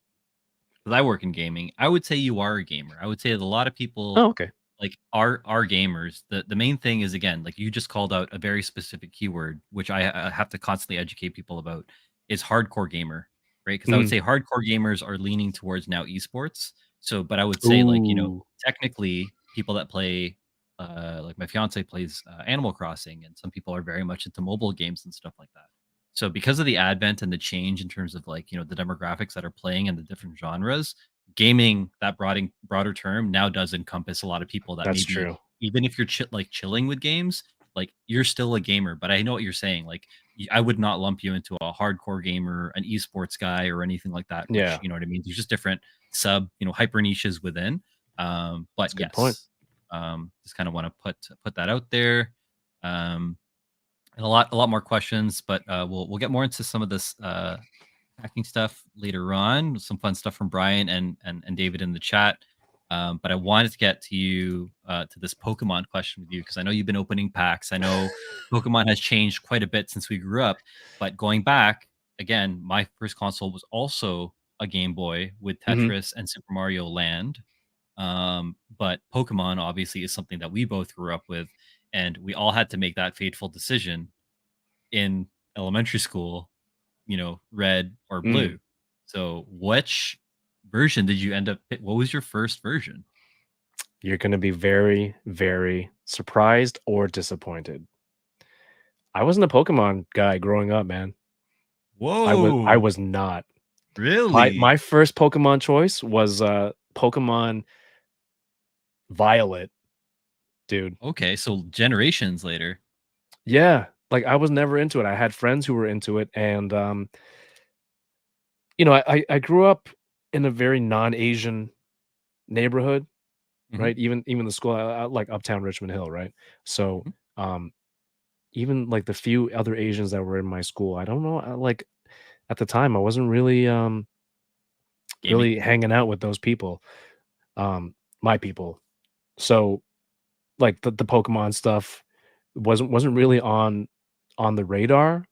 'cause I work in gaming, I would say you are a gamer. I would say that a lot of people Oh, okay. like are gamers. The main thing is again, like you just called out a very specific keyword, which I have to constantly educate people about, is hardcore gamer, right? Because I would Mhm. say hardcore gamers are leaning towards now esports. So, but I would say like Ooh, technically people that play, like my fiance plays Animal Crossing, and some people are very much into mobile games and stuff like that. So because of the advent and the change in terms of like, the demographics that are playing and the different genres, gaming, that broader term now does encompass a lot of people that that's maybe true. even if you're like chilling with games, like you're still a gamer. But I know what you're saying. Like I would not lump you into a hardcore gamer, an esports guy, or anything like that. Which Yeah, you know what I mean. There's just different hyper niches within. But that's a good point. yes, just kind of want to put that out there. And a lot more questions, but we'll get more into some of this hacking stuff later on. Some fun stuff from Brian and David in the chat. But I wanted to get to you to this Pokemon question with you because I know you've been opening packs. I know Pokemon has changed quite a bit since we grew up. But going back again, my first console was also a Game Boy with Mhm. Tetris and Super Mario Land. But Pokemon obviously is something that we both grew up with, and we all had to make that fateful decision in elementary school, red or Mm. blue. So, which version did you end up what was your first version? You're gonna be very, very surprised or disappointed. I wasn't a Pokemon guy growing up, man. I Whoa, was not. My really? first Pokemon choice was, Pokemon Violet, dude. Okay, so generations later. Yeah, like, I was never into it. I had friends who were into it, and, I grew up in a very non-Asian neighborhood, Mhm, right? Even the school, like, Uptown Richmond Hill, right? So, mhm. um, even, like, the few other Asians that were in my school, I don't know, like, at the time, I wasn't really, Gaming? really hanging out with those people, um, my people. So, like, the Pokemon stuff wasn't really on the radar,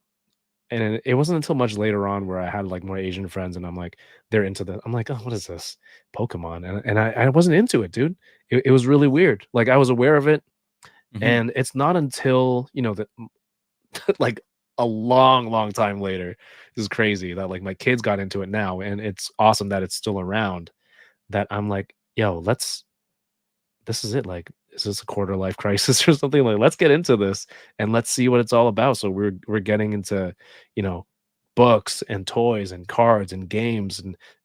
and it wasn't until much later on where I had, like, more Asian friends, and I'm like, they're into the I'm like, "Oh, what is this? Pokemon?" And I wasn't into it, dude. It was really weird. Like, I was aware of it, Mhm. and it's not until, like, a long, long time later, this is crazy that, like, my kids got into it now, and it's awesome that it's still around, that I'm like, "Yo, this is it, like, is this a quarter life crisis or something? Like, let's get into this and let's see what it's all about." So we're getting into, you know, books and toys and cards and games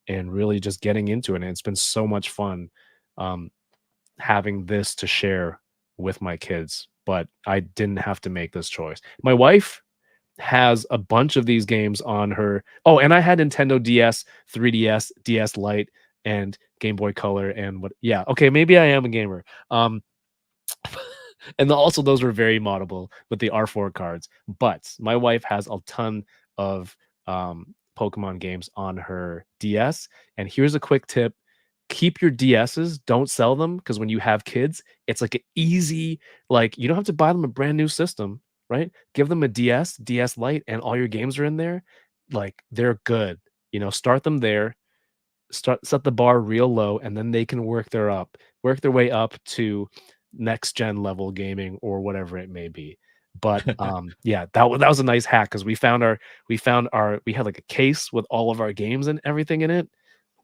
and really just getting into it. And it's been so much fun um having this to share with my kids. But I didn't have to make this choice. My wife has a bunch of these games on her. Oh, and I had Nintendo DS, 3DS, DS Lite, and Game Boy Color, and what yeah, okay, maybe I am a gamer. And also those were very moddable with the R4 cards. But my wife has a ton of Pokemon games on her DS. And here's a quick tip: keep your DSs, don't sell them, because when you have kids, it's like an easy, like you don't have to buy them a brand new system, right? Give them a DS, DS Lite, and all your games are in there. Like they're good. Start them there, set the bar real low, and then they can work their way up to next gen level gaming or whatever it may be. But yeah, that was a nice hack because we had like a case with all of our games and everything in it.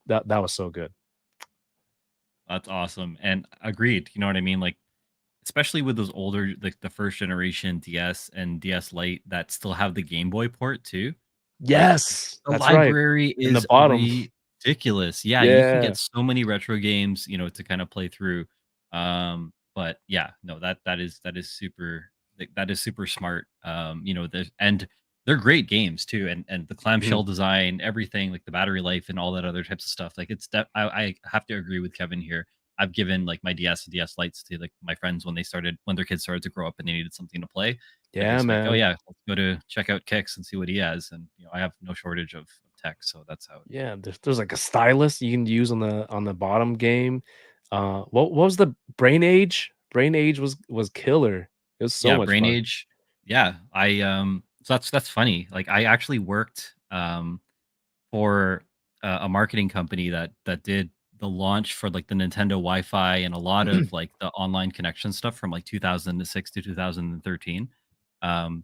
That was so good. That's awesome, and agreed, you know what I mean? Like, especially with those older like, the first generation DS and DS Lite that still have the Game Boy port too. Like, Yes, the that's right. library In the is bottom. ridiculous. Yeah, you can Yeah. get so many retro games, to kinda play through. But yeah, no, that is super that is super smart. There's and they're great games too, and the Mhm. clamshell design, everything, like the battery life and all that other types of stuff. Like it's I have to agree with Kevin here. I've given like my DS and DS Lites to like my friends when their kids started to grow up and they needed something to play. I Yeah, just like, "Oh, man. yeah, let's go to check out Kicks and see what he has," and, I have no shortage of tech, so that's how it Yeah, there's like a stylus you can use on the bottom game. What was the Brain Age? Brain Age was killer. It was so Yeah, much Brain fun. Age. Yeah, so that's funny. Like, I actually worked, for a marketing company that did the launch for, like, the Nintendo Wi-Fi and a lot of, like, the online connection stuff from, like, 2006 to 2013.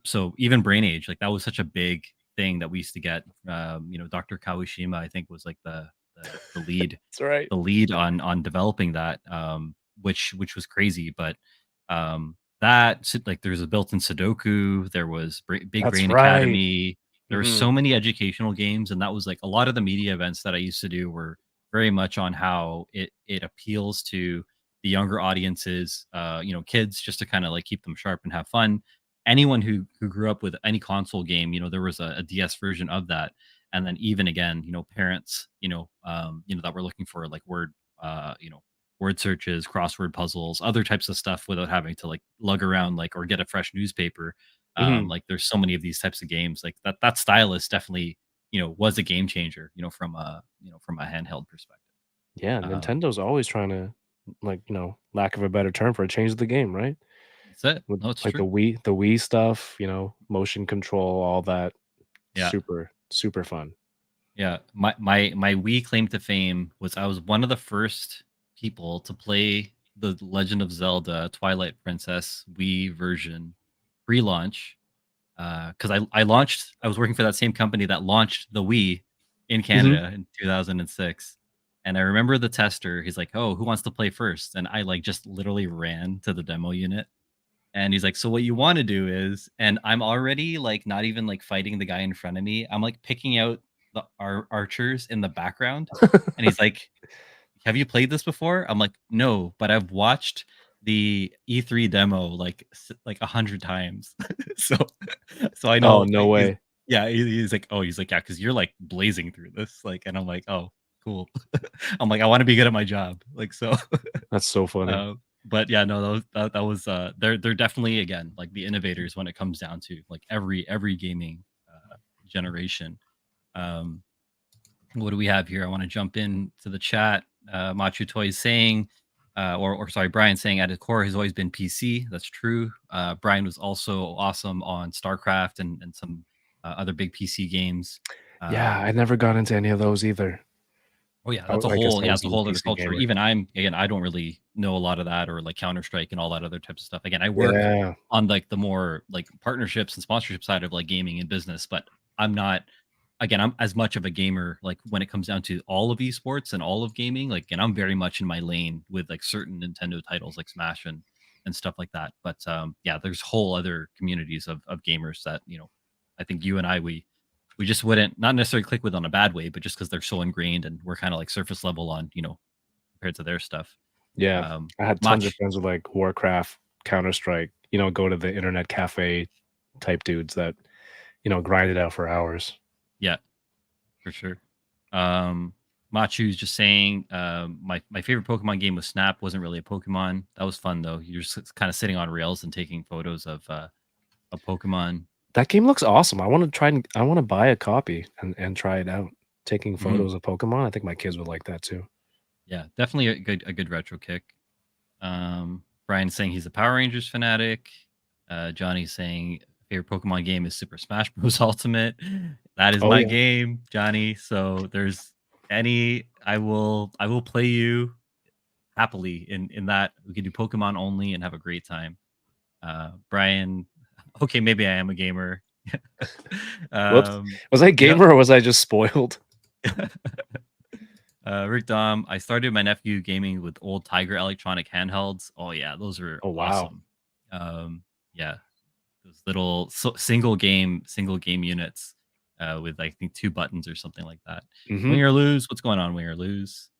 So even Brain Age, like, that was such a big thing that we used to get. Dr. Kawashima, I think, was, like, the lead That's right. the lead on developing that, which was crazy, but, like, there's a built-in Sudoku, there was Big That's Brain right. Academy, there were Mhm. so many educational games, and that was, like, a lot of the media events that I used to do were very much on how it appeals to the younger audiences, kids, just to kind of like keep them sharp and have fun. Anyone who grew up with any console game, there was a DS version of that, and then even again, parents, that were looking for like word searches, crossword puzzles, other types of stuff without having to like lug around like or get a fresh newspaper. Mhm. Like there's so many of these types of games. Like that stylus definitely, was a game changer, from a handheld perspective. Yeah, Um, Nintendo's always trying to, like, lack of a better term for it, change the game, right? that's it. With, No, it's like, true. The Wii stuff, motion control, all that. Yeah. Super, super fun. Yeah, my Wii claim to fame was I was one of the first people to play the Legend of Zelda Twilight Princess Wii version pre-launch, because I was working for that same company that launched the Wii in Mhm. Canada in 2006, and I remember the tester, he's like, "Oh, who wants to play first?" And I, like, just literally ran to the demo unit, and he's like, "So what you wanna do is," and I'm already, like, not even, like, fighting the guy in front of me. I'm, like, picking out the archers in the background, and he's like, "Have you played this before?" I'm like, "No, but I've watched the E3 demo, like 100 times." So so I Oh, know, no he's way. yeah, he's like, "Oh," he's like, "Yeah, because 'cause you're, like, blazing through this," like, and I'm like, "Oh, cool." I'm like, "I wanna be good at my job." Like, so That's so funny. But yeah, no, that was they're definitely again like the innovators when it comes down to like every gaming generation. Um, what do we have here? I want to jump in to the chat. Machu Toy saying, or sorry, Brian saying at his core has always been PC. That's true. Brian was also awesome on StarCraft and some other big PC games. Yeah, I Um, never got into any of those either. Oh yeah, I guess I it's a wasn't a whole other PC culture. gamer. Even I don't really know a lot of that or like Counter Strike and all that other types of stuff. Again, I work Yeah. on like the more like partnerships and sponsorship side of like gaming and business, but I'm not I'm as much of a gamer like when it comes down to all of esports and all of gaming, like and I'm very much in my lane with like certain Nintendo titles like Smash and stuff like that. But yeah, there's whole other communities of gamers that, I think you and we just wouldn't not necessarily click with on a bad way, but just because they're so ingrained and we're kind of like surface level on, compared to their stuff. Yeah. Um, I had tons of Mach, friends with, like, Warcraft, Counter Strike, go to the internet cafe type dudes that, grind it out for hours. yeah, for sure. Um, Machu's just saying, my favorite Pokemon game was Snap. Wasn't really a Pokemon. That was fun though. You're just kind of sitting on rails and taking photos of Pokemon. That game looks awesome. I wanna buy a copy and try it out. Taking Mhm. photos of Pokemon, I think my kids would like that too. Yeah, definitely a good retro kick. Brian's saying he's a Power Rangers fanatic. Johnny's saying favorite Pokemon game is Super Smash Bros. Ultimate. That is Oh, my yeah. game, Johnny. So there's I will play you happily in that. We can do Pokemon only and have a great time. Brian, okay, maybe I am a gamer. Whoops. um, Was I yep. gamer or was I just spoiled? Rick Dom, I started my nephew gaming with old Tiger electronic handhelds. Oh yeah, those are Oh, wow. awesome. Yeah, those little single game units with I think two buttons or something like that. Win Mhm. or lose, what's going on? Win or lose?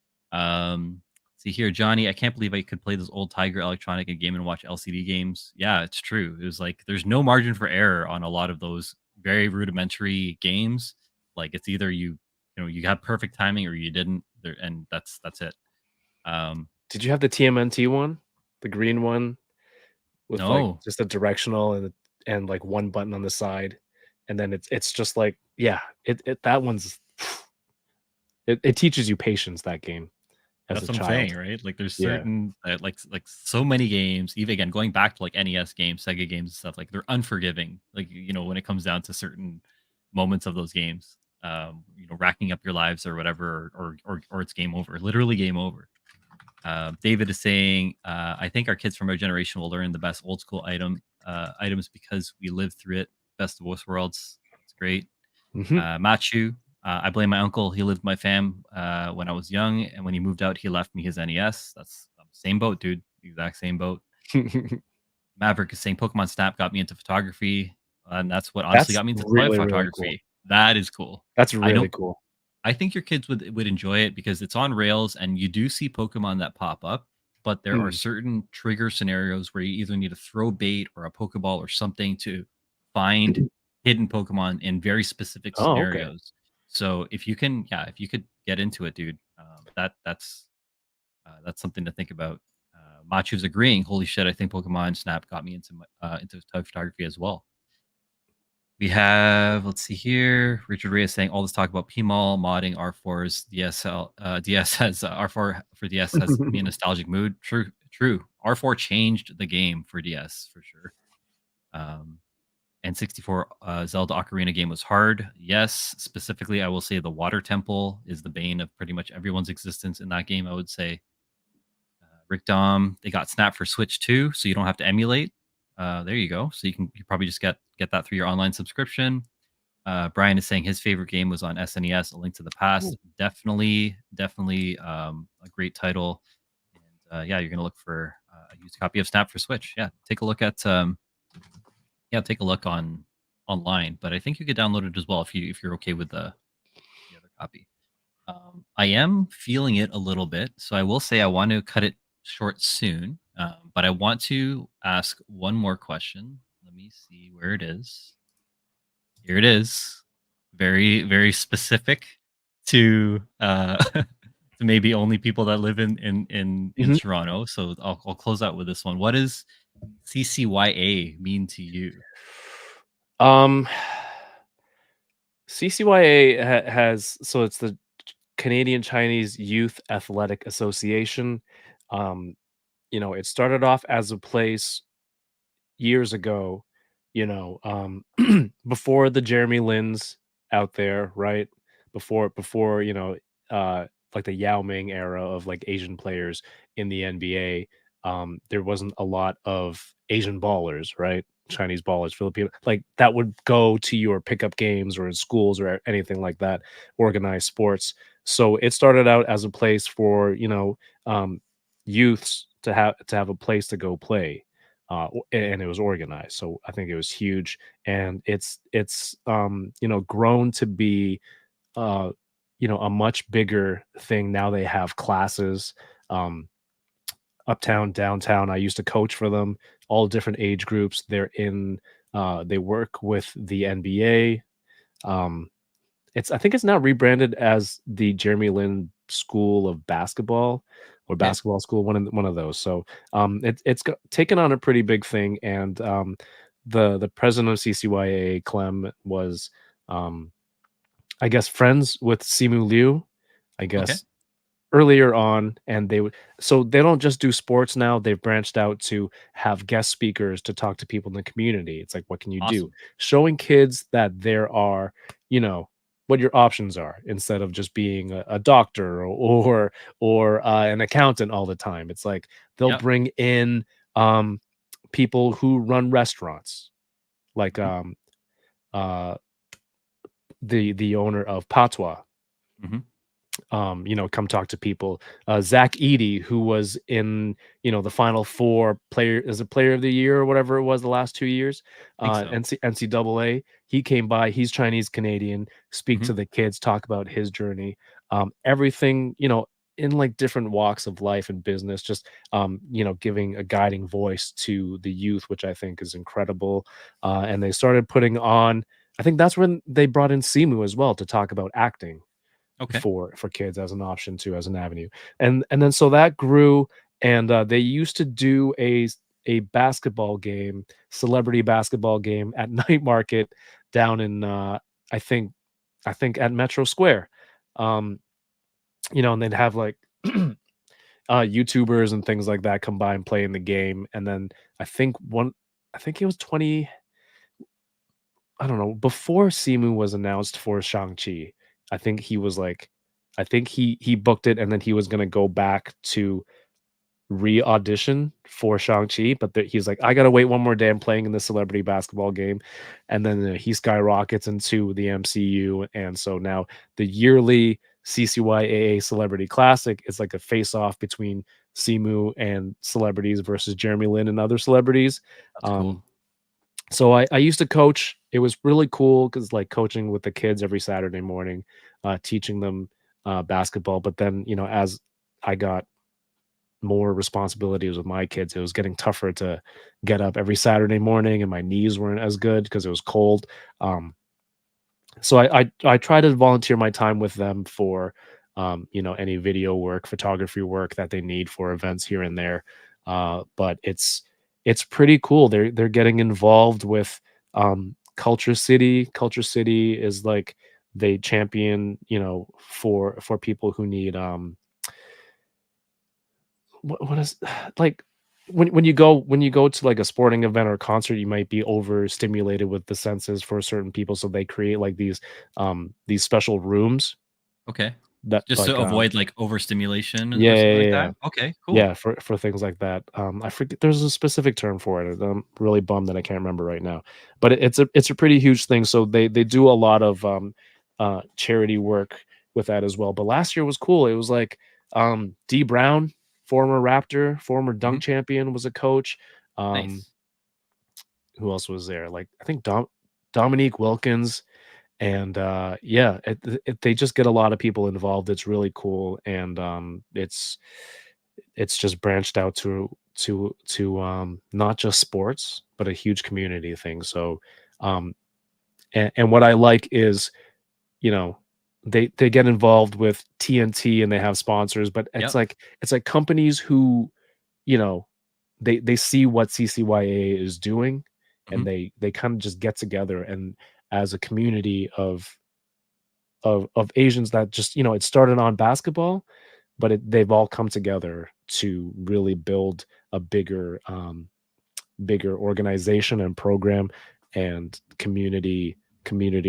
See here, Johnny. I can't believe I could play those old Tiger electronic and Game and Watch LCD games. Yeah, it's true. It was like there's no margin for error on a lot of those very rudimentary games. Like it's either you have perfect timing or you didn't, there, and that's it. Um, Did you have the TMNT one? The green one with, like, no, just a directional and, like, one button on the side, and then it's just like yeah, it that one's it teaches you patience, that game, as a that's what I'm child. saying, right? Like there's Yeah. certain like so many games, even again going back to like NES games, Sega games and stuff, like they're unforgiving. Like when it comes down to certain moments of those games, racking up your lives or whatever, or it's game over, literally game over. David is saying, I think our kids from our generation will learn the best old school items because we lived through it. Best of both worlds. That's great. Mhm. Machu, I blame my uncle. He lived with my fam when I was young, and when he moved out, he left me his NES. That's same boat, dude. Exact same boat. Maverick is saying Pokemon Snap got me into photography, and that's what honestly That's got me into toy really, really cool. photography. That is cool. That's I really know. cool. I think your kids would enjoy it because it's on rails, and you do see Pokemon that pop up. but there are Mm. certain trigger scenarios where you either need to throw bait or a Pokeball or something to find hidden Pokemon in very specific Oh, okay. scenarios. So if you can, yeah, if you could get into it, dude, that's something to think about. Machu's agreeing. Holy shit! I think Pokemon Snap got me into photography as well. We have, let's see here, Richard Reyes saying all this talk about PMAL modding R4's DSL DS has R4 for DS has me a nostalgic mood. True, true. R4 changed the game for DS for sure. Um, and 64 Zelda Ocarina game was hard. Yes, specifically, I will say the Water Temple is the bane of pretty much everyone's existence in that game. I would say Rick Dom, they got Snap for Switch too, so you don't have to emulate. There you go. So you probably just get that through your online subscription. Brian is saying his favorite game was on SNES, A Link to the Ooh. Past. Definitely a great title. And yeah, you're gonna look for a used copy of Snap for Switch. Yeah, take a look at take a look on online. But I think you could download it as well if you're okay with the other copy. I am feeling it a little bit, so I will say I want to cut it short soon. But I want to ask one more question. Let me see where it is. Here it is. Very, very specific to to maybe only people that live in Mhm. Toronto. So I'll close out with this one. What does CCYA mean to you? Um, CCYA has so it's the Canadian Chinese Youth Athletic Association. Um, it started off as a place years ago, before the Jeremy Lins out there, right? Before, like the Yao Ming era of like Asian players in the NBA, there wasn't a lot of Asian ballers, right? Chinese ballers, Filipino, like that would go to your pickup games or in schools or anything like that, organized sports. So it started out as a place for, youths to have a place to go play, and it was organized. So I think it was huge, and it's grown to be uh, a much bigger thing now. They have classes, um, uptown, downtown. I used to coach for them, all different age groups. They work with the NBA. Um, I think it's now rebranded as the Jeremy Lin School of Basketball or Okay, Basketball School, one of those. So, taken on a pretty big thing, and, the president of CCYA, Clem, was, um, I guess, friends with Simu Liu, I okay, guess, earlier on, and they don't just do sports now. They've branched out to have guest speakers to talk to people in the community. It's like, what can you do? awesome. Showing kids that there are, what your options are, instead of just being a doctor or an accountant all the time. It's like they'll Yep. bring in people who run restaurants, like Hmm. uh the owner of Patois, Hmm. come talk to people. Zach Eady, who was in, the Final Four player as a Player of the Year or whatever it was the last 2 years, Think so. NCAA. He came by. He's Chinese Canadian. Speak Hmm. to the kids, talk about his journey, everything, in like different walks of life and business. Just giving a guiding voice to the youth, which I think is incredible. And they started putting on. I think that's when they brought in Simu as well to talk about acting Okay. for kids as an option too, as an avenue. And then so that grew, and they used to do a basketball game, celebrity basketball game at night market down in I think at Metro Square. Um, and they'd have like YouTubers and things like that combined playing the game. And then I think one I think it was 20, I don't know, before Simu was announced for Shang-Chi. I think he was like I think he booked it, and then he was gonna go back to re-audition for Shang-Chi, but he's like, "I gotta wait one more day. I'm playing in the celebrity basketball game." And then he skyrockets into the MCU. And so now the yearly CCYAA Celebrity Classic is like a face-off between Simu and celebrities versus Jeremy Lin and other celebrities. That's Um, cool. so I used to coach. It was really cool because like coaching with the kids every Saturday morning, teaching them basketball. But then, as I got more responsibilities with my kids, it was getting tougher to get up every Saturday morning, and my knees weren't as good because it was cold. Um, so I try to volunteer my time with them for any video work, photography work that they need for events here and there. But it's pretty cool. They're getting involved with Culture City. Culture City is like they champion, for people who need what is like when you go to like a sporting event or a concert, you might be overstimulated with the senses for certain people, so they create like these special rooms Okay. that Just to like avoid like overstimulation yeah, or something yeah, like yeah, that? yeah. Okay, cool. Yeah, for things like that. I forget there's a specific term for it. I'm really bummed that I can't remember right now. But it's a pretty huge thing. So they do a lot of charity work with that as well. But last year was cool. It was like D Brown, former Raptor, former Mhm. dunk champion, was a coach. Um, Nice. who else was there? Like I think Dominique Wilkins. And yeah, they just get a lot of people involved. It's really cool, and it's just branched out to not just sports, but a huge community thing. So, um, and what I like is, you know, they get involved with TNT and they have sponsors, but Yep. it's like companies who, you know, they see what CCYA is doing, and Mhm. they kind of just get together and as a community of Asians that just, it started on basketball, but they've all come together to really build a bigger organization and program and community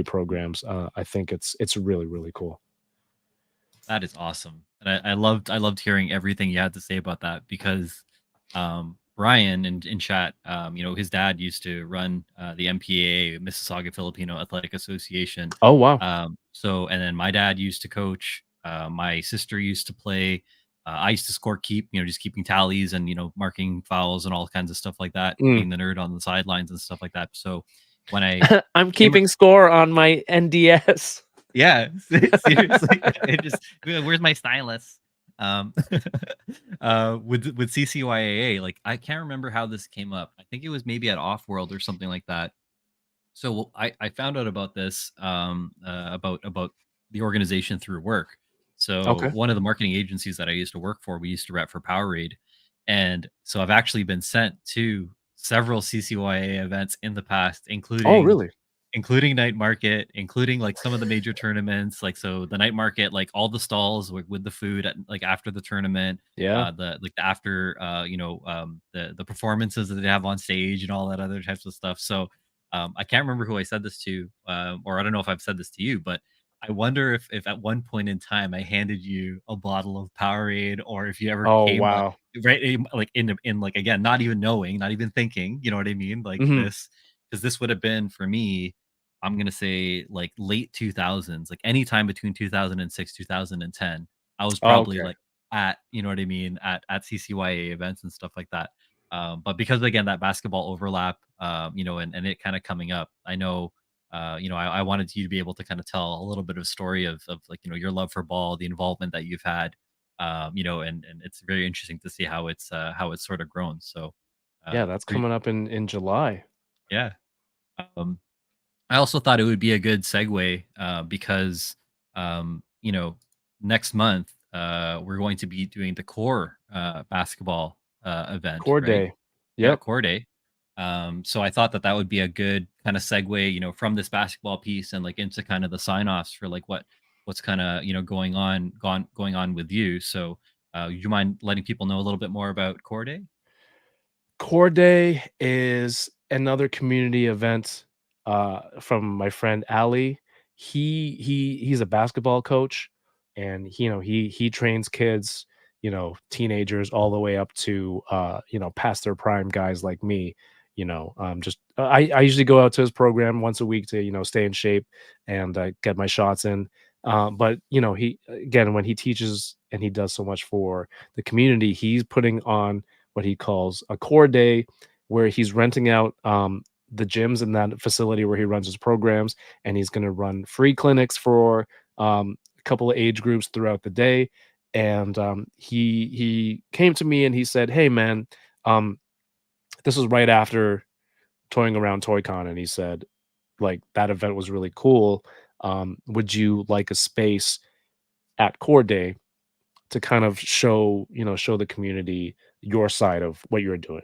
programs. I think it's really really cool. That is awesome, and I loved hearing everything you had to say about that because, Brian in chat, his dad used to run the MPAA, Mississauga Filipino Athletic Association. Oh wow. So and then my dad used to coach. My sister used to play. I used to score keep, just keeping tallies and marking fouls and all kinds of stuff like that, Mm. being the nerd on the sidelines and stuff like that. So when I I'm came keeping score on my NDS. yeah, seriously, it just where's my stylus? Um, with CCYAA, like I can't remember how this came up. I think it was maybe at Offworld or something like that. So I found out about this about the organization through work. So Okay. one of the marketing agencies that I used to work for, we used to rep for Powerade, and so I've actually been sent to several CCYA events in the past, Oh including really? night market, including like some of the major tournaments. Like so, the night market, like all the stalls with the food at, like after the tournament, Yeah. the after the performances that they have on stage and all that other types of stuff. So I can't remember who I said this to, or I don't know if I've said this to you, but I wonder if at one point in time I handed you a bottle of Powerade, or if you ever Oh came like wow. right like in like again, not even knowing, not even thinking, you know what I mean? Like Hmm. this, because this would have been for me. I'm gonna say like late 2000s, like anytime between 2006 2010. I was probably Okay. like at you know what I mean at CCYA events and stuff like that. But because again that basketball overlap, and it kind of coming up, I know, I wanted you to be able to kind of tell a little bit of story of like your love for ball, the involvement that you've had, and it's very interesting to see how it's sort of grown. So, Yeah, that's re- coming up in July. yeah. Um, I also thought it would be a good segue because, next month we're going to be doing the core basketball event, Core right? day. Yeah, Yep. core day. So I thought that that would be a good kind of segue, from this basketball piece and like into kind of the sign offs for like what's kind of going on with you. So, would you mind letting people know a little bit more about core day? Core Day is another community event from my friend Ali. He's a basketball coach, and he trains kids, teenagers all the way up to past their prime guys like me. Just I usually go out to his program once a week to stay in shape and get my shots in. But he again, when he teaches and he does so much for the community, he's putting on what he calls a core day, where he's renting out the gyms in that facility where he runs his programs, and he's going to run free clinics for a couple of age groups throughout the day. and he came to me and he said, "Hey, man, um, this was right after toying around ToyCon," and he said, like, "That event was really cool. Would you like a space at Core Day to kind of show, show the community your side of what you're doing,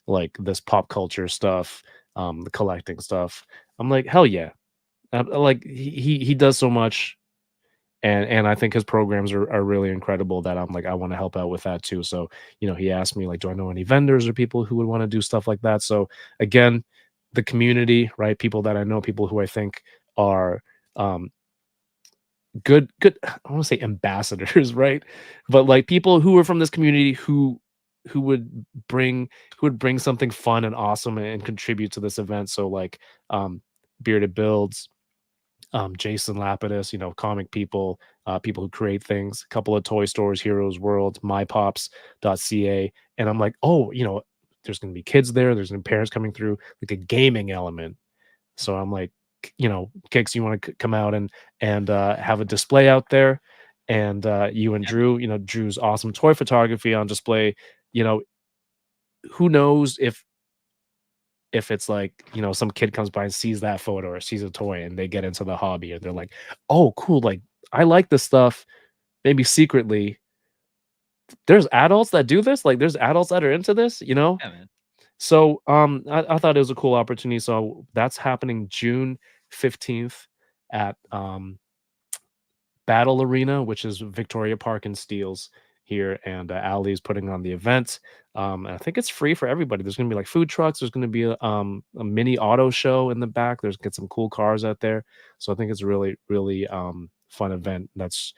like this pop culture stuff, the collecting stuff." I'm like, "Hell yeah!" Like he does so much, and I think his programs are really incredible that I'm like, I want to help out with that too. So, he asked me like, do I know any vendors or people who would want to do stuff like that? So again, the community, right? People that I know, people who I think are um good, I want to say ambassadors, right? But like people who are from this community who would bring who would bring something fun and awesome and contribute to this event. So like Bearded Builds, Jason Lapidus, comic people, people who create things, a couple of toy stores, Heroes World, mypops.ca. And I'm like, oh, there's going to be kids there. There's going to be parents coming through, like a gaming element. So I'm like, Kix, you want to come out and have a display out there? And you and Yeah, Drew, Drew's awesome toy photography on display. You know, who knows if it's like, some kid comes by and sees that photo or sees a toy and they get into the hobby and they're like, "Oh, cool, like I like this stuff." Maybe secretly, there's adults that do this, like there's adults that are into this? yeah, man. So, I thought it was a cool opportunity. So that's happening June 15th at Battle Arena, which is Victoria Park and Steeles here, and Ali is putting on the event. And I think it's free for everybody. There's going to be like food trucks. There's going to be a mini auto show in the back. There's get some cool cars out there. So I think it's a really really fun event. That's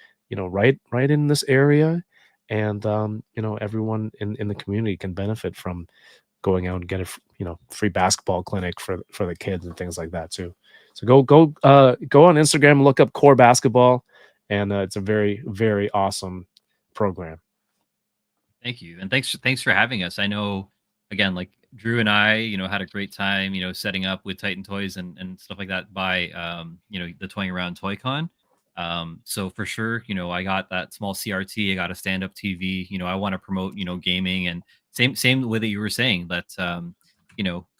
right in this area, and everyone in the community can benefit from going out and get a free basketball clinic for the kids and things like that too. So go on Instagram, look up Core Basketball, and it's a very very awesome program. Thank you, and thanks for having us. I know, again, like Drew and I, had a great time, setting up with Titan Toys and stuff like that by, the Toying Around Toy Con. So for sure, I got that small CRT, I got a stand up TV. I want to promote, gaming and same way that you were saying that,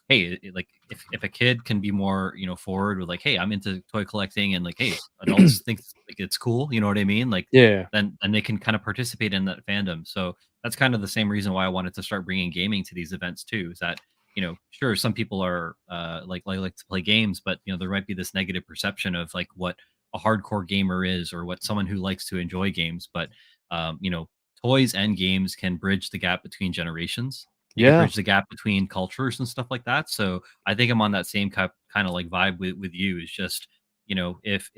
hey, like if a kid can be more, forward with like, hey, I'm into toy collecting, and like, hey, adults think like it's cool, you know what I mean? Like Yeah, then they can kind of participate in that fandom. So that's kind of the same reason why I wanted to start bringing gaming to these events too. Is that sure some people are like to play games, but there might be this negative perception of like what a hardcore gamer is or what someone who likes to enjoy games. But um, you know, toys and games can bridge the gap between generations. They can yeah, bridge the gap between cultures and stuff like that. So I think I'm on that same kind of like vibe with you. Is just if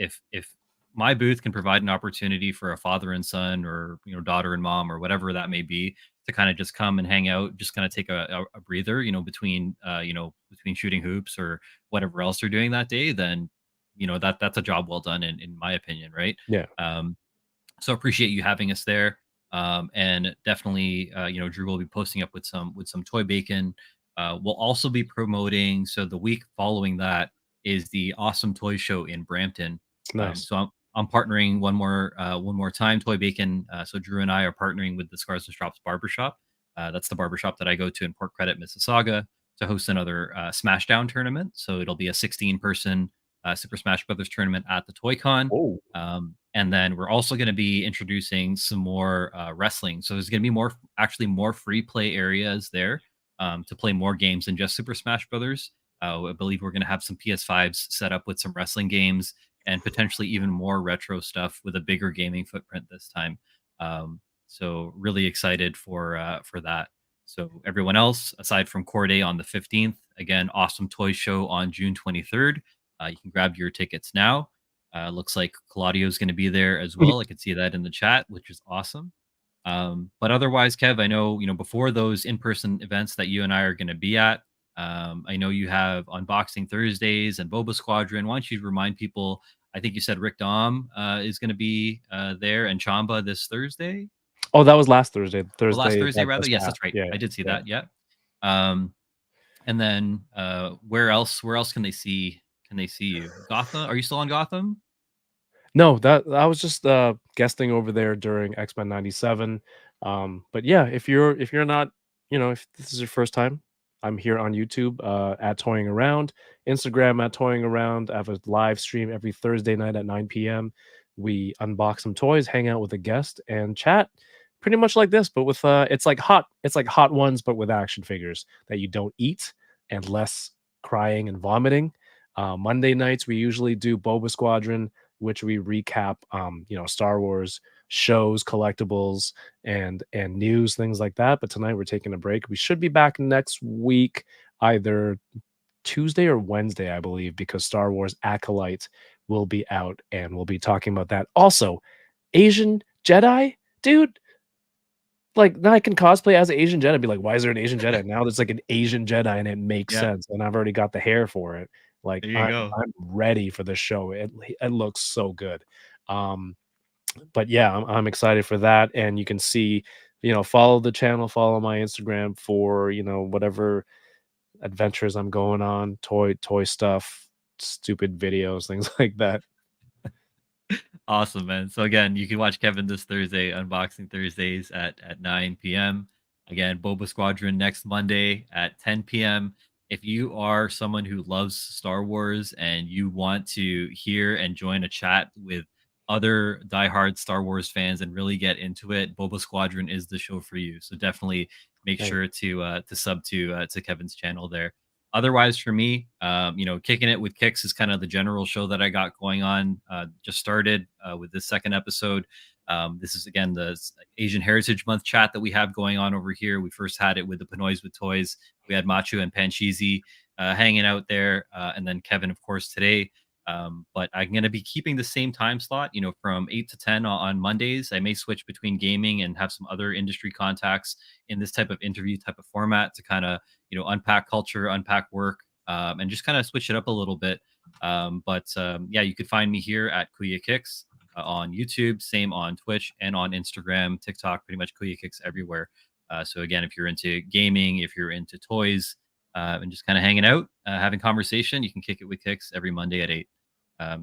my booth can provide an opportunity for a father and son or daughter and mom or whatever that may be to kind of just come and hang out, just kind of take a breather, between between shooting hoops or whatever else they're doing that day, then that's a job well done in my opinion, right? yeah. um so appreciate you having us there. And definitely, Drew will be posting up with some toy bacon. We'll also be promoting. So the week following that is the Awesome Toy Show in Brampton. Nice. So I'm partnering one more time. Toy Bacon. So Drew and I are partnering with the Scars and Straps Barbershop. That's the barbershop that I go to in Port Credit, Mississauga, to host another Smashdown tournament. So it'll be a 16-person Super Smash Brothers tournament at the Toy Con. Oh, And then we're also going to be introducing some more wrestling. So there's going to be actually more free play areas there to play more games than just Super Smash Brothers. I believe we're going to have some PS5s set up with some wrestling games and potentially even more retro stuff with a bigger gaming footprint this time. So really excited for that. So everyone else, aside from Core Day on the 15th, again, Awesome Toy Show on June 23rd. You can grab your tickets now. Looks like Claudio's going to be there as well. I could see that in the chat, which is awesome. But otherwise, Kev, I know before those in-person events that you and I are going to be at, I know you have unboxing Thursdays and Boba Squadron. Why don't you remind people? I think you said Rick Dom is going to be there and Chamba this Thursday. oh, that was last Thursday. Well, last Thursday Thursday that rather. just Yes, passed. that's right. Yeah, I did see yeah. that. Yeah. Um, and then where else? Where else can they see? Can they see you? Gotham? Are you still on Gotham? No, that I was just guesting over there during X-Men 97. But yeah, if you're not, if this is your first time, I'm here on YouTube at Toying Around, Instagram at Toying Around. I have a live stream every Thursday night at 9 p.m. We unbox some toys, hang out with a guest, and chat pretty much like this, but with it's like hot ones, but with action figures that you don't eat and less crying and vomiting. Monday nights we usually do Boba Squadron, which we recap Star Wars shows, collectibles, and news, things like that. But tonight we're taking a break. We should be back next week, either Tuesday or Wednesday, I believe, because Star Wars Acolyte will be out and we'll be talking about that. Also, Asian Jedi, dude. Like, now I can cosplay as an Asian Jedi, be like, "Why is there an Asian Jedi?" Now there's, like, an Asian Jedi, and it makes Yeah, sense, and I've already got the hair for it. Like, there you I'm go. I'm ready for this show. It looks so good. Um, but yeah, I'm excited for that, and you can see, follow the channel, follow my Instagram for, whatever adventures I'm going on, toy stuff, stupid videos, things like that. Awesome, man. So again, you can watch Kevin this Thursday, Unboxing Thursdays at 9 p.m. Again, Boba Squadron next Monday at 10 p.m. If you are someone who loves Star Wars and you want to hear and join a chat with other diehard Star Wars fans and really get into it, Boba Squadron is the show for you. So definitely make Hey, sure to sub to Kevin's channel there. Otherwise, for me, Kicking It with Kicks is kind of the general show that I got going on. Just started with this second episode. This is again the Asian Heritage Month chat that we have going on over here. We first had it with the Pinoys with Toys. We had Machu and Pancheezy hanging out there, and then Kevin, of course, today. But I'm going to be keeping the same time slot, from 8 to 10 on Mondays. I may switch between gaming and have some other industry contacts in this type of interview type of format to kind of unpack culture, unpack work, and just kind of switch it up a little bit. But yeah, you could find me here at Kuya Kicks on YouTube, same on Twitch and on Instagram, TikTok, pretty much Kuya Kicks everywhere. So again, if you're into gaming, if you're into toys, and just kind of hanging out, having conversation, you can kick it with Kicks every Monday at 8.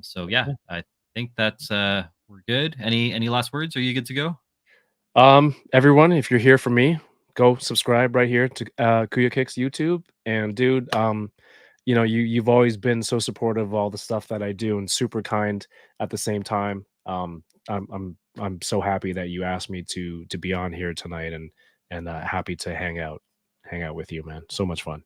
So yeah, I think that's we're good. Any last words? Are you good to go? Everyone, if you're here for me, go subscribe right here to Kuya Kicks YouTube. And dude, you've always been so supportive of all the stuff that I do and super kind at the same time. I'm so happy that you asked me to be on here tonight and happy to hang out with you, man. So much fun.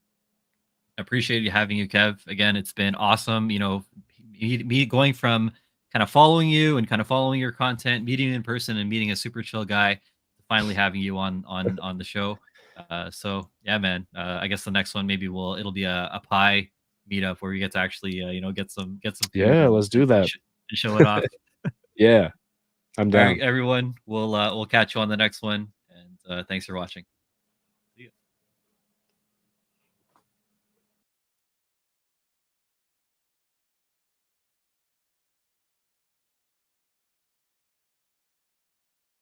Appreciate you having you, Kev. Again, it's been awesome. Me going from kind of following you and kind of following your content, meeting you in person, and meeting a super chill guy, to finally having you on the show. So yeah, man. I guess the next one maybe it'll be a pie meetup where we get to actually get some food Yeah, and let's do that. and show it off. Yeah, I'm All right, down. everyone. We'll catch you on the next one, and thanks for watching.